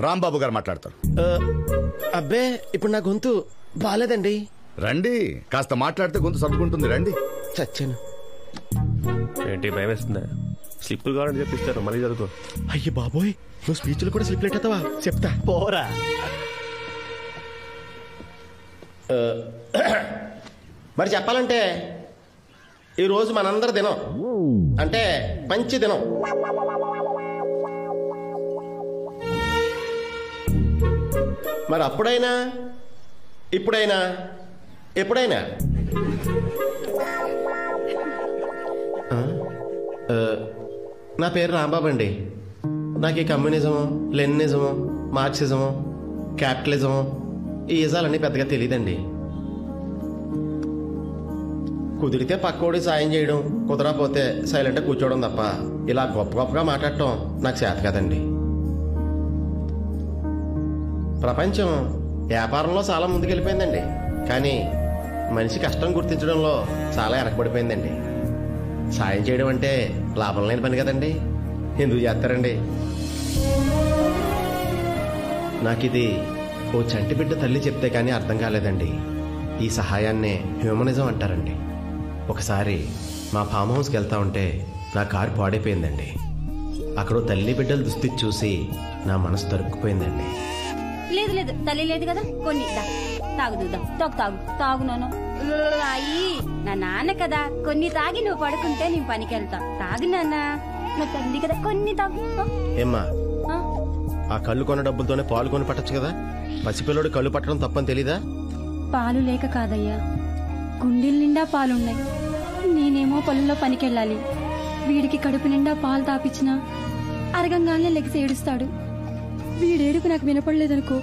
రాంబాబు గారు మాట్లాడతారు. అబ్బే, ఇప్పుడు నా గొంతు బాలేదండి. రండి, కాస్త మాట్లాడితే గొంతు సర్దుకుంటుంది. రండి. చచ్చాను. ఏంటి భయం వేస్తుందా? స్లిప్పులు కావాలని చెప్పిస్తారు, మళ్ళీ చదువుకో. అయ్యి బాబోయ్, నువ్వు స్పీచ్లు కూడా స్లిప్ లెట్టవా? చెప్తా పోరా. మరి చెప్పాలంటే ఈరోజు మనందరి దినం, అంటే మంచి దినం. మరి అప్పుడైనా ఇప్పుడైనా ఎప్పుడైనా నా పేరు రాంబాబు అండి. నాకు ఈ కమ్యూనిజము, లెనినిజము, మార్క్సిజము, క్యాపిటలిజము ఈ ఈజాలన్నీ పెద్దగా తెలియదండి. కుదిరితే పక్కోడి సాయం చేయడం, కుదరకపోతే సైలెంట్గా కూర్చోవడం తప్ప ఇలా గొప్ప గొప్పగా మాట్లాడటం నాకు చేత కదండి. ప్రపంచం వ్యాపారంలో చాలా ముందుకెళ్ళిపోయిందండి, కానీ మనిషి కష్టం గుర్తించడంలో చాలా వెనకబడిపోయిందండి. సాయం చేయడం అంటే లాభం లేని పని కదండి, ఎందుకు చేస్తారండి? నాకు ఇది ఓ చంటి బిడ్డ తల్లి చెప్తే కానీ అర్థం కాలేదండి. ఈ సహాయాన్నే హ్యూమనిజం అంటారండి. ఒకసారి మా ఫామ్ హౌస్కి వెళ్తా ఉంటే నా కారు పాడైపోయిందండి. అక్కడ తల్లి బిడ్డల దుస్థితి చూసి నా మనసు తరుక్కుపోయిందండి. లేదు లేదు, తల్లి లేదు కదా, కొన్ని తాగు చూద్దాం. తాగు తాగు నాను. అయ్యి, నా నాన్న కదా, కొన్ని తాగి నువ్వు పడుకుంటే నేను పనికి వెళ్తా. తాగు నాన్న. నా తల్లి కదా కొన్ని తాగు. ఏమ్మా ఆ కళ్ళు కొన్న డబ్బులతోనే పాలు కొని పట్టచ్చు కదా. పసిపిల్లడు కళ్ళు పట్టడం తప్పని తెలీదా? పాలు లేక కాదయ్యా, గుండెల నిండా పాలున్నాయి. నేనేమో పొలంలో పనికెళ్ళాలి. వీడికి కడుపు నిండా పాలు తాపించినా అరగంగానే లెగిసి ఏడుస్తాడు. వీడేడుపు నాకు వినపడలేదనుకో,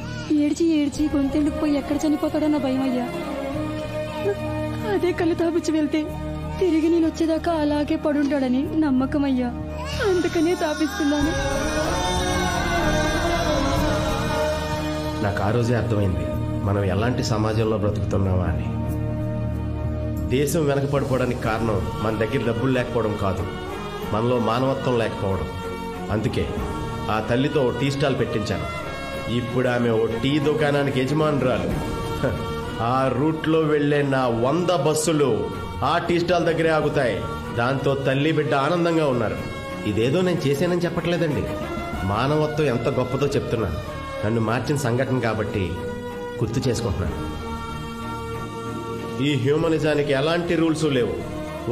ఏడ్చి ఏడ్చి గొంతెండుకుపోయి ఎక్కడ చనిపోతాడో నా భయం అయ్యా. అదే కళ్ళు తాపించి వెళ్తే తిరిగి నేను వచ్చేదాకా అలాగే పడుంటాడని నమ్మకం అయ్యా. అందుకనే తాపిస్తున్నాను. నాకు ఆ రోజే అర్థమైంది మనం ఎలాంటి సమాజంలో బ్రతుకుతున్నామా అని. దేశం వెనకపడిపోవడానికి కారణం మన దగ్గర డబ్బులు లేకపోవడం కాదు, మనలో మానవత్వం లేకపోవడం. అందుకే ఆ తల్లితో టీ స్టాల్ పెట్టించాను. ఇప్పుడు ఆమె ఓ టీ దుకాణానికి యజమానురాలు. ఆ రూట్లో వెళ్లే నా 100 బస్సులు ఆ టీ స్టాల్ దగ్గరే ఆగుతాయి. దాంతో తల్లి బిడ్డ ఆనందంగా ఉన్నారు. ఇదేదో నేను చేశానని చెప్పట్లేదండి, మానవత్వం ఎంత గొప్పదో చెప్తున్నాను. నన్ను మార్చిన సంఘటన కాబట్టి గుర్తు చేసుకుంటున్నాను. ఈ హ్యూమనిజానికి ఎలాంటి రూల్స్ లేవు.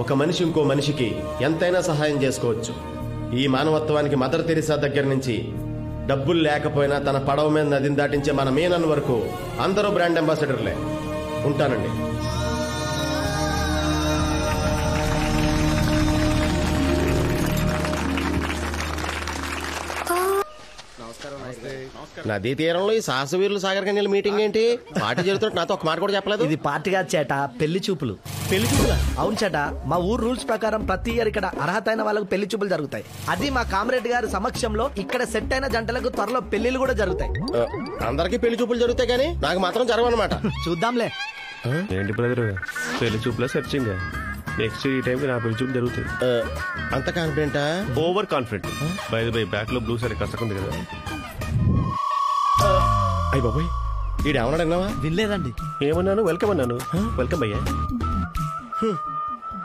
ఒక మనిషి ఇంకో మనిషికి ఎంతైనా సహాయం చేసుకోవచ్చు. ఈ మానవత్వానికి మదర్ తెరిసా దగ్గర నుంచి డబ్బులు లేకపోయినా తన పడవ మీద నదిని దాటించే మన మీనన్ వరకు అందరూ బ్రాండ్ అంబాసిడర్లే. ఉంటానండి. నదీ తీరంలో ఈ సాహసవీరులు సాగర్ కన్యల మీటింగ్ ఏంటి? పార్టీ జరుగుతున్నట్టు నాతో ఒక మాట కూడా చెప్పలేదు. ఇది పార్టీగా చేట, పెళ్లి చూపులు. పెళ్లి చూపులా? అవును చేట, మా ఊరు రూల్స్ ప్రకారం ప్రతి ఇయర్ ఇక్కడ అర్హత అయిన వాళ్ళకు పెళ్లి చూపులు జరుగుతాయి. అది మా కామ్రేడ్ గారి సమక్షంలో ఇక్కడ సెట్ అయిన జంటలకు త్వరలో పెళ్లిళ్ళు కూడా జరుగుతాయి. అందరికీ పెళ్లి చూపులు జరుగుతాయి కానీ నాకు మాత్రం జరగనమాట. చూద్దాంలే. ఏంటి బ్రదర్, పెళ్లి చూపులా సెర్చింగ్? నెక్స్ట్ ఈ టైంకి నా పెళ్లి చూపులు జరుగుతాయి. అంత కాన్ఫిడెంటా? Over confident. బై బ్యాక్ లో బ్లూ సారీ కసకుంది కదా. అయ్య బాబాయ్, ఈడేమన్నాడు అన్నావా? వినలేదండి. ఏమన్నాను? వెల్కమ్ అన్నాను. వెల్కమ్ అయ్యా.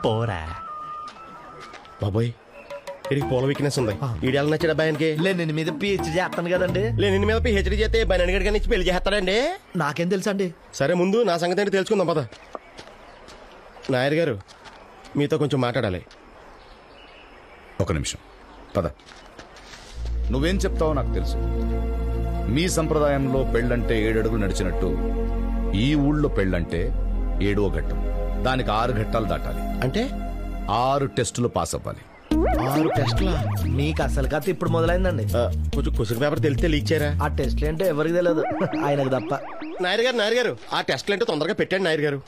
పోరా బాబాయ్, ఇది పూల వీక్నెస్ ఉంది. ఈడేళ్ళ నచ్చాడు అబ్బాయికి. నేను మీద పిహెచ్డీ చేస్తాను కదండి. నిన్న మీద పిహెచ్డీ చేస్తే బయట గడిగా నుంచి పెళ్లి చేస్తాడండి. నాకేం తెలుసా అండి? సరే ముందు నా సంగతి ఏంటి తెలుసుకుందాం పద. నాయర్ గారు, మీతో కొంచెం మాట్లాడాలి. ఒక నిమిషం పద. నువ్వేం చెప్తావో నాకు తెలుసు. మీ సంప్రదాయంలో పెళ్ళంటే 7 అడుగులు నడిచినట్టు ఈ ఊళ్ళో పెళ్ళంటే 7వ ఘట్టం. దానికి 6 ఘట్టాలు దాటాలి. అంటే 6 టెస్టులు పాస్ అవ్వాలి. 6 టెస్టులా? మీకు అసలు కథ ఇప్పుడు మొదలైందండి. కొంచెం క్వశ్చన్ పేపర్ తెలిస్తే లీక్ చేయరా? ఆ టెస్ట్లు అంటే ఎవరికి తెలియదు, ఆయనకు తప్ప. నాయర్ గారు ఆ టెస్ట్లు అంటే తొందరగా పెట్టండి నాయర్ గారు.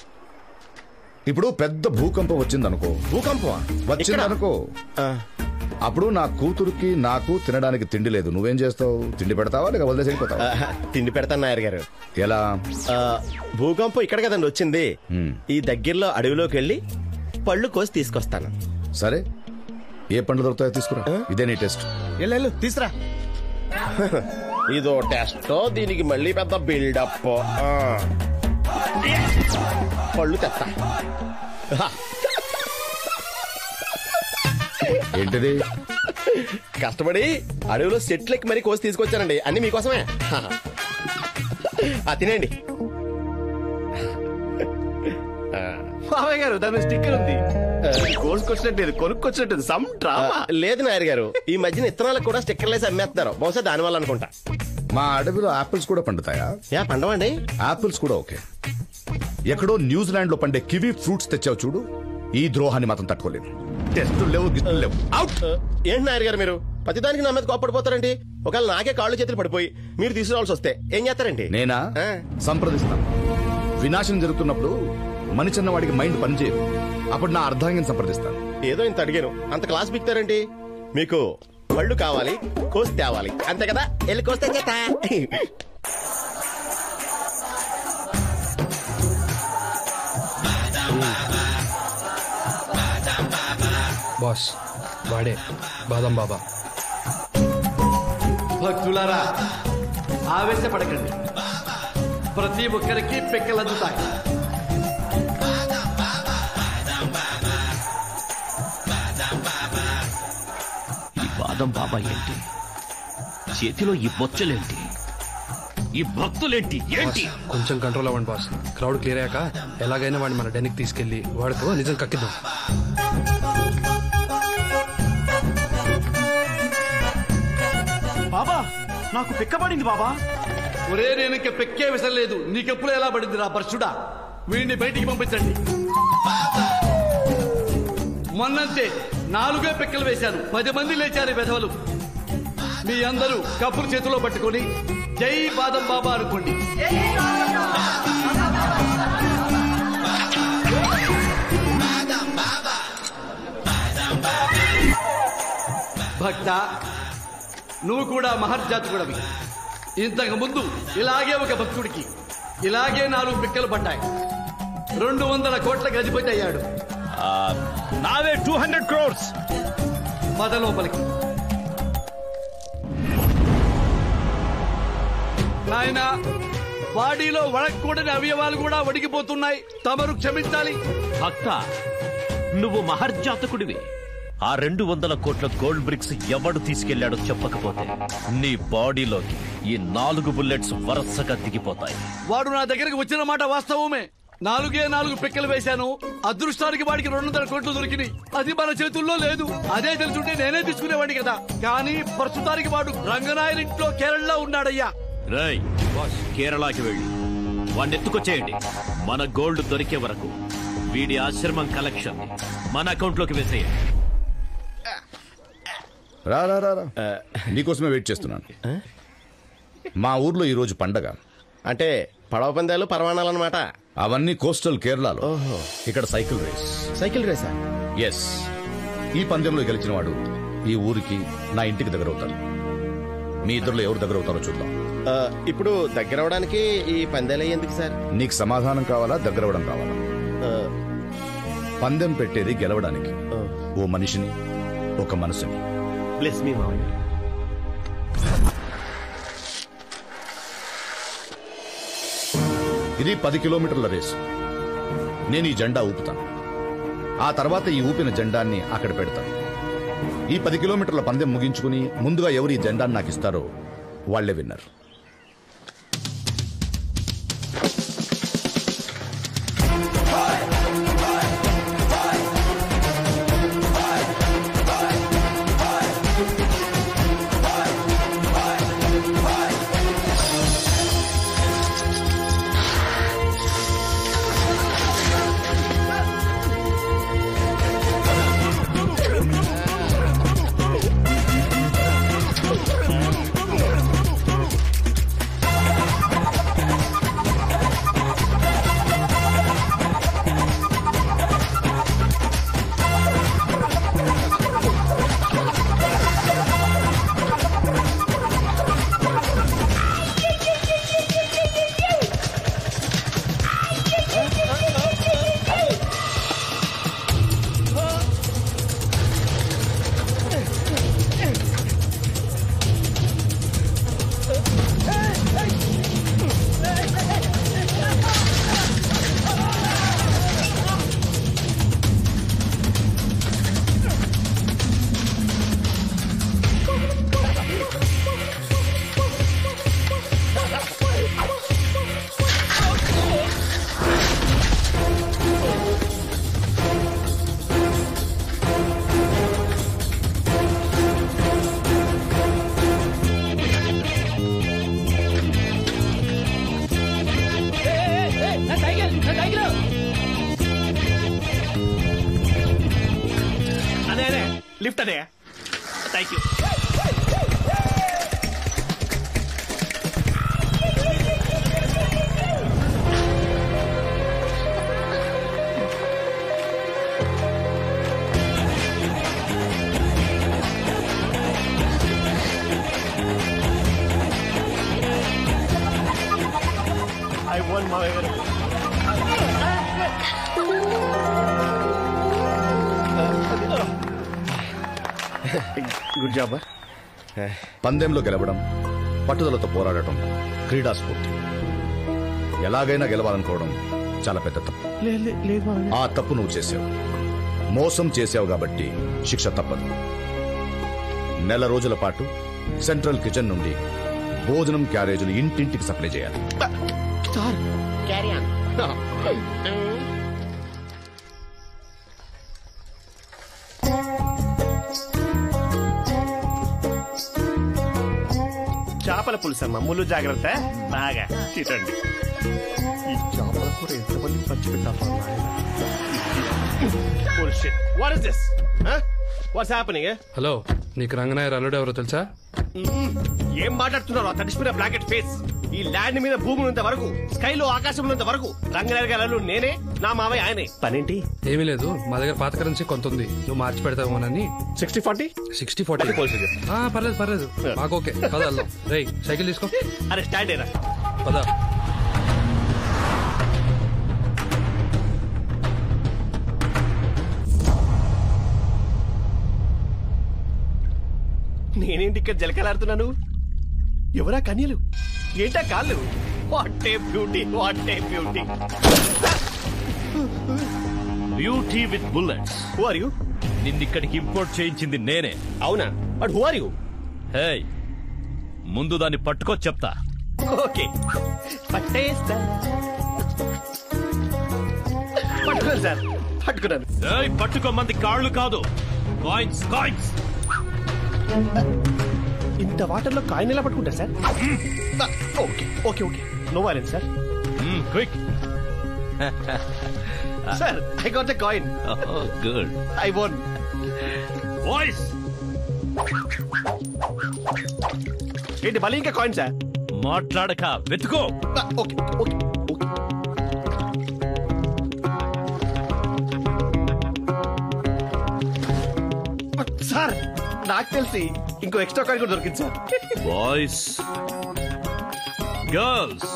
ఇప్పుడు పెద్ద భూకంపం వచ్చిందనుకో. భూకంపం వచ్చిందనుకో, అప్పుడు నా కూతురుకి నాకు తినడానికి తిండి లేదు. నువ్వేం చేస్తావు? తిండి పెడతావా లేక వదిలేసి వెళ్ళిపోతావా? తిండి పెడతాను నాయర్ గారు. ఎలా? భూకంపం ఇక్కడ కదండి వచ్చింది. ఈ దగ్గరలో అడవిలోకి వెళ్ళి పళ్ళు కోసి తీసుకొస్తాను. సరే, ఏ పండ్లు దొరుకుతాయో తీసుకురా. ఇదే నీ టెస్ట్. వెళ్ళు తీసురా. ఇదో టెస్ట్, దీనికి మళ్ళీ పెద్ద బిల్డప్. పళ్ళు తెస్తా. ఏంటిది? కష్టపడి అడవిలో సెట్లెక్కి మరీ కోసి తీసుకొచ్చానండి. అన్ని మీకోసమే. తినండి. బాబాయ్ గారు, దాని స్టిక్కర్ ఉంది. కోసుకొచ్చినట్టు కొనుక్కొచ్చినట్టు సమ్ డ్రామా. లేదు నాయర్ గారు, ఈ మధ్యన ఇత్తనాలకు కూడా స్టిక్కర్లు వేసి అమ్మేస్తున్నారు. బహుశా దానివల్ల అనుకుంటా. మా అడవిలో ఆపిల్స్ కూడా పండుతాయా? పండవండి. ఆపిల్స్ కూడా ఓకే. ఎక్కడో న్యూజిలాండ్ లో పండే కివీ ఫ్రూట్స్ తెచ్చావు చూడు, ఈ ద్రోహాన్ని మాత్రం తట్టుకోలేదు. టెస్టులు లేవు, గిస్టులు లేవు. అవుట్. ఏంటి నాయర్ గారు మీరు ప్రతిదానికి నా మీద కోపడిపోతారండి? ఒకవేళ నాకే కాళ్ళు చేతులు పడిపోయి మీరు తీసుకురావాల్సి వస్తే ఏం చేస్తారండి? నేనా సంప్రదిస్తాను. వినాశనం జరుగుతున్నప్పుడు మనిషిన్న వాడికి మైండ్ పనిచేయదు. అప్పుడు నా అర్ధాంగిని సంప్రదిస్తాను. ఏదో ఇంత అడిగాను, అంత క్లాస్ బిక్తారండి. మీకు పళ్ళు కావాలి, కోసి తేవాలి, అంతే కదా? వెళ్ళి కోస్తే చేత. బాస్, వాడే బాదం బాబా. భక్తులారా, ఆవేశపడకండి. ప్రతి ఒక్కరికి పెక్కలందుతాయి. ఈ బాదం బాబా ఏంటి? చేతిలో ఈ బొచ్చలేంటి? ఈ భక్తులేంటి? ఏంటి? కొంచెం కంట్రోల్ అవ్వండి బాస్. క్రౌడ్ క్లియర్ అయ్యాక ఎలాగైనా వాడిని మన డెన్కి తీసుకెళ్లి వాడితో నిజం కక్కిద్దాం. నాకు పిక్కబడింది బాబా. ఒరే నేను ఇంకా పెక్కే విషయం లేదు, నీకెప్పుడు ఎలా పడింది రా పరశుడా? వీడిని బయటికి పంపించండి. మొన్నంతే 4 పెక్కలు వేశాను, 10 మంది లేచారు వెధవలు. మీ అందరూ కప్పులు చేతిలో పట్టుకొని జై బాదం బాబా అనుకోండి. భక్త, నువ్వు కూడా మహర్జాతకుడవి. ఇంతకు ముందు ఇలాగే ఒక భక్తుడికి ఇలాగే 4 పిక్కలు పడ్డాయి. 200 కోట్ల గజిపతి అయ్యాడు. నావే 200 crores. పద లోపలికి. నాయనా, బాడీలో వడకూడని అవయవాలు కూడా వడికిపోతున్నాయి, తమరు క్షమించాలి. భక్త, నువ్వు మహర్జాతకుడివి. ఆ 200 కోట్ల గోల్డ్ బ్రిక్స్ ఎవడు తీసుకెళ్లాడో చెప్పకపోతే నీ బాడీలోకి ఈ 4 బుల్లెట్స్ వరుసగా దిగిపోతాయి. వాడు నా దగ్గరికి వచ్చిన మాట వాస్తవమే. 4 పిక్కలు వేశాను. అదృష్టానికి వాడికి 200 కోట్లు దొరికినాయి. అది మన చేతుల్లో లేదు. అదే తెలుసుంటే నేనే తీసుకునేవాడిని కదా. కానీ ప్రస్తుతానికి వాడు రంగనాయర్ ఇంట్లో కేరళలో ఉన్నాడయ్యా. రై, కేరళకి వెళ్ళి వాడిని ఎత్తుకొచ్చేయండి. మన గోల్డ్ దొరికే వరకు వీడి ఆశ్రమం కలెక్షన్ మన అకౌంట్ లోకి వేసేయండి. రా రా రా, నీకోసమే వెయిట్ చేస్తున్నాను. మా ఊర్లో ఈ రోజు పండగ. అంటే పడవ పందాలు, పరవాణాలు అన్నమాట. అవన్నీ కోస్టల్ కేరళలో. ఇక్కడ సైకిల్ రేస్. సైకిల్ రేసా? ఎస్. ఈ పందెంలో గెలిచిన వాడు ఈ ఊరికి, నా ఇంటికి దగ్గర అవుతారు. మీ ఇద్దరులో ఎవరు దగ్గర అవుతారో చూద్దాం. ఇప్పుడు దగ్గర అవడానికి ఈ పందాలు ఎందుకు సార్? నీకు సమాధానం కావాలా, దగ్గర అవడం కావాలా? పందెం పెట్టేది గెలవడానికి. ఓ మనిషిని, ఒక మనసుని. బ్లెస్ మీ మావయ్య. ఇది 10 కిలోమీటర్ల రేసు. నేను ఈ జెండా ఊపుతాను. ఆ తర్వాత ఈ ఊపిన జెండాన్ని అక్కడ పెడతాను. ఈ 10 కిలోమీటర్ల పందెం ముగించుకుని ముందుగా ఎవరు ఈ జెండాన్ని నాకు ఇస్తారో వాళ్లే విన్నర్. లిఫ్ట్ అదే. Thank you. I won my good job. పందెంలో గెలవడం, పట్టుదలతో పోరాడటం క్రీడా స్ఫూర్తి. ఎలాగైనా గెలవాలనుకోవడం చాలా పెద్ద తప్పు. ఆ తప్పు నువ్వు చేసావు. మోసం చేసావు కాబట్టి శిక్ష తప్పదు. 1 నెల రోజుల పాటు సెంట్రల్ కిచెన్ నుండి భోజనం క్యారేజీలు ఇంటింటికి సప్లై చేయాలి. చేపల పులుసు అమ్మ, ముళ్ళు జాగ్రత్త. బాగా తినండి. ఈ చేపల కూర ఎంతమంది పంచి పెట్టాలి? What is this? What's happening? Hello, నీకు రంగనాయర్ అల్లుడు ఎవరో తెలుసా? ఏం మాట్లాడుతున్నావు? తడిసిపోయిన బ్లాకెట్ ఫేస్. ఈ ల్యాండ్ మీద భూమి ఉన్నంత వరకు, స్కైలో ఆకాశంలో వరకు రంగనాయర్ గారు నేనే, నా మావయ్య ఆయనే. పనేంటి? ఏమీ లేదు, మా దగ్గర పాత కరెన్సీ కొంత ఉంది, నువ్వు మార్చి పెడతావునని. 60-40 పర్లేదు పర్లేదు, మాకు ఓకే. పద వెళ్దాం. రేయ్ సైకిల్ తీసుకో. అరే స్టాండ్ ఏరా. పద. నేనేంటి ఇక్కడ జలకలాడుతున్నాను? ఎవరా కన్యలు? ఏంటా కాళ్ళు? What a beauty, what a beauty. Beauty with bullets. Who are you? నిన్నిక్కడికి ఇంపోర్ట్ చేయించింది నేనే. అవునా? But who are you? Hey, ముందు దాన్ని పట్టుకో చెప్తా. ఓకే, పట్టేస్తా. పట్టుకోండి సార్, పట్టుకున్నాను. పట్టుకోమంది కాళ్ళు కాదు, కాయిన్స్. కాయిన్స్. ఇంత వాటర్లో కాయిన్ ఎలా పట్టుకుంటా sir? Okay okay okay, no violence sir. Quick. Sir, I got a coin. Good. I won. Voice. ఏంటి మళ్ళీ ఇంకా కాయిన్ సార్? మాట్లాడక వెతుకో. Okay okay okay. సార్, నాకు తెలిసి ఇంకో ఎక్స్ట్రా కాయిన్ కూడా దొరికింది sir. Boys, girls,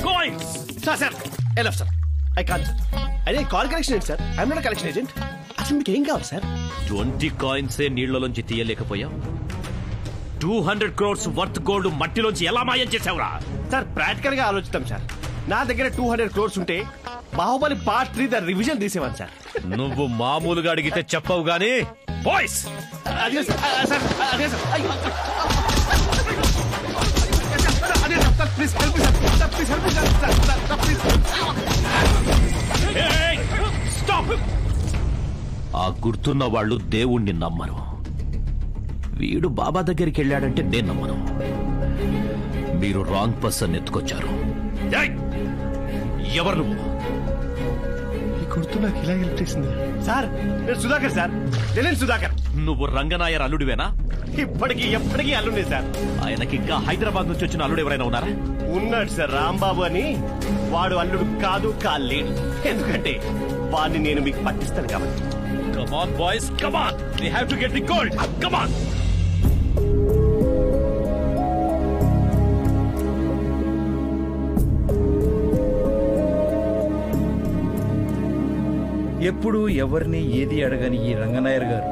coins. Sir enough sir, I can't. అదే కాల్ కలెక్షన్ ఏంటి sir? I'm not collection agent. అసలు మీకు ఏం కావాలి సార్? 20 కాయిన్సే నీళ్లలోంచి తీయలేకపోయాం. 200 crores వర్త్ గోల్డ్ మట్టిలోంచి ఎలా మాయం చేసావురా? సార్, ప్రాక్టికల్ గా ఆలోచిస్తాం సార్. నా దగ్గర 200 crores ఉంటే బాహుబలి పార్ట్ 3 ద రివిజన్ తీసేవాను సార్. నువ్వు మామూలుగా అడిగితే చెప్పవు గానీ బాయ్స్. అదే సార్, అదే sir. Please help sir, please help sir, please. Stop. ఆ గుర్తున్న వాళ్ళు దేవుణ్ణి నమ్మరు. వీడు బాబా దగ్గరికి వెళ్ళాడంటే నేను నమ్మను. మీరు రాంగ్ పర్సన్ ఎత్తుకొచ్చారు. ఎవరు నువ్వు? ఈ గుర్తు నాకు ఇలా హెల్ప్ చేసింది సార్. నేను సుధాకర్ సార్, నేను సుధాకర్. నువ్వు రంగనాయర్ అల్లుడివేనా? ఇప్పటికీ ఎప్పటికీ అల్లుడే సార్. ఆయనకి ఇంకా హైదరాబాద్ నుంచి వచ్చిన అల్లుడు ఎవరైనా ఉన్నారా? ఉన్నాడు సార్, రాంబాబు అని. వాడు అల్లుడు కాదు, కాలేడు. ఎందుకంటే వాడిని నేను మీకు పట్టిస్తాను కాబట్టి. Come on, boys, come on. We have to get the gold. Come on. ఎప్పుడు ఎవరిని ఏది అడగని ఈ రంగనాయర్ గారు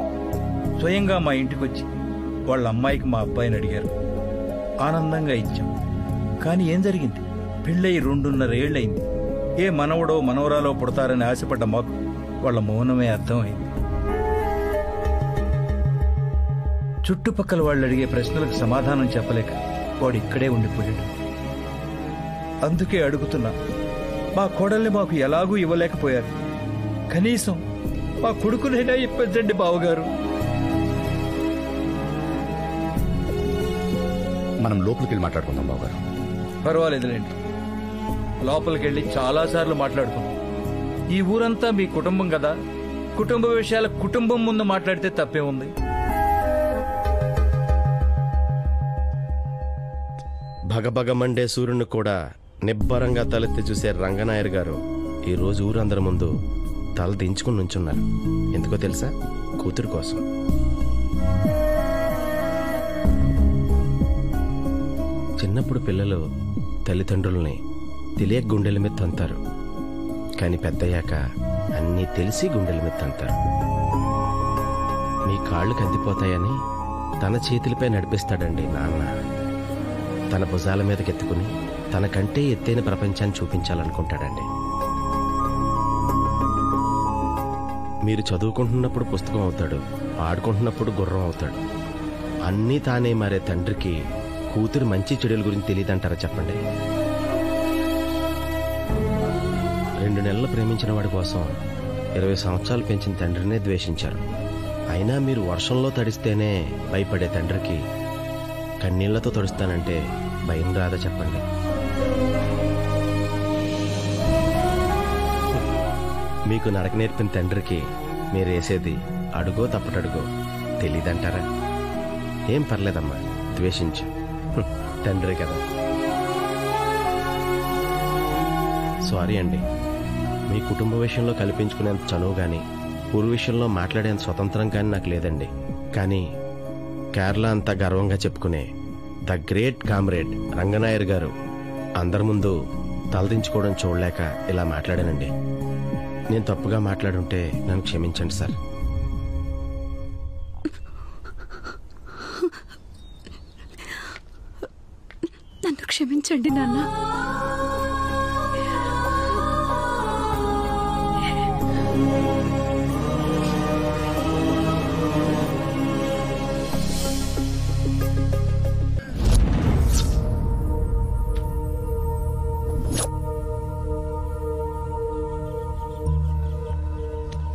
స్వయంగా మా ఇంటికి వచ్చి వాళ్ళ అమ్మాయికి మా అబ్బాయిని అడిగారు. ఆనందంగా ఇచ్చాం. కానీ ఏం జరిగింది? పెళ్ళై 2.5 ఏళ్ళయింది. ఏ మనవడో మనవరాలో పుడతారని ఆశపడ్డ మాకు వాళ్ళ మౌనమే అర్థమైంది. చుట్టుపక్కల వాళ్ళు అడిగే ప్రశ్నలకు సమాధానం చెప్పలేక వాడు ఇక్కడే ఉండిపోయాడు. అందుకే అడుగుతున్నా, మా కోడల్ని మాకు ఎలాగూ ఇవ్వలేకపోయారు. కనీసం మా కొడుకునైనా ఇప్పించండి బావగారు. మనం లోపలికి వెళ్ళి మాట్లాడుకుందాం బావగారు. పర్వాలేదులేండి, లోపలికి వెళ్ళి చాలాసార్లు మాట్లాడుకున్నాం. ఈ ఊరంతా మీ కుటుంబం కదా, కుటుంబ విషయాల కుటుంబం ముందు మాట్లాడితే తప్పే ఉంది. భగభగమండే సూర్యుని కూడా నిబ్బరంగా తలెత్తి చూసే రంగనాయర్ గారు ఈ రోజు ఊరందరి ముందు తల దించుకుని నుంచున్నారు. ఎందుకో తెలుసా? కూతురు కోసం. చిన్నప్పుడు పిల్లలు తల్లిదండ్రుల్ని తెలియక గుండెల మీద తంతారు. కానీ పెద్దయ్యాక అన్నీ తెలిసి గుండెల మీద తంతారు. మీ కాళ్ళు కందిపోతాయని తన చేతులపై నడిపిస్తాడండి నాన్న. తన భుజాల మీదకెత్తుకుని తనకంటే ఎత్తైన ప్రపంచాన్ని చూపించాలనుకుంటాడండి. మీరు చదువుకుంటున్నప్పుడు పుస్తకం అవుతాడు, ఆడుకుంటున్నప్పుడు గుర్రం అవుతాడు. అన్నీ తానే మారే తండ్రికి కూతురు మంచి చెడుల గురించి తెలియదంటారా చెప్పండి? 2 నెలలు ప్రేమించిన వాడి కోసం 20 సంవత్సరాలు పెంచిన తండ్రినే ద్వేషించారు. అయినా మీరు వర్షంలో తడిస్తేనే భయపడే తండ్రికి కన్నీళ్లతో తడుస్తానంటే భయం రాదా చెప్పండి? మీకు నడక నేర్పిన తండ్రికి మీరేసేది అడుగో తప్పటడుగో తెలీదంటారా? ఏం పర్లేదమ్మా, ద్వేషించు, తండ్రి కదా. సారీ అండి, మీ కుటుంబ విషయంలో కల్పించుకునేంత చనువు కానీ ఊరు విషయంలో మాట్లాడేంత స్వతంత్రం కానీ నాకు లేదండి. కానీ కేరళ అంతా గర్వంగా చెప్పుకునే ద గ్రేట్ కామ్రేడ్ రంగనాయర్ గారు అందరి ముందు తలదించుకోవడం చూడలేక ఇలా మాట్లాడానండి. నేను తప్పుగా మాట్లాడుంటే నన్ను క్షమించండి సార్. నన్ను క్షమించండి నాన్న.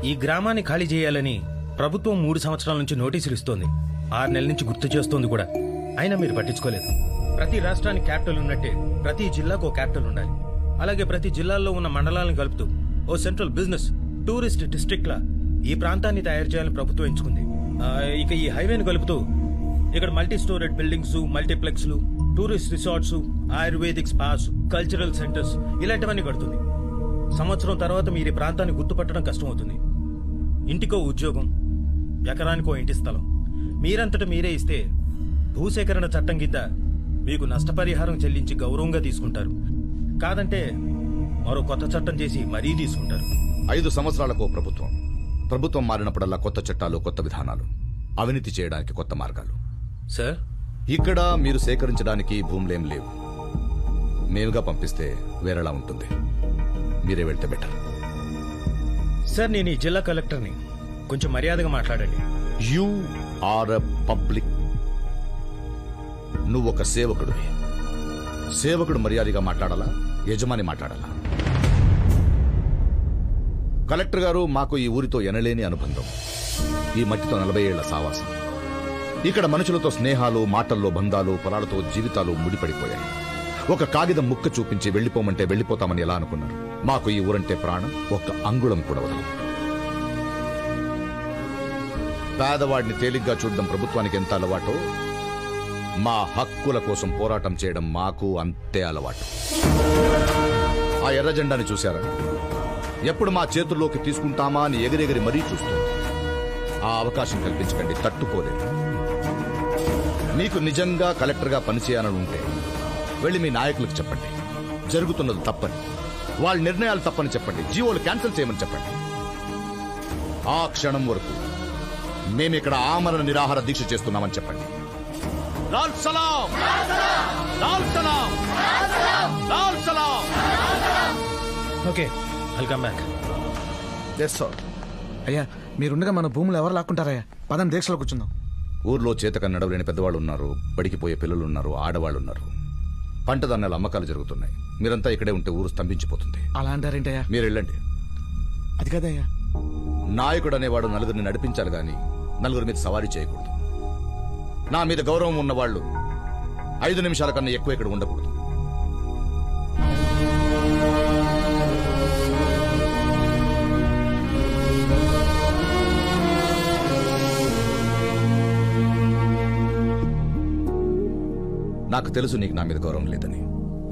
ఈ గ్రామాన్ని ఖాళీ చేయాలని ప్రభుత్వం 3 సంవత్సరాల నుంచి నోటీసులు ఇస్తోంది. 6 నెలల నుంచి గుర్తు చేస్తోంది కూడా. అయినా మీరు పట్టించుకోలేదు. ప్రతి రాష్ట్రానికి క్యాపిటల్ ఉన్నట్టే ప్రతి జిల్లాకు ఓ క్యాపిటల్ ఉండాలి. అలాగే ప్రతి జిల్లాల్లో ఉన్న మండలాలను కలుపుతూ ఓ సెంట్రల్ బిజినెస్ టూరిస్ట్ డిస్ట్రిక్ట్ లా ఈ ప్రాంతాన్ని తయారు చేయాలని ప్రభుత్వం ఎంచుకుంది. ఇక ఈ హైవేను కలుపుతూ ఇక్కడ మల్టీ స్టోరేడ్ బిల్డింగ్స్, మల్టీప్లెక్స్లు, tourist resorts, ayurvedic spas, cultural centres ఇలాంటివన్నీ కడుతుంది. సంవత్సరం తర్వాత మీరు ఈ ప్రాంతాన్ని గుర్తుపట్టడం కష్టమవుతుంది. ఇంటికో ఉద్యోగం, ఎకరానికో ఇంటి స్థలం మీరంతట మీరే ఇస్తే భూసేకరణ చట్టం కింద మీకు నష్టపరిహారం చెల్లించి గౌరవంగా తీసుకుంటారు. కాదంటే మరో కొత్త చట్టం చేసి మరీ తీసుకుంటారు. 5 సంవత్సరాలకు ప్రభుత్వం మారినప్పుడల్లా కొత్త చట్టాలు, కొత్త విధానాలు, అవినీతి చేయడానికి కొత్త మార్గాలు. సార్, ఇక్కడ మీరు సేకరించడానికి భూములేం లేవు. మేముగా పంపిస్తే వేరేలా ఉంటుంది. మీరే వెళ్తే బెటర్. సార్, నేను ఈ జిల్లా కలెక్టర్ని, కొంచెం మర్యాదగా మాట్లాడండి. You are a public. నువ్వొక సేవకుడివి. సేవకుడు మర్యాదగా మాట్లాడాలా, యజమాని మాట్లాడాలా? కలెక్టర్ గారు, మాకు ఈ ఊరితో ఎనలేని అనుబంధం. ఈ మట్టితో 40 ఏళ్ల సావాసం. ఇక్కడ మనుషులతో స్నేహాలు, మాటల్లో బంధాలు, పొలాలతో జీవితాలు ముడిపడిపోయాయి. ఒక కాగితం ముక్క చూపించి వెళ్లిపోమంటే వెళ్లిపోతామని ఎలా అనుకున్నారు? మాకు ఈ ఊరంటే ప్రాణం. ఒక్క అంగుళం కూడా వదలం. పేదవాడిని తేలిగ్గా చూడడం ప్రభుత్వానికి ఎంత అలవాటో, మా హక్కుల కోసం పోరాటం చేయడం మాకు అంతే అలవాటు. ఆ ఎర్ర జెండాని చూశారా? ఎప్పుడు మా చేతుల్లోకి తీసుకుంటామా అని ఎగిరెగిరి మరీ చూస్తుంది. ఆ అవకాశం కల్పించకండి, తట్టుకోలేదు. మీకు నిజంగా కలెక్టర్గా పనిచేయాలని ఉంటే వెళ్ళి మీ నాయకులకు చెప్పండి, జరుగుతున్నది తప్పని, వాళ్ళ నిర్ణయాలు తప్పని చెప్పండి, జీవోలు క్యాన్సిల్ చేయమని చెప్పండి. ఆ క్షణం వరకు మేమిక్కడ ఆమరణ నిరాహార దీక్ష చేస్తున్నామని చెప్పండి. లాల్ సలాం, లాల్ సలాం, లాల్ సలాం. Okay, welcome back. అయ్యా, మీరుండగా మన భూములు ఎవరు లాక్కుంటారయ్యా? పదం దీక్షలో కూర్చుందాం. ఊర్లో చేతక నడవలేని పెద్దవాళ్ళు ఉన్నారు, బడికిపోయే పిల్లలున్నారు, ఆడవాళ్ళు ఉన్నారు. పంట ధాన్యాల అమ్మకాలు జరుగుతున్నాయి. మీరంతా ఇక్కడే ఉంటే ఊరు స్తంభించిపోతుంది. అలా అంటారేంటయ్యా? మీరు వెళ్ళండి. అది కదయ్యా, నాయకుడు అనేవాడు నలుగురిని నడిపించాలి గాని నలుగురి మీద సవారీ చేయకూడదు. నా మీద గౌరవం ఉన్నవాళ్లు 5 నిమిషాల కన్నా ఎక్కువ ఇక్కడ ఉండకూడదు. నాకు తెలుసు నీకు నా మీద గౌరవం లేదని.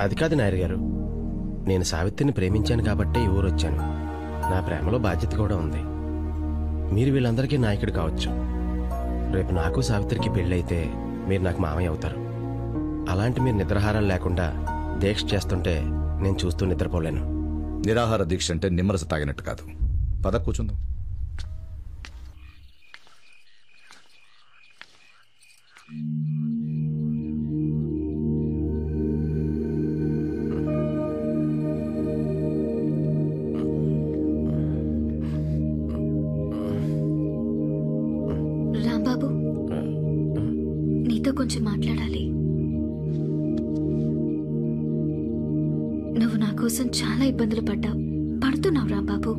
అది కాదు నాయర్ గారు, నేను సావిత్రిని ప్రేమించాను కాబట్టే ఈ ఊరు వచ్చాను. నా ప్రేమలో బాధ్యత కూడా ఉంది. మీరు వీళ్ళందరికీ నాయకుడు కావచ్చు. రేపు నాకు సావిత్రికి పెళ్ళైతే మీరు నాకు మామయ్య అవుతారు. అలాంటి మీరు నిద్రాహారం లేకుండా దీక్ష చేస్తుంటే నేను చూస్తూ నిద్రపోలేను. నిరాహార దీక్ష అంటే నిమ్మరస తాగినట్టు కాదు. పద కూర్చుందాం. రాంబాబు, నీతో కొంచెం మాట్లాడాలి. నువ్వు నా కోసం చాలా ఇబ్బందులు పడుతున్నావు రాంబాబు.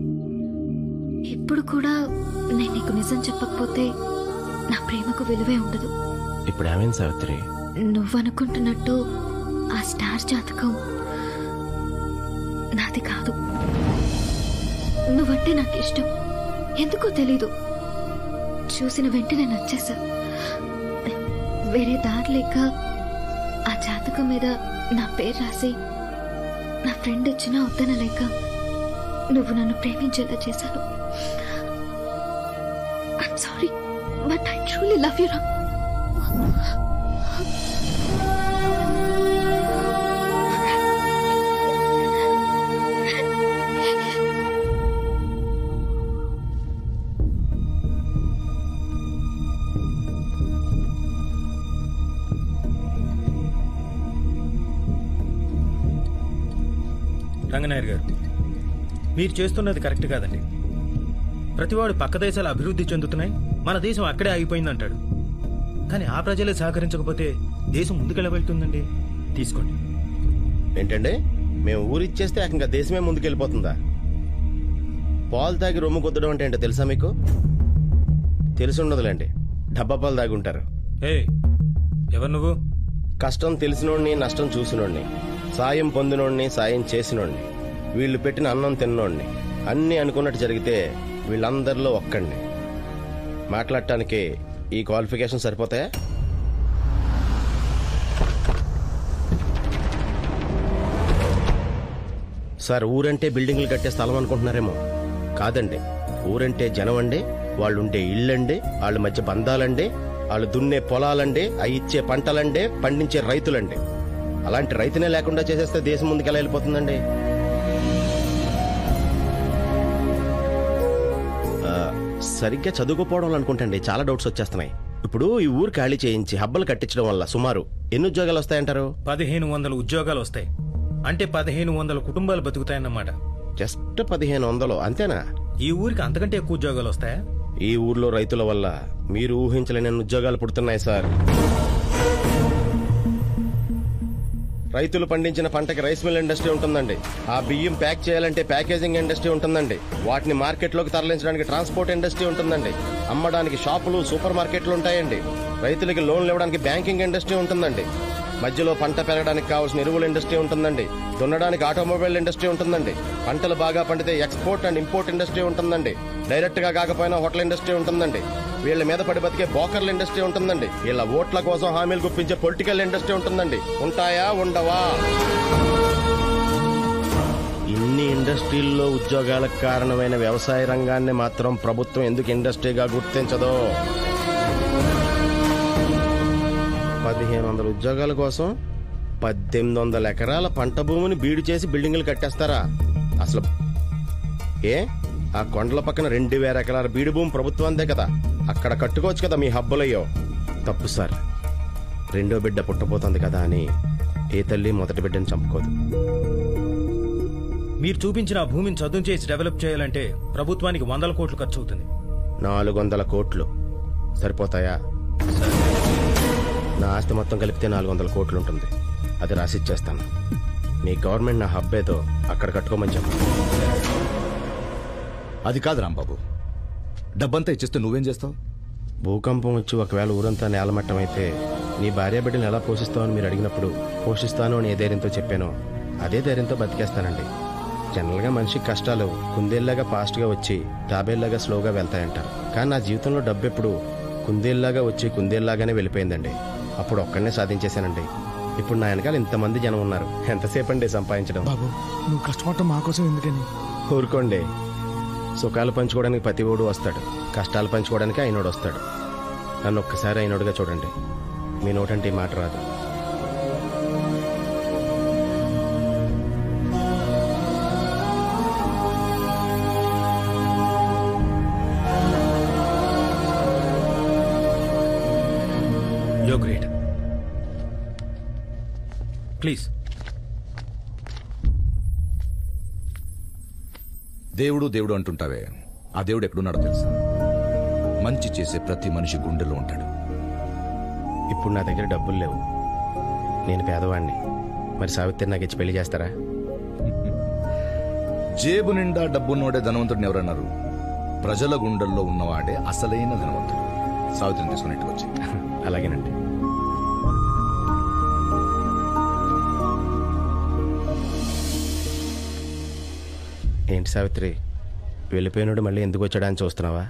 ఇప్పుడు కూడా నేను నీకు నిజం చెప్పకపోతే నా ప్రేమకు విలువే ఉండదు. ఇప్పుడు ఏమైంది సావిత్రి? నువ్వనుకుంటున్నట్టు ఆ స్టార్ జాతకం నాది కాదు. నువ్వంటే నాకు ఇష్టం, ఎందుకో తెలీదు. చూసిన వెంటనే నచ్చేసా. వేరే దారి లేక ఆ జాతకం మీద నా పేరు రాసి నా ఫ్రెండ్ ఇచ్చినా వద్దనలేక నువ్వు నన్ను ప్రేమించేలా చేశాను. I'm sorry, but I truly love you. Ranganayar గారు, మీరు చేస్తున్నది కరెక్ట్ కాదండి. ప్రతివాడు పక్క దేశాలు అభివృద్ధి చెందుతున్నాయి, మన దేశం అక్కడే ఆగిపోయిందంటాడు. కానీ ఆ ప్రజలే సహకరించకపోతే దేశం ముందుకెళ్ళ వెళ్తుందండి. తీసుకోండి. ఏంటండి, మేము ఊరిచ్చేస్తే ఏకంగా దేశమే ముందుకెళ్ళిపోతుందా? పాలు తాగి రొమ్ము కొద్దడం అంటే ఏంటో తెలుసా మీకు? తెలిసి ఉండదులేండి, డబ్బా పాలు తాగి ఉంటారు. ఎవరు నువ్వు? కష్టం తెలిసినోడిని, నష్టం చూసినోడిని, సాయం పొందినోడిని, సాయం చేసినోడిని, వీళ్ళు పెట్టిన అన్నం తిన్నోడిని. అన్నీ అనుకున్నట్టు జరిగితే వీళ్ళందరిలో ఒక్కడిని. మాట్లాడటానికి ఈ క్వాలిఫికేషన్ సరిపోతాయా? సార్, ఊరంటే బిల్డింగ్లు కట్టే స్థలం అనుకుంటున్నారేమో. కాదండి, ఊరంటే జనం అండి, వాళ్ళుండే ఇళ్ళండి, వాళ్ళ మధ్య బంధాలండి, వాళ్ళు దున్నే పొలాలండి, అవి ఇచ్చే పంటలండి, పండించే రైతులండి. అలాంటి రైతునే లేకుండా చేసేస్తే దేశం ముందుకెలా వెళ్ళిపోతుందండి? సరిగ్గా చదువుకోపోవడం అనుకుంటండి చాలా డౌట్స్ వచ్చేస్తున్నాయి. ఇప్పుడు ఈ ఊరు ఖాళీ చేయించి హబ్బలు కట్టించడం వల్ల సుమారు ఎన్ని ఉద్యోగాలు వస్తాయంటారు? 1500 ఉద్యోగాలు వస్తాయి. అంటే 1500 కుటుంబాలు బతుకుతాయన్నమాట. జస్ట్ 1500 అంతేనా? ఈ ఊరికి అంతకంటే ఎక్కువ ఉద్యోగాలు వస్తాయా? ఈ ఊర్లో రైతుల వల్ల మీరు ఊహించలేని ఉద్యోగాలు పుడుతున్నాయి సార్. రైతులు పండించిన పంటకి రైస్ మిల్ ఇండస్ట్రీ ఉంటుందండి. ఆ బియ్యం ప్యాక్ చేయాలంటే ప్యాకేజింగ్ ఇండస్ట్రీ ఉంటుందండి. వాటిని మార్కెట్లోకి తరలించడానికి ట్రాన్స్పోర్ట్ ఇండస్ట్రీ ఉంటుందండి. అమ్మడానికి షాపులు, సూపర్ మార్కెట్లు ఉంటాయండి. రైతులకి లోన్లు ఇవ్వడానికి బ్యాంకింగ్ ఇండస్ట్రీ ఉంటుందండి. మధ్యలో పంట పెరగడానికి కావాల్సిన ఎరువుల ఇండస్ట్రీ ఉంటుందండి. దున్నడానికి ఆటోమొబైల్ ఇండస్ట్రీ ఉంటుందండి. పంటలు బాగా పండితే ఎక్స్పోర్ట్ అండ్ ఇంపోర్ట్ ఇండస్ట్రీ ఉంటుందండి. డైరెక్ట్ గా కాకపోయినా హోటల్ ఇండస్ట్రీ ఉంటుందండి. వీళ్ళ మీద పడి బతికే బోకర్ల ఇండస్ట్రీ ఉంటుందండి. వీళ్ళ ఓట్ల కోసం హామీలు గుప్పించే పొలిటికల్ ఇండస్ట్రీ ఉంటుందండి. ఉంటాయా, ఉండవా? ఇన్ని ఇండస్ట్రీల్లో ఉద్యోగాలకు కారణమైన వ్యవసాయ రంగాన్ని మాత్రం ప్రభుత్వం ఎందుకు ఇండస్ట్రీగా గుర్తించదో? 1500 ఉద్యోగాల కోసం 1800 ఎకరాల పంట భూమిని బీడు చేసి బిల్డింగులు కట్టేస్తారా? అసలు ఆ కొండల పక్కన 2000 ఎకరాల బీడు భూమి ప్రభుత్వందే కదా, అక్కడ కట్టుకోవచ్చు కదా మీ హబ్బులయ్యో. తప్పు సార్. రెండో బిడ్డ పుట్టబోతుంది కదా అని ఏ తల్లి మొదటి బిడ్డని చంపుకోదు. మీరు చూపించిన ఆ భూమిని చదును చేసి డెవలప్ చేయాలంటే ప్రభుత్వానికి 100 కోట్లు ఖర్చు అవుతుంది. 400 కోట్లు సరిపోతాయా? నా ఆస్తి మొత్తం కలిపితే 400 కోట్లు ఉంటుంది. అది రాసిచ్చేస్తాను. మీ గవర్నమెంట్ నా హబ్ ఏదో అక్కడ కట్టుకోమని చెప్పండి. అది కాదు రాంబాబు, డబ్బంతా ఇచ్చేస్తే నువ్వేం చేస్తావు? భూకంపం వచ్చి ఒకవేళ ఊరంతా నేలమట్టం అయితే నీ భార్య బిడ్డను ఎలా పోషిస్తావని మీరు అడిగినప్పుడు పోషిస్తాను అని ఏ ధైర్యంతో చెప్పానో అదే ధైర్యంతో బతికేస్తానండి. జనరల్గా మనిషికి కష్టాలు కుందేల్లాగా ఫాస్ట్గా వచ్చి తాబేల్లాగా స్లోగా వెళ్తాయంటారు. కానీ నా జీవితంలో డబ్బు ఎప్పుడు కుందేల్లాగా వచ్చి కుందేల్లాగానే వెళ్ళిపోయిందండి. అప్పుడు ఒక్కడనే సాధించేశానండి. ఇప్పుడు నా వెనకాల ఇంతమంది జనం ఉన్నారు. ఎంతసేపు అండి సంపాదించడం? బాబు, నువ్వు కష్టపడటం మా కోసం ఎందుకని? ఊరుకోండి. సుఖాలు పంచుకోవడానికి ప్రతి ఓడు వస్తాడు, కష్టాలు పంచుకోవడానికి అయినోడు వస్తాడు. నన్ను ఒక్కసారి అయినోడుగా చూడండి. మీ నోటంటే మాట రాదు. You're great. Please. దేవుడు దేవుడు అంటుంటావే, ఆ దేవుడు ఎక్కడున్నాడో తెలుసా? మంచి చేసే ప్రతి మనిషి గుండెలో ఉంటాడు. ఇప్పుడు నా దగ్గర డబ్బులు లేవు, నేను పేదవాడిని. మరి సావిత్రి నాకు ఇచ్చి పెళ్లి చేస్తారా? జేబు నిండా డబ్బున్నోడే ధనవంతుడిని ఎవరన్నారు? ప్రజల గుండెల్లో ఉన్నవాడే అసలైన ధనవంతుడు. సావిత్రిని తీసుకున్నట్టు వచ్చి. అలాగేనండి. ఏంటి సావిత్రి, వెళ్ళిపోయినాడు మళ్ళీ ఎందుకు వచ్చాడా అని చూస్తున్నావా?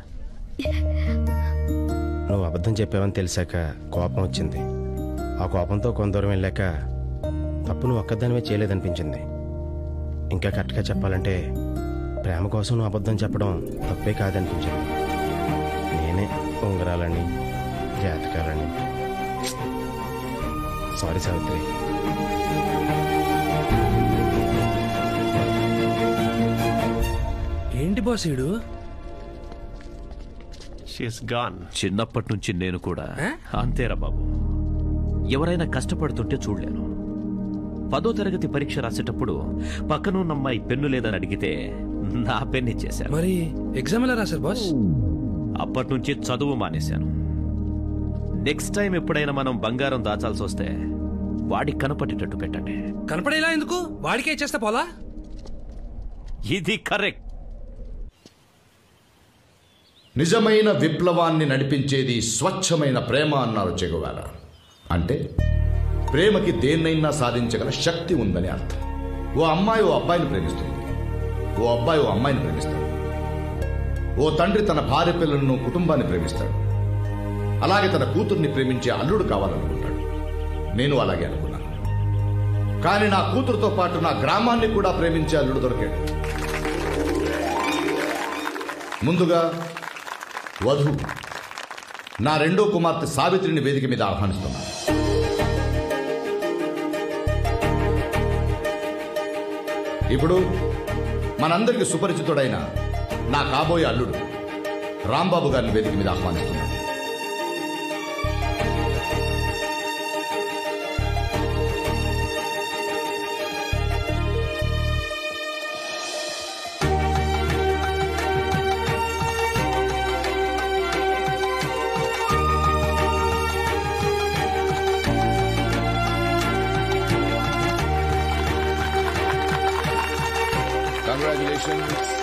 నువ్వు అబద్ధం చెప్పావని తెలిసాక కోపం వచ్చింది. ఆ కోపంతో కొంత దూరం వెళ్ళాక తప్పు నువ్వు ఒక్కదానివే చేయలేదనిపించింది. ఇంకా కరెక్ట్గా చెప్పాలంటే ప్రేమ కోసం నువ్వు అబద్ధం చెప్పడం తప్పే కాదనిపించింది. నేనే ఉంగరాలని జాతకాలని. సారీ సావిత్రి. ఏంటి బాస్ ఈడు? చిన్నప్పటి నుంచి నేను కూడా అంతేరా బాబు. ఎవరైనా కష్టపడుతుంటే చూడలేను. 10వ తరగతి పరీక్ష రాసేటప్పుడు పక్కనున్న అమ్మాయి పెన్ను లేదని అడిగితే నా పెన్ను ఇచ్చేశాను. మరి ఎగ్జామ్ ఎలా రాశారు బాస్? అప్పటి నుంచి చదువు మానేశాను. నెక్స్ట్ టైం ఎప్పుడైనా మనం బంగారం దాచాల్సి వస్తే వాడికి కనపడేటట్టు పెట్టండి. కనపడేలా ఎందుకు? వాడికే ఇచ్చేస్తా పోలా. ఇది కరెక్ట్. నిజమైన విప్లవాన్ని నడిపించేది స్వచ్ఛమైన ప్రేమ అన్నారు చెగువారా. అంటే ప్రేమకి దేన్నైనా సాధించగల శక్తి ఉందని అర్థం. ఓ అమ్మాయి ఓ అబ్బాయిని ప్రేమిస్తుంది, ఓ అబ్బాయి ఓ అమ్మాయిని ప్రేమిస్తాడు, ఓ తండ్రి తన భార్య పిల్లలను కుటుంబాన్ని ప్రేమిస్తాడు. అలాగే తన కూతుర్ని ప్రేమించే అల్లుడు కావాలనుకుంటాడు. నేను అలాగే అనుకున్నాను. కానీ నా కూతురుతో పాటు నా గ్రామాన్ని కూడా ప్రేమించే అల్లుడు దొరికాడు. ముందుగా వధు నా రెండో కుమార్తె సావిత్రిని వేదిక మీద ఆహ్వానిస్తున్నాను. ఇప్పుడు మనందరికి సుపరిచితుడైన నా కాబోయే అల్లుడు రాంబాబు గారిని వేదిక మీద ఆహ్వానిస్తున్నాను. Congratulations.